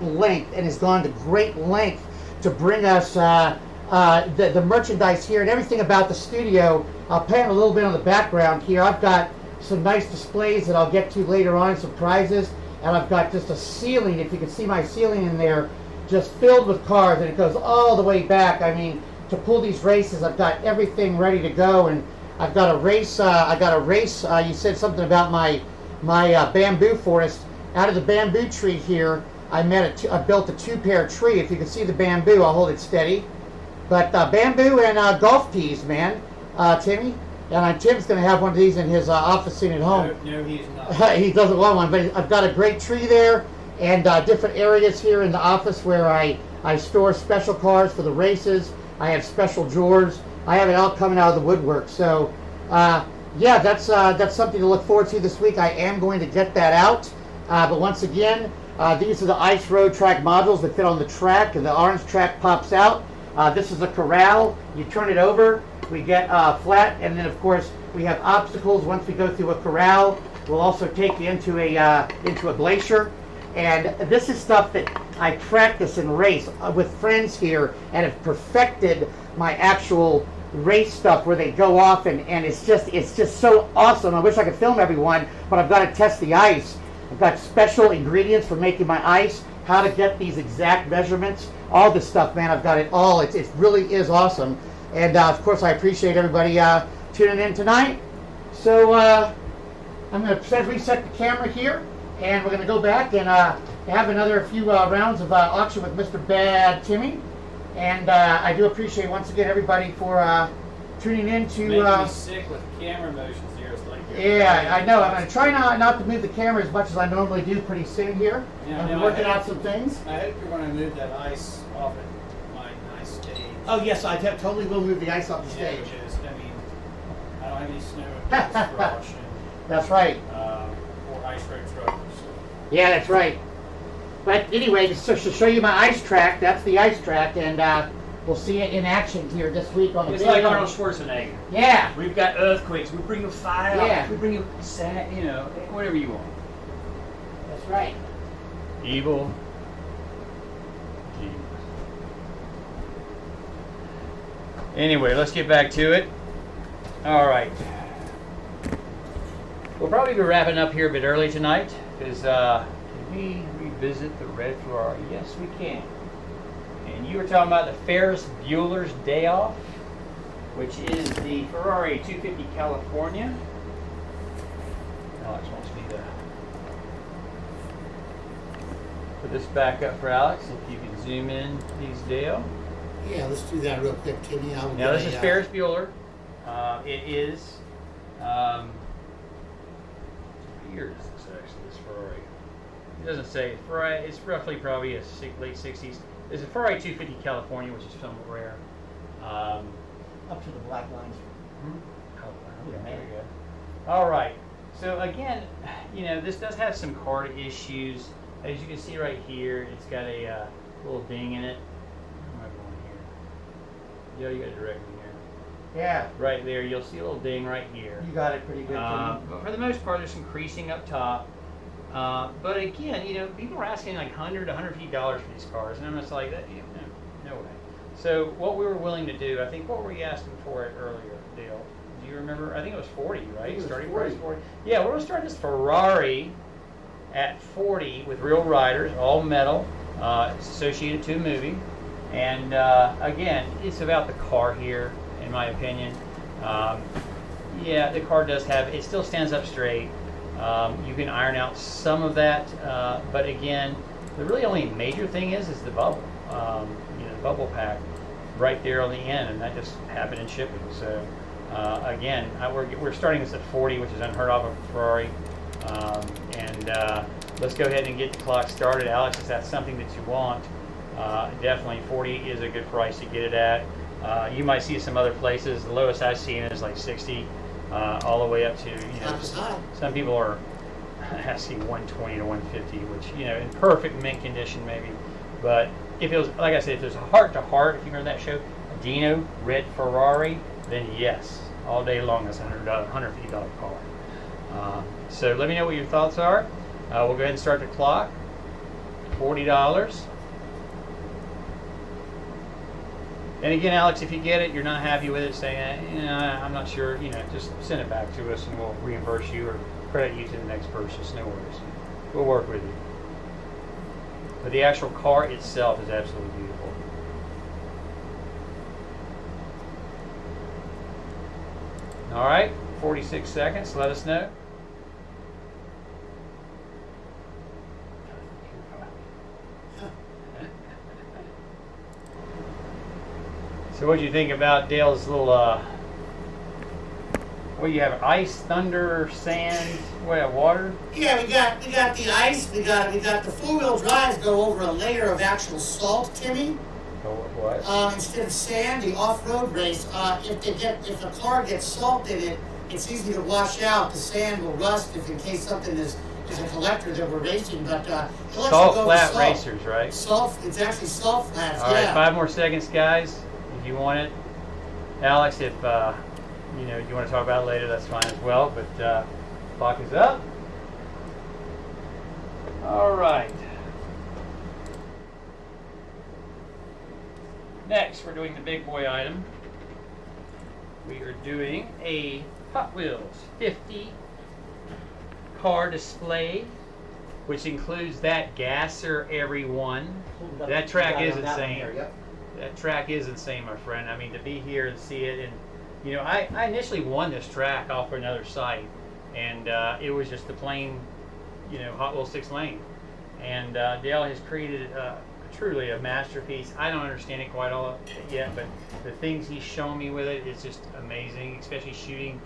Speaker 1: length, and has gone to great length to bring us the merchandise here and everything about the studio. I'll pan a little bit on the background here. I've got some nice displays that I'll get to later on, some prizes, and I've got just a ceiling, if you can see my ceiling in there, just filled with cars, and it goes all the way back. I mean, to pull these races, I've got everything ready to go, and I've got a race. You said something about my bamboo forest. Out of the bamboo tree here, I built a 2-pair tree. If you can see the bamboo, I'll hold it steady. But bamboo and golf tees, man, Timmy. And Tim's going to have one of these in his office scene at home.
Speaker 3: No, he's not.
Speaker 1: He doesn't want one, but I've got a great tree there, and different areas here in the office where I store special cars for the races. I have special drawers. I have it all coming out of the woodwork. So, yeah, that's something to look forward to this week. I am going to get that out. But once again, these are the ice road track modules that fit on the track, and the orange track pops out. This is a corral. You turn it over, we get flat, and then of course we have obstacles. Once we go through a corral, we'll also take you into a glacier. And this is stuff that I practice and race with friends here, and have perfected my actual race stuff where they go off, and it's just so awesome. I wish I could film everyone, but I've got to test the ice. I've got special ingredients for making my ice, how to get these exact measurements, all this stuff, man. I've got it all. It really is awesome. And of course, I appreciate everybody tuning in tonight. So I'm going to reset the camera here, and we're going to go back and have another few rounds of auction with Mr. Bad Timmy. And I do appreciate once again everybody for tuning in to.
Speaker 3: Making me sick with camera motions here. It's like
Speaker 1: yeah, I know. I'm going to try not to move the camera as much as I normally do pretty soon here.
Speaker 3: Yeah,
Speaker 1: and we're working out some things.
Speaker 3: I hope you're going to move that ice off of my nice stage.
Speaker 1: Oh yes, I totally will move the ice off the
Speaker 3: Yeah,
Speaker 1: stage.
Speaker 3: because, I mean, I don't have any snow in this brush
Speaker 1: That's right.
Speaker 3: or ice road truckers.
Speaker 1: Yeah, that's right. But anyway, just to show you my ice track, that's the ice track, and we'll see it in action here this week on the
Speaker 3: It's
Speaker 1: video.
Speaker 3: like Arnold Schwarzenegger.
Speaker 1: Yeah.
Speaker 3: We've got earthquakes. We bring you fire.
Speaker 1: Yeah.
Speaker 3: We bring you sad, whatever you want.
Speaker 1: That's right.
Speaker 3: Evil. Genius. Anyway, let's get back to it. All right. We'll probably be wrapping up here a bit early tonight because can we revisit the red Ferrari? Yes, we can. And you were talking about the Ferris Bueller's Day Off, which is the Ferrari 250 California. Alex wants me to put this back up for Alex. If you can zoom in, please, Dale.
Speaker 2: Yeah, let's do that real quick, Timmy.
Speaker 3: Now this is Ferris Bueller. It is. What year is this actually? This Ferrari. It doesn't say Ferrari. It's roughly probably a late 60s. There's a Ferrari 250 California, which is somewhat rare.
Speaker 1: Up to the black lines.
Speaker 3: Oh, yeah, there we go. All right. So again, this does have some card issues. As you can see right here, it's got a little ding in it. Where am I going here? Yo, you got it directly here.
Speaker 1: Yeah.
Speaker 3: Right there, you'll see a little ding right here.
Speaker 1: You got it pretty good.
Speaker 3: But for the most part, there's some creasing up top. But again, people are asking like $100 to $150 for these cars, and I'm just like, no way. So what we were willing to do, I think, what were you asking for it earlier, Dale? Do you remember? I think it was 40, right? Starting price 40. Yeah, we're gonna start this Ferrari at 40 with real riders, all metal. It's associated to a movie, and again, it's about the car here, in my opinion. Yeah, the car does have. It still stands up straight. You can iron out some of that, but again, the really only major thing is the bubble. The bubble pack right there on the end, and that just happened in shipping. So again, we're starting this at 40, which is unheard of a Ferrari. Let's go ahead and get the clock started. Alex, is that something that you want? Definitely 40 is a good price to get it at. You might see some other places. The lowest I've seen is like 60. All the way up to, some people are asking 120 to 150, which, in perfect mint condition maybe. But if it was, like I said, if there's a heart to heart, if you remember that show, a Dino red Ferrari, then yes, all day long that's a $150 car. So let me know what your thoughts are. We'll go ahead and start the clock. $40. And again, Alex, if you get it, you're not happy with it, say, I'm not sure, just send it back to us and we'll reimburse you or credit you to the next purchase. No worries. We'll work with you. But the actual car itself is absolutely beautiful. All right, 46 seconds. Let us know. So what do you think about Dale's little, what do you have, ice, thunder, sand, water?
Speaker 1: Yeah, we got the ice, we got the four-wheel drives go over a layer of actual salt, Timmy.
Speaker 3: Oh, what?
Speaker 1: Instead of sand, the off-road race, if a car gets salt in it, it's easy to wash out. The sand will rust if in case something is a collector that we're racing, but
Speaker 3: salt flat racers, right?
Speaker 1: Salt, it's actually salt flats.
Speaker 3: All right, 5 more seconds, guys. If you want it, Alex, if you want to talk about it later, that's fine as well. But clock is up. All right. Next, we're doing the big boy item. We are doing a Hot Wheels 50 car display, which includes that gasser, everyone. That track is insane. That track is insane, my friend. I mean, to be here and see it, and I initially won this track off another site, and it was just the plain, Hot Wheels 6 lane. And Dale has created truly a masterpiece. I don't understand it quite all yet, but the things he's shown me with it, it's just amazing. Especially shooting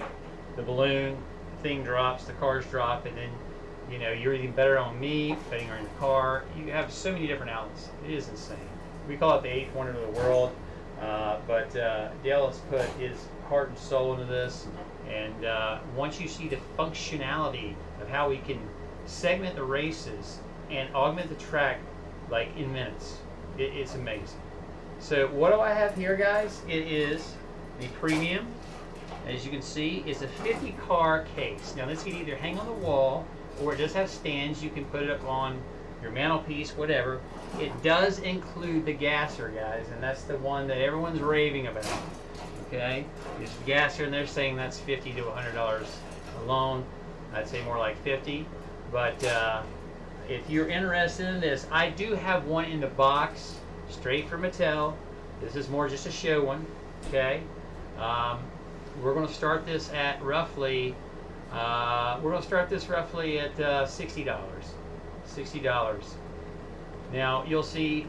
Speaker 3: the balloon, the thing drops, the cars drop, and then you're even better on me, betting on the car. You have so many different outlets. It is insane. We call it the 8th wonder of the world, but Dale has put his heart and soul into this, and once you see the functionality of how we can segment the races and augment the track like in minutes, it's amazing. So what do I have here, guys? It is the premium. As you can see, it's a 50 car case. Now this can either hang on the wall, or it does have stands. You can put it up on your mantelpiece, whatever. It does include the gasser, guys, and that's the one that everyone's raving about. Okay, it's the gasser, and they're saying that's $50 to $100 alone. I'd say more like 50. But if you're interested in this, I do have one in the box, straight from Mattel. This is more just a show one. Okay, we're going to start this at roughly. We're going to start this roughly at $60. $60. Now you'll see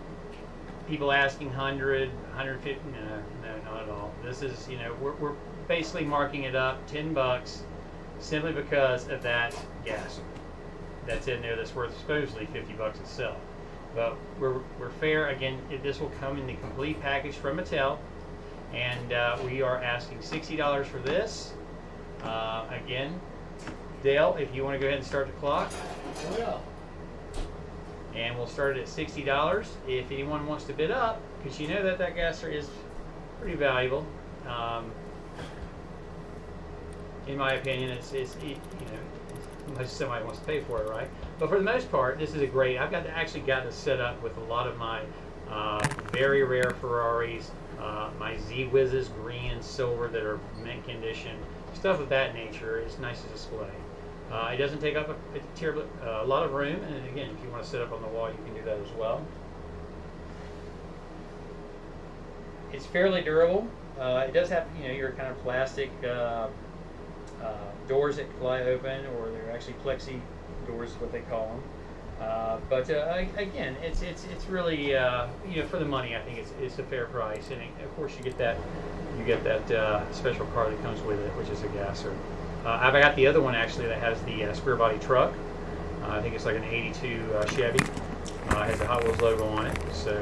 Speaker 3: people asking 100, 150. No, not at all. This is, you know, we're basically marking it up $10 simply because of that gasser that's in there that's worth supposedly $50 itself. But we're fair. Again, this will come in the complete package from Mattel, and we are asking $60 for this. Again, Dale, if you want to go ahead and start the clock.
Speaker 1: I will.
Speaker 3: And we'll start it at $60. If anyone wants to bid up, because you know that gasser is pretty valuable. In my opinion, it's you know, unless somebody wants to pay for it, right? But for the most part, this is a great. I've actually got this set up with a lot of my very rare Ferraris, my Z-Wizzes, green and silver that are mint condition, stuff of that nature. It's nice to display. It doesn't take up a lot of room, and again, if you want to sit up on the wall, you can do that as well. It's fairly durable. It does have, you know, your kind of plastic doors that fly open, or they're actually plexi doors, is what they call them. But again, it's really, you know, for the money, I think it's a fair price, and of course you get that special car that comes with it, which is a gasser. I've got the other one actually that has the square body truck. I think it's like an '82 Chevy. It has a Hot Wheels logo on it, so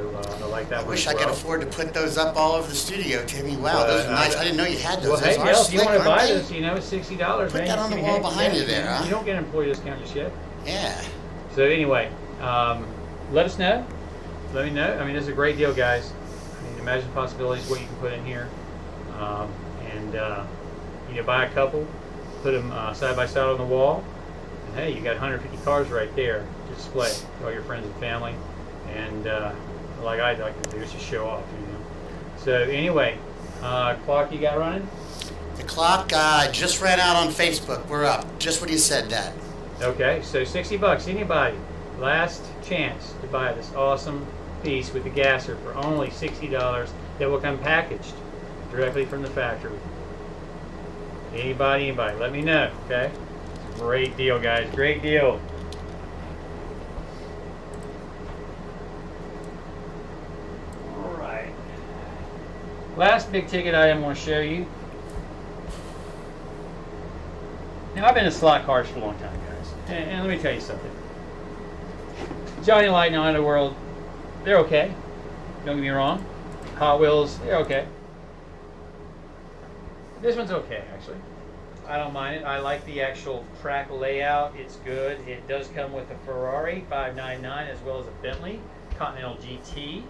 Speaker 3: I like that one.
Speaker 2: I wish
Speaker 3: as
Speaker 2: I could
Speaker 3: well.
Speaker 2: afford to put those up all over the studio, Timmy. Wow, those are nice. I didn't know you had those.
Speaker 3: Well, hey,
Speaker 2: Those are
Speaker 3: Dale, if
Speaker 2: slick,
Speaker 3: you want to
Speaker 2: aren't
Speaker 3: buy
Speaker 2: they?
Speaker 3: this, you know, it's $60.
Speaker 2: Put that on the wall behind you there, huh?
Speaker 3: You don't get an employee discount just yet.
Speaker 2: Yeah.
Speaker 3: So anyway, let us know. Let me know. I mean, this is a great deal, guys. I mean, imagine possibilities what you can put in here, and you know, buy a couple, put them side by side on the wall, and hey, you got 150 cars right there to display to all your friends and family, and like I like to do is just show off, you know. So anyway, clock you got running?
Speaker 2: The clock just ran out on Facebook. We're up. Just when you said that.
Speaker 3: Okay, so $60. Anybody, last chance to buy this awesome piece with the gasser for only $60 that will come packaged directly from the factory. Anybody, let me know, okay? Great deal, guys, great deal. All right. Last big ticket item I want to show you. Now, I've been in slot cars for a long time, guys. And let me tell you something. Johnny Light and Underworld, they're okay. Don't get me wrong. Hot Wheels, they're okay. This one's okay, actually. I don't mind it. I like the actual track layout. It's good. It does come with a Ferrari 599 as well as a Bentley Continental GT.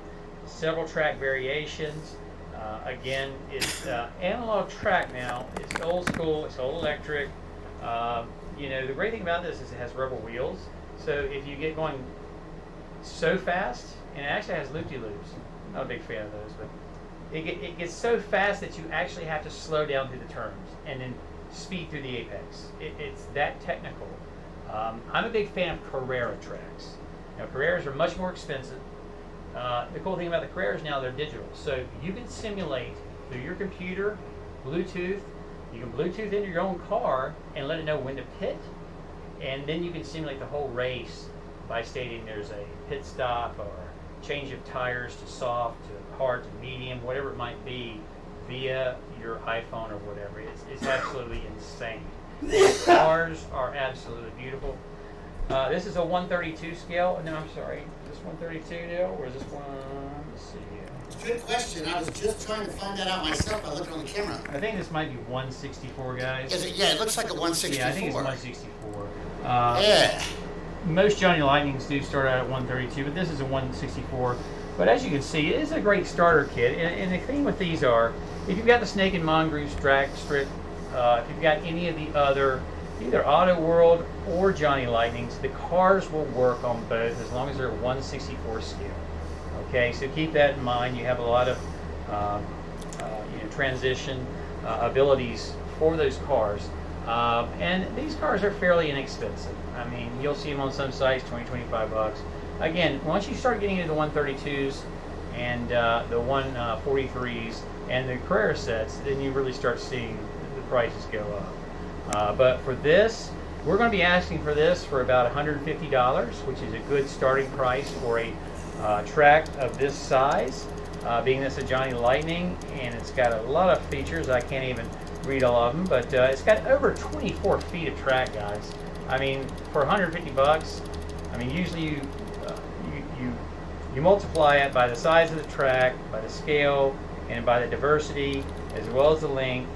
Speaker 3: Several track variations. Again, it's analog track now. It's old school. It's old electric. You know, the great thing about this is it has rubber wheels. So if you get going so fast, and it actually has loop-de-loops. I'm not a big fan of those, but it gets so fast that you actually have to slow down through the turns and then speed through the apex. It's that technical. I'm a big fan of Carrera tracks. Now, Carreras are much more expensive. The cool thing about the Carreras now, they're digital. So you can simulate through your computer, Bluetooth. You can Bluetooth into your own car and let it know when to pit. And then you can simulate the whole race by stating there's a pit stop or change of tires to soft, to hard, to medium, whatever it might be, via your iPhone or whatever. It's absolutely insane. The cars are absolutely beautiful. This is a 132 scale. No, I'm sorry. Is this 132 now, or is this one? Let's see here.
Speaker 2: Good question. I was just trying to find that out myself by looking on the camera.
Speaker 3: I think this might be 164, guys.
Speaker 2: Is it? Yeah, it looks like a 164.
Speaker 3: Yeah, I think it's 164.
Speaker 2: Yeah.
Speaker 3: Most Johnny Lightnings do start out at 132, but this is a 164. But as you can see, it is a great starter kit. And the thing with these are, if you've got the Snake and Mongoose drag strip, if you've got any of the other, either Auto World or Johnny Lightnings, the cars will work on both as long as they're 1/64 scale. Okay, so keep that in mind. You have a lot of transition abilities for those cars. And these cars are fairly inexpensive. I mean, you'll see them on some sites, 20, 25 bucks. Again, once you start getting into the 132s and the 143s and the Carrera sets, then you really start seeing the prices go up. But for this, we're going to be asking for this for about $150, which is a good starting price for a track of this size, being this a Johnny Lightning, and it's got a lot of features. I can't even read all of them, but it's got over 24 feet of track, guys. I mean, for 150 bucks, I mean, usually you multiply it by the size of the track, by the scale, and by the diversity, as well as the length,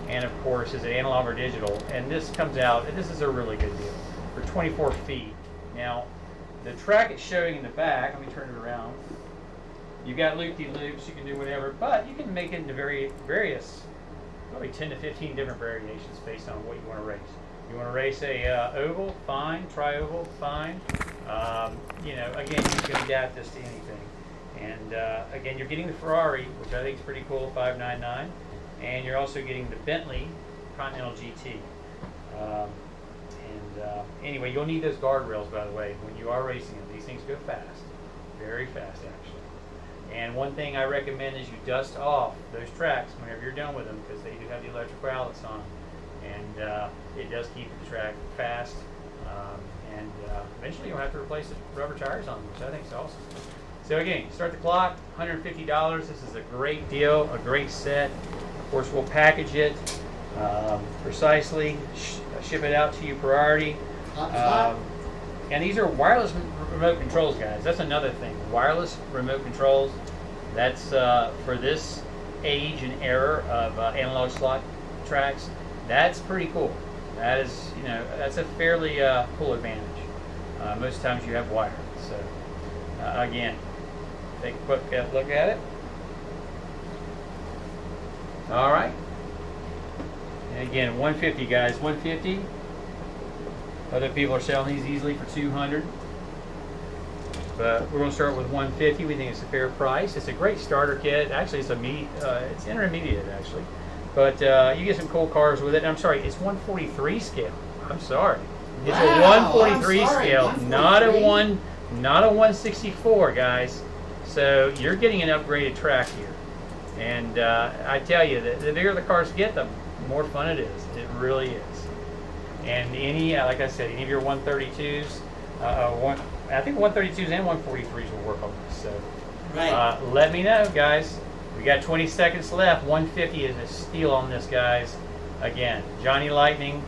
Speaker 3: and of course, is it analog or digital? And this comes out, and this is a really good deal for 24 feet. Now, the track it's showing in the back, let me turn it around. You've got loop-de-loops, you can do whatever, but you can make it into various, probably 10 to 15 different variations based on what you want to race. You want to race a oval, fine. Tri-oval, fine. Again, you can adapt this to anything. And again, you're getting the Ferrari, which I think is pretty cool, 599, and you're also getting the Bentley Continental GT. Anyway, you'll need those guardrails, by the way, when you are racing them. These things go fast, very fast, actually. And one thing I recommend is you dust off those tracks whenever you're done with them, because they do have the electrical outlets on, and it does keep the track fast. Eventually you'll have to replace the rubber tires on them, which I think is awesome. So again, start the clock, $150. This is a great deal, a great set. Of course, we'll package it precisely, ship it out to you priority. And these are wireless remote controls, guys. That's another thing. Wireless remote controls. That's for this age and era of analog slot tracks. That's pretty cool. That is, that's a fairly cool advantage. Most times you have wire. So again, take a quick look at it. All right. And again, 150, guys. 150. Other people are selling these easily for 200. But we're going to start with 150. We think it's a fair price. It's a great starter kit. Actually, it's intermediate actually. But you get some cool cars with it. I'm sorry, it's 143 scale. I'm sorry. It's a 143 scale, 143? not a 164, guys. So you're getting an upgraded track here. And I tell you, the bigger the cars get, the more fun it is. It really is. And like I said, any of your 132s, I think 132s and 143s will work on this. So let me know, guys. We got 20 seconds left. 150 is a steal on this, guys. Again, Johnny Lightning,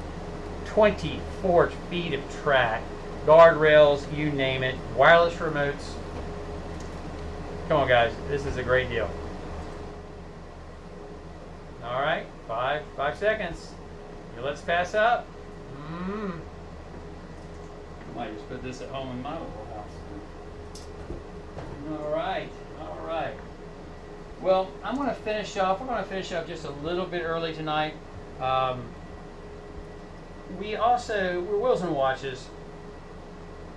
Speaker 3: 24 feet of track, guardrails, you name it, wireless remotes. Come on, guys. This is a great deal. All right, 5 seconds. Let's pass up. I might just put this at home in my little house. All right. Well, I'm going to finish off. We're going to finish up just a little bit early tonight. We're Wheels and Watches.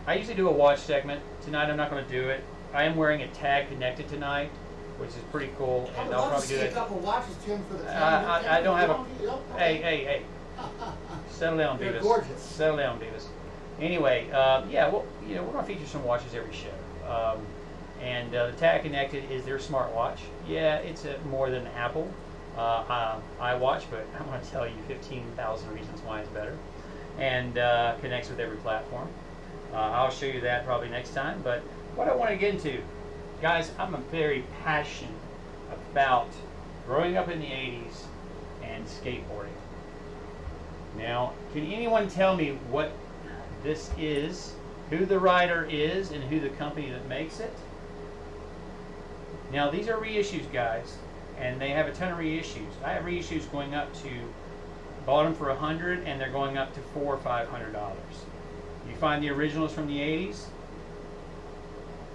Speaker 3: I usually do a watch segment. Tonight I'm not going to do it. I am wearing a tag connected tonight, which is pretty cool, and I'll probably do it.
Speaker 1: A couple watches, Tim, for the
Speaker 3: I don't have a. Hey. Settle down,
Speaker 1: They're
Speaker 3: Beavis.
Speaker 1: gorgeous.
Speaker 3: Settle down, Beavis. Anyway, we're going to feature some watches every show. And the Tag Connected is their smartwatch. Yeah, it's more than Apple iWatch, but I'm going to tell you 15,000 reasons why it's better. And connects with every platform. I'll show you that probably next time. But what I want to get into, guys, I'm very passionate about growing up in the 80s and skateboarding. Now, can anyone tell me what this is, who the rider is, and who the company that makes it? Now, these are reissues, guys, and they have a ton of reissues. I have reissues going up to, bought them for $100, and they're going up to $400 or $500. You find the originals from the 80s,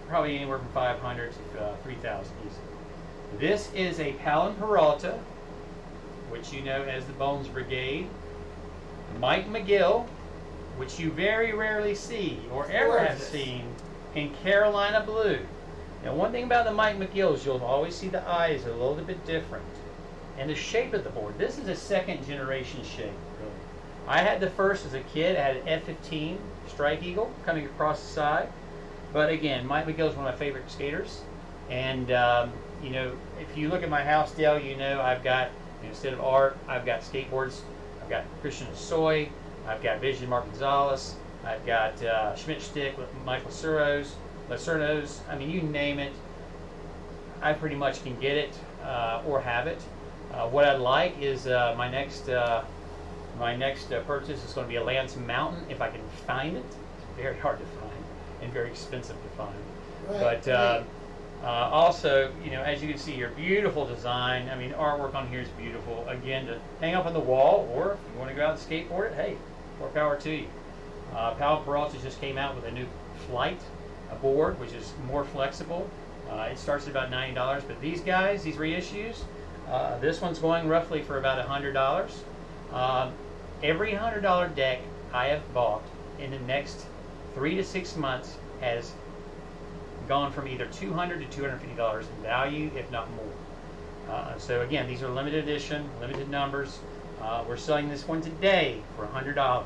Speaker 3: probably anywhere from 500 to 3,000 easy. This is a Palin Peralta, which you know as the Bones Brigade. Mike McGill, which you very rarely see or ever have seen in Carolina Blue. Now, one thing about the Mike McGills, you'll always see the eyes are a little bit different. And the shape of the board. This is a second generation shape, really. I had the first as a kid. I had an F-15 Strike Eagle coming across the side. But again, Mike McGill is one of my favorite skaters. And, you know, if you look at my house, Dale, you know I've got, instead of art, I've got skateboards. I've got Christian Soy. I've got Vision Mark Gonzalez. I've got Schmidt Stick with Michael Lacernos. I mean, you name it. I pretty much can get it or have it. What I'd like is my next purchase is going to be a Lance Mountain if I can find it. It's very hard to find and very expensive to find.
Speaker 1: Right,
Speaker 3: But also, you know, as you can see here, beautiful design. I mean, artwork on here is beautiful. Again, to hang up on the wall, or if you want to go out and skateboard it, hey, more power to you. Palin Peralta just came out with a new Flight board, which is more flexible. It starts at about $90, but these guys, these reissues, this one's going roughly for about $100. Every $100 deck I have bought in the next 3 to 6 months has gone from either $200 to $250 in value, if not more. So again, these are limited edition, limited numbers. We're selling this one today for $100.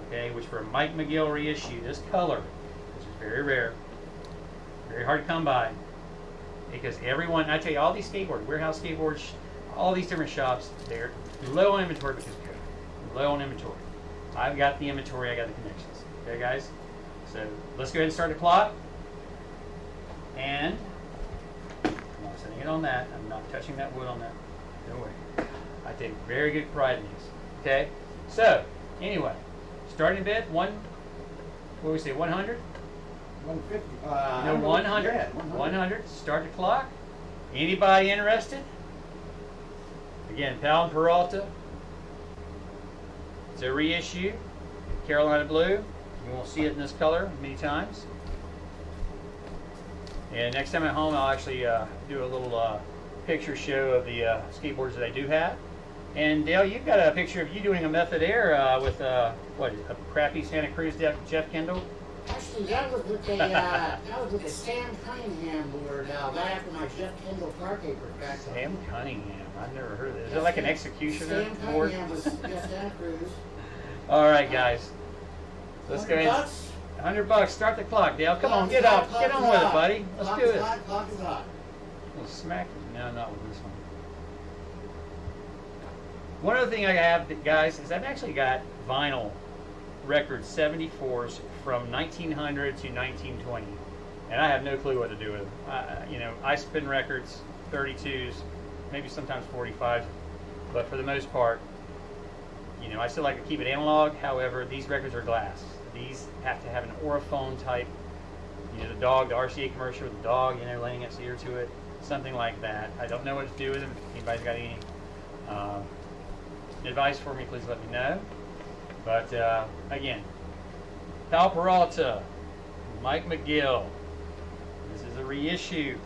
Speaker 3: Okay, which for a Mike McGill reissue, this color, which is very rare, very hard to come by, because everyone, I tell you, all these skateboards, warehouse skateboards, all these different shops, they're low on inventory because of COVID. Low on inventory. I've got the inventory, I got the connections. Okay, guys? So let's go ahead and start the clock. And I'm not setting it on that. I'm not touching that wood on that. No way. I take very good pride in these. Okay? So, anyway, starting bid, what do we say, 100?
Speaker 1: 150.
Speaker 3: No, 100.
Speaker 1: Yeah,
Speaker 3: 100. Start the clock. Anybody interested? Again, Palin Peralta. It's a reissue. Carolina Blue. You won't see it in this color many times. And next time at home, I'll actually do a little picture show of the skateboards that I do have. And Dale, you've got a picture of you doing a Method Air with what, a crappy Santa Cruz Jeff Kendall?
Speaker 1: Actually, that was with a Sam Cunningham board right after my Jeff Kendall car paper cracked.
Speaker 3: Sam Cunningham. I've never heard of this. Is it like an executioner
Speaker 1: Sam
Speaker 3: board?
Speaker 1: Cunningham was Santa Cruz.
Speaker 3: All right, guys. Let's go in.
Speaker 1: $100?
Speaker 3: $100. Start the clock, Dale. Come on, get up. Get on with it, buddy. Let's do it.
Speaker 1: Clock is hot.
Speaker 3: Well, smack it. No, not with this one. One other thing I have, guys, is I've actually got vinyl record 74s from 1900 to 1920, and I have no clue what to do with them. You know, I spin records, 32s, maybe sometimes 45s, but for the most part, you know, I still like to keep it analog. However, these records are glass. These have to have an Orifone type, you know, the dog, the RCA commercial with the dog, you know, laying its ear to it, something like that. I don't know what to do with them. If anybody's got any advice for me, please let me know. But again, Palin Peralta, Mike McGill. This is a reissue.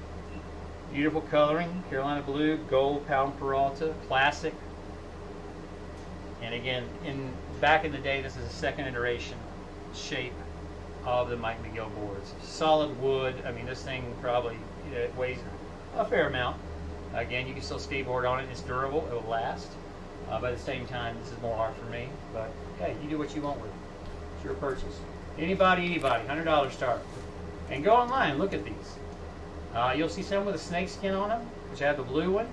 Speaker 3: Beautiful coloring, Carolina Blue, gold Palin Peralta, classic. And again, back in the day, this is a second iteration shape of the Mike McGill boards. Solid wood. I mean, this thing probably weighs a fair amount. Again, you can still skateboard on it. It's durable. It will last. But at the same time, this is more art for me. But hey, you do what you want with it. It's your purchase. Anybody, $100 start. And go online, look at these. You'll see some with a snake skin on them, which I have the blue one.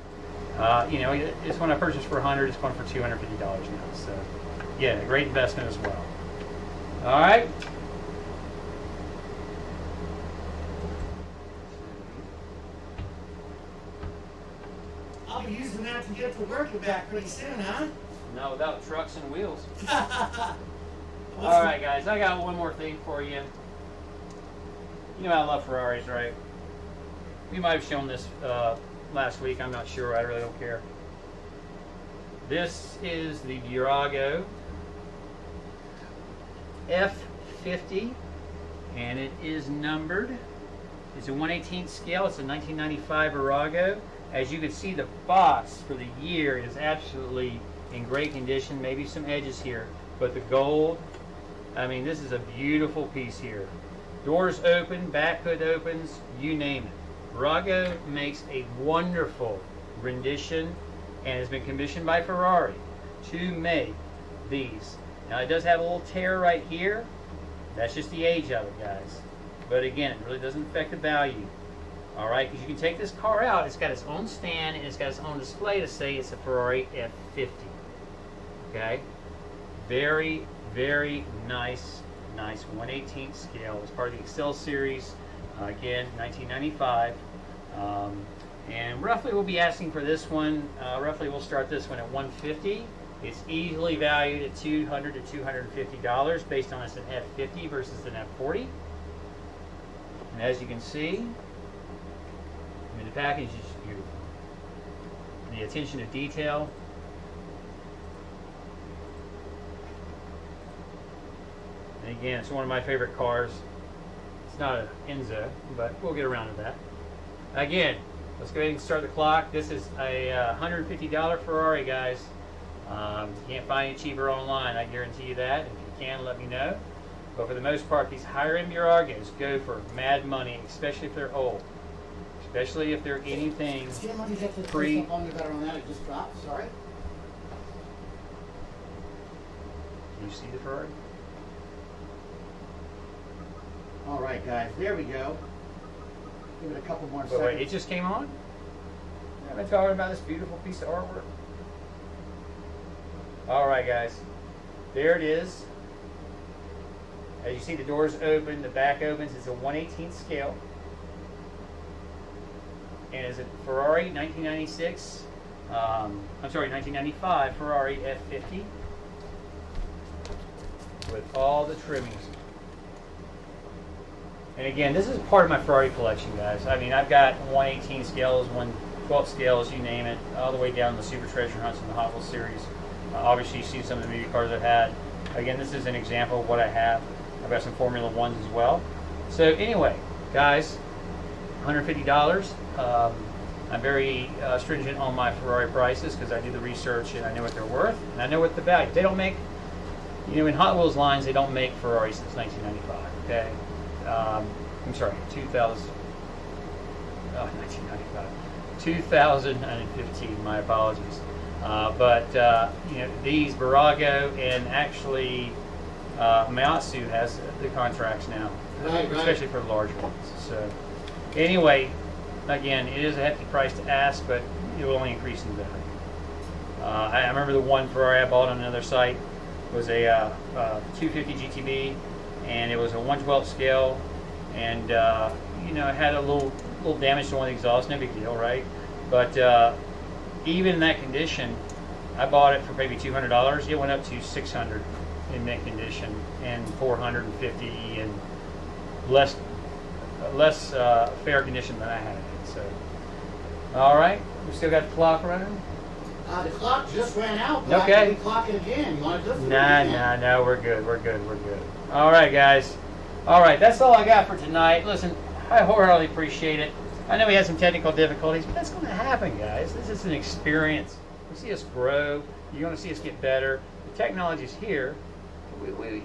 Speaker 3: You know, this one I purchased for 100. It's going for $250 now. So, yeah, great investment as well. All right.
Speaker 1: I'll be using that to get to work back pretty soon, huh?
Speaker 3: No, without trucks and wheels. All right, guys, I got one more thing for you. You know I love Ferraris, right? We might have shown this last week. I'm not sure. I really don't care. This is the Durago F50, and it is numbered It's a 1/18 scale. It's a 1995 Arago. As you can see, the box for the year is absolutely in great condition. Maybe some edges here, but the gold, I mean, this is a beautiful piece here. Doors open, back hood opens, you name it. Arago makes a wonderful rendition and has been commissioned by Ferrari to make these. Now, it does have a little tear right here. That's just the age of it, guys. But again, it really doesn't affect the value. All right, because you can take this car out. It's got its own stand and it's got its own display to say it's a Ferrari F50. Okay, very, very nice 1/18 scale. It's part of the Excel series. Again, 1995. And roughly we'll be asking for this one. Roughly we'll start this one at $150. It's easily valued at $200 to $250 based on it's an F50 versus an F40. And as you can see, I mean, the package is beautiful. The attention to detail. And again, it's one of my favorite cars. It's not an Enzo, but we'll get around to that. Again, let's go ahead and start the clock. This is a $150 Ferrari, guys. You can't find it cheaper online, I guarantee you that. If you can, let me know. But for the most part, these higher-end Aragos go for mad money, especially if they're old. Especially if they're anything
Speaker 1: Jim, let me get the
Speaker 3: pre...
Speaker 1: on you better on that. It just dropped. Sorry.
Speaker 3: Can you see the Ferrari?
Speaker 1: All right, guys. There we go. Give it a couple more
Speaker 3: But
Speaker 1: seconds.
Speaker 3: wait, it just came on? I've been talking about this beautiful piece of artwork. Alright, guys. There it is. As you see, the doors open, the back opens. It's a 1/18 scale. And it's a Ferrari 1996, I'm sorry, 1995 Ferrari F50 with all the trimmings. And again, this is part of my Ferrari collection, guys. I mean, I've got 1/18 scales, 1/12 scales, you name it, all the way down to the Super Treasure Hunts and the Hot Wheels series. Obviously, you see some of the movie cars I've had. Again, this is an example of what I have. I've got some Formula Ones as well. So anyway, guys, $150. I'm very stringent on my Ferrari prices because I do the research and I know what they're worth and I know what the value. They don't make, you know, in Hot Wheels lines, they don't make Ferraris since 1995. Okay, I'm sorry, 1995, 2015. My apologies. But you know, these Barago and actually Mayatsu has the contracts now, especially for large ones. So anyway, again, it is a hefty price to ask, but it will only increase in value. I remember the one Ferrari I bought on another site was a 250 GTB, and it was a 1/12 scale, and you know, it had a little damage to one of the exhausts, no big deal, right? But even in that condition, I bought it for maybe $200. It went up to $600 in mint condition, and $450 in less fair condition than I had it. So, all right, we still got the clock running.
Speaker 1: The clock just ran out. But
Speaker 3: Okay.
Speaker 1: I can clock it again. You want to do it?
Speaker 3: No, we're good. All right, guys. All right, that's all I got for tonight. Listen, I wholeheartedly appreciate it. I know we had some technical difficulties, but that's going to happen, guys. This is an experience. You see us grow. You're going to see us get better. The technology's here.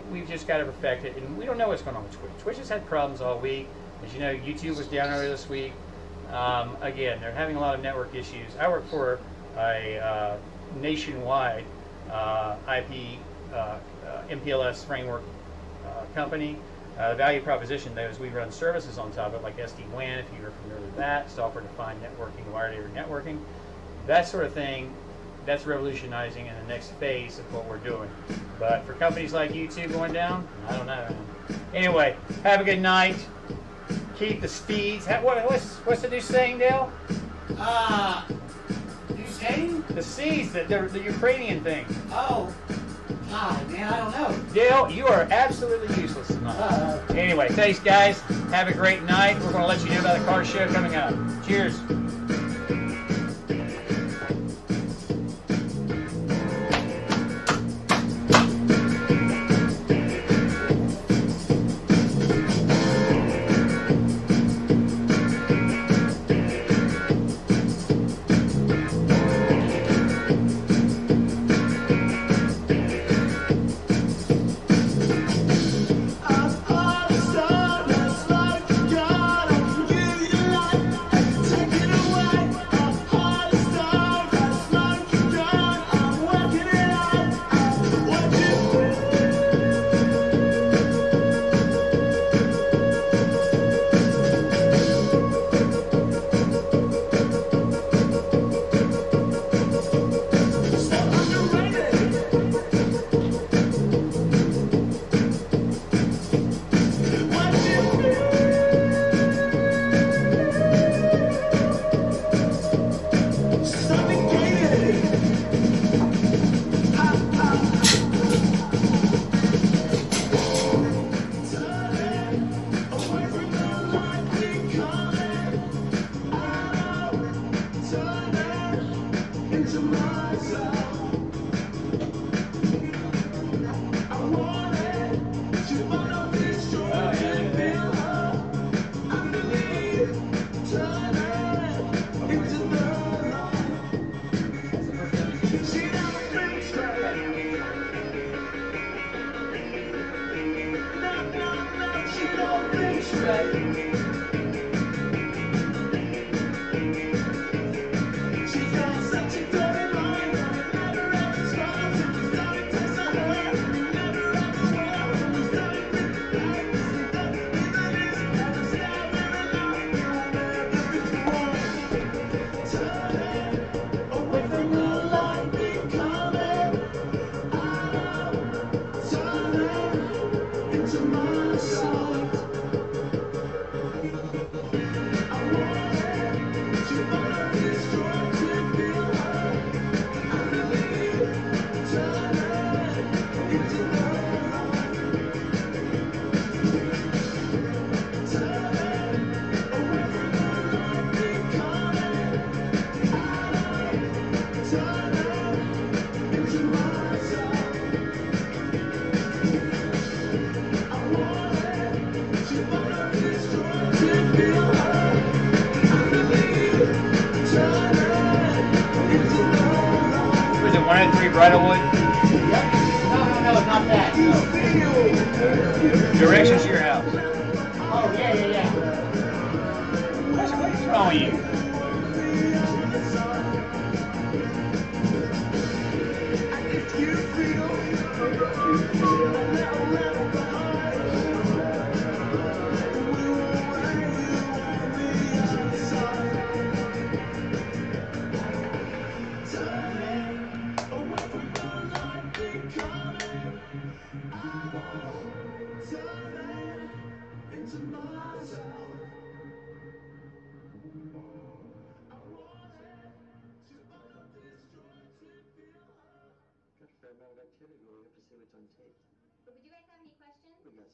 Speaker 3: We've just got to perfect it, and we don't know what's going on with Twitch. Twitch has had problems all week. As you know, YouTube was down earlier this week. Again, they're having a lot of network issues. I work for a nationwide IP MPLS framework company. The value proposition, though, is we run services on top of it, like SD-WAN, if you're familiar with that, software-defined networking, wired area networking, that sort of thing. That's revolutionizing in the next phase of what we're doing. But for companies like YouTube going down, I don't know. Anyway, have a good night. Keep the steeds. What's the new saying, Dale?
Speaker 1: New saying?
Speaker 3: The seeds, the Ukrainian thing.
Speaker 1: Oh. God, man, I don't know.
Speaker 3: Dale, you are absolutely useless tonight. Anyway, thanks, guys. Have a great night. We're going to let you know about the car show coming up. Cheers.
Speaker 4: 3 Bridalwood?
Speaker 1: Yep. No, not that. No.
Speaker 4: Directions to your house.
Speaker 1: Oh, yeah.
Speaker 3: What's wrong with you?
Speaker 5: Got a fair amount of activity going. We have to see what's on tape. But would you guys have any questions? We got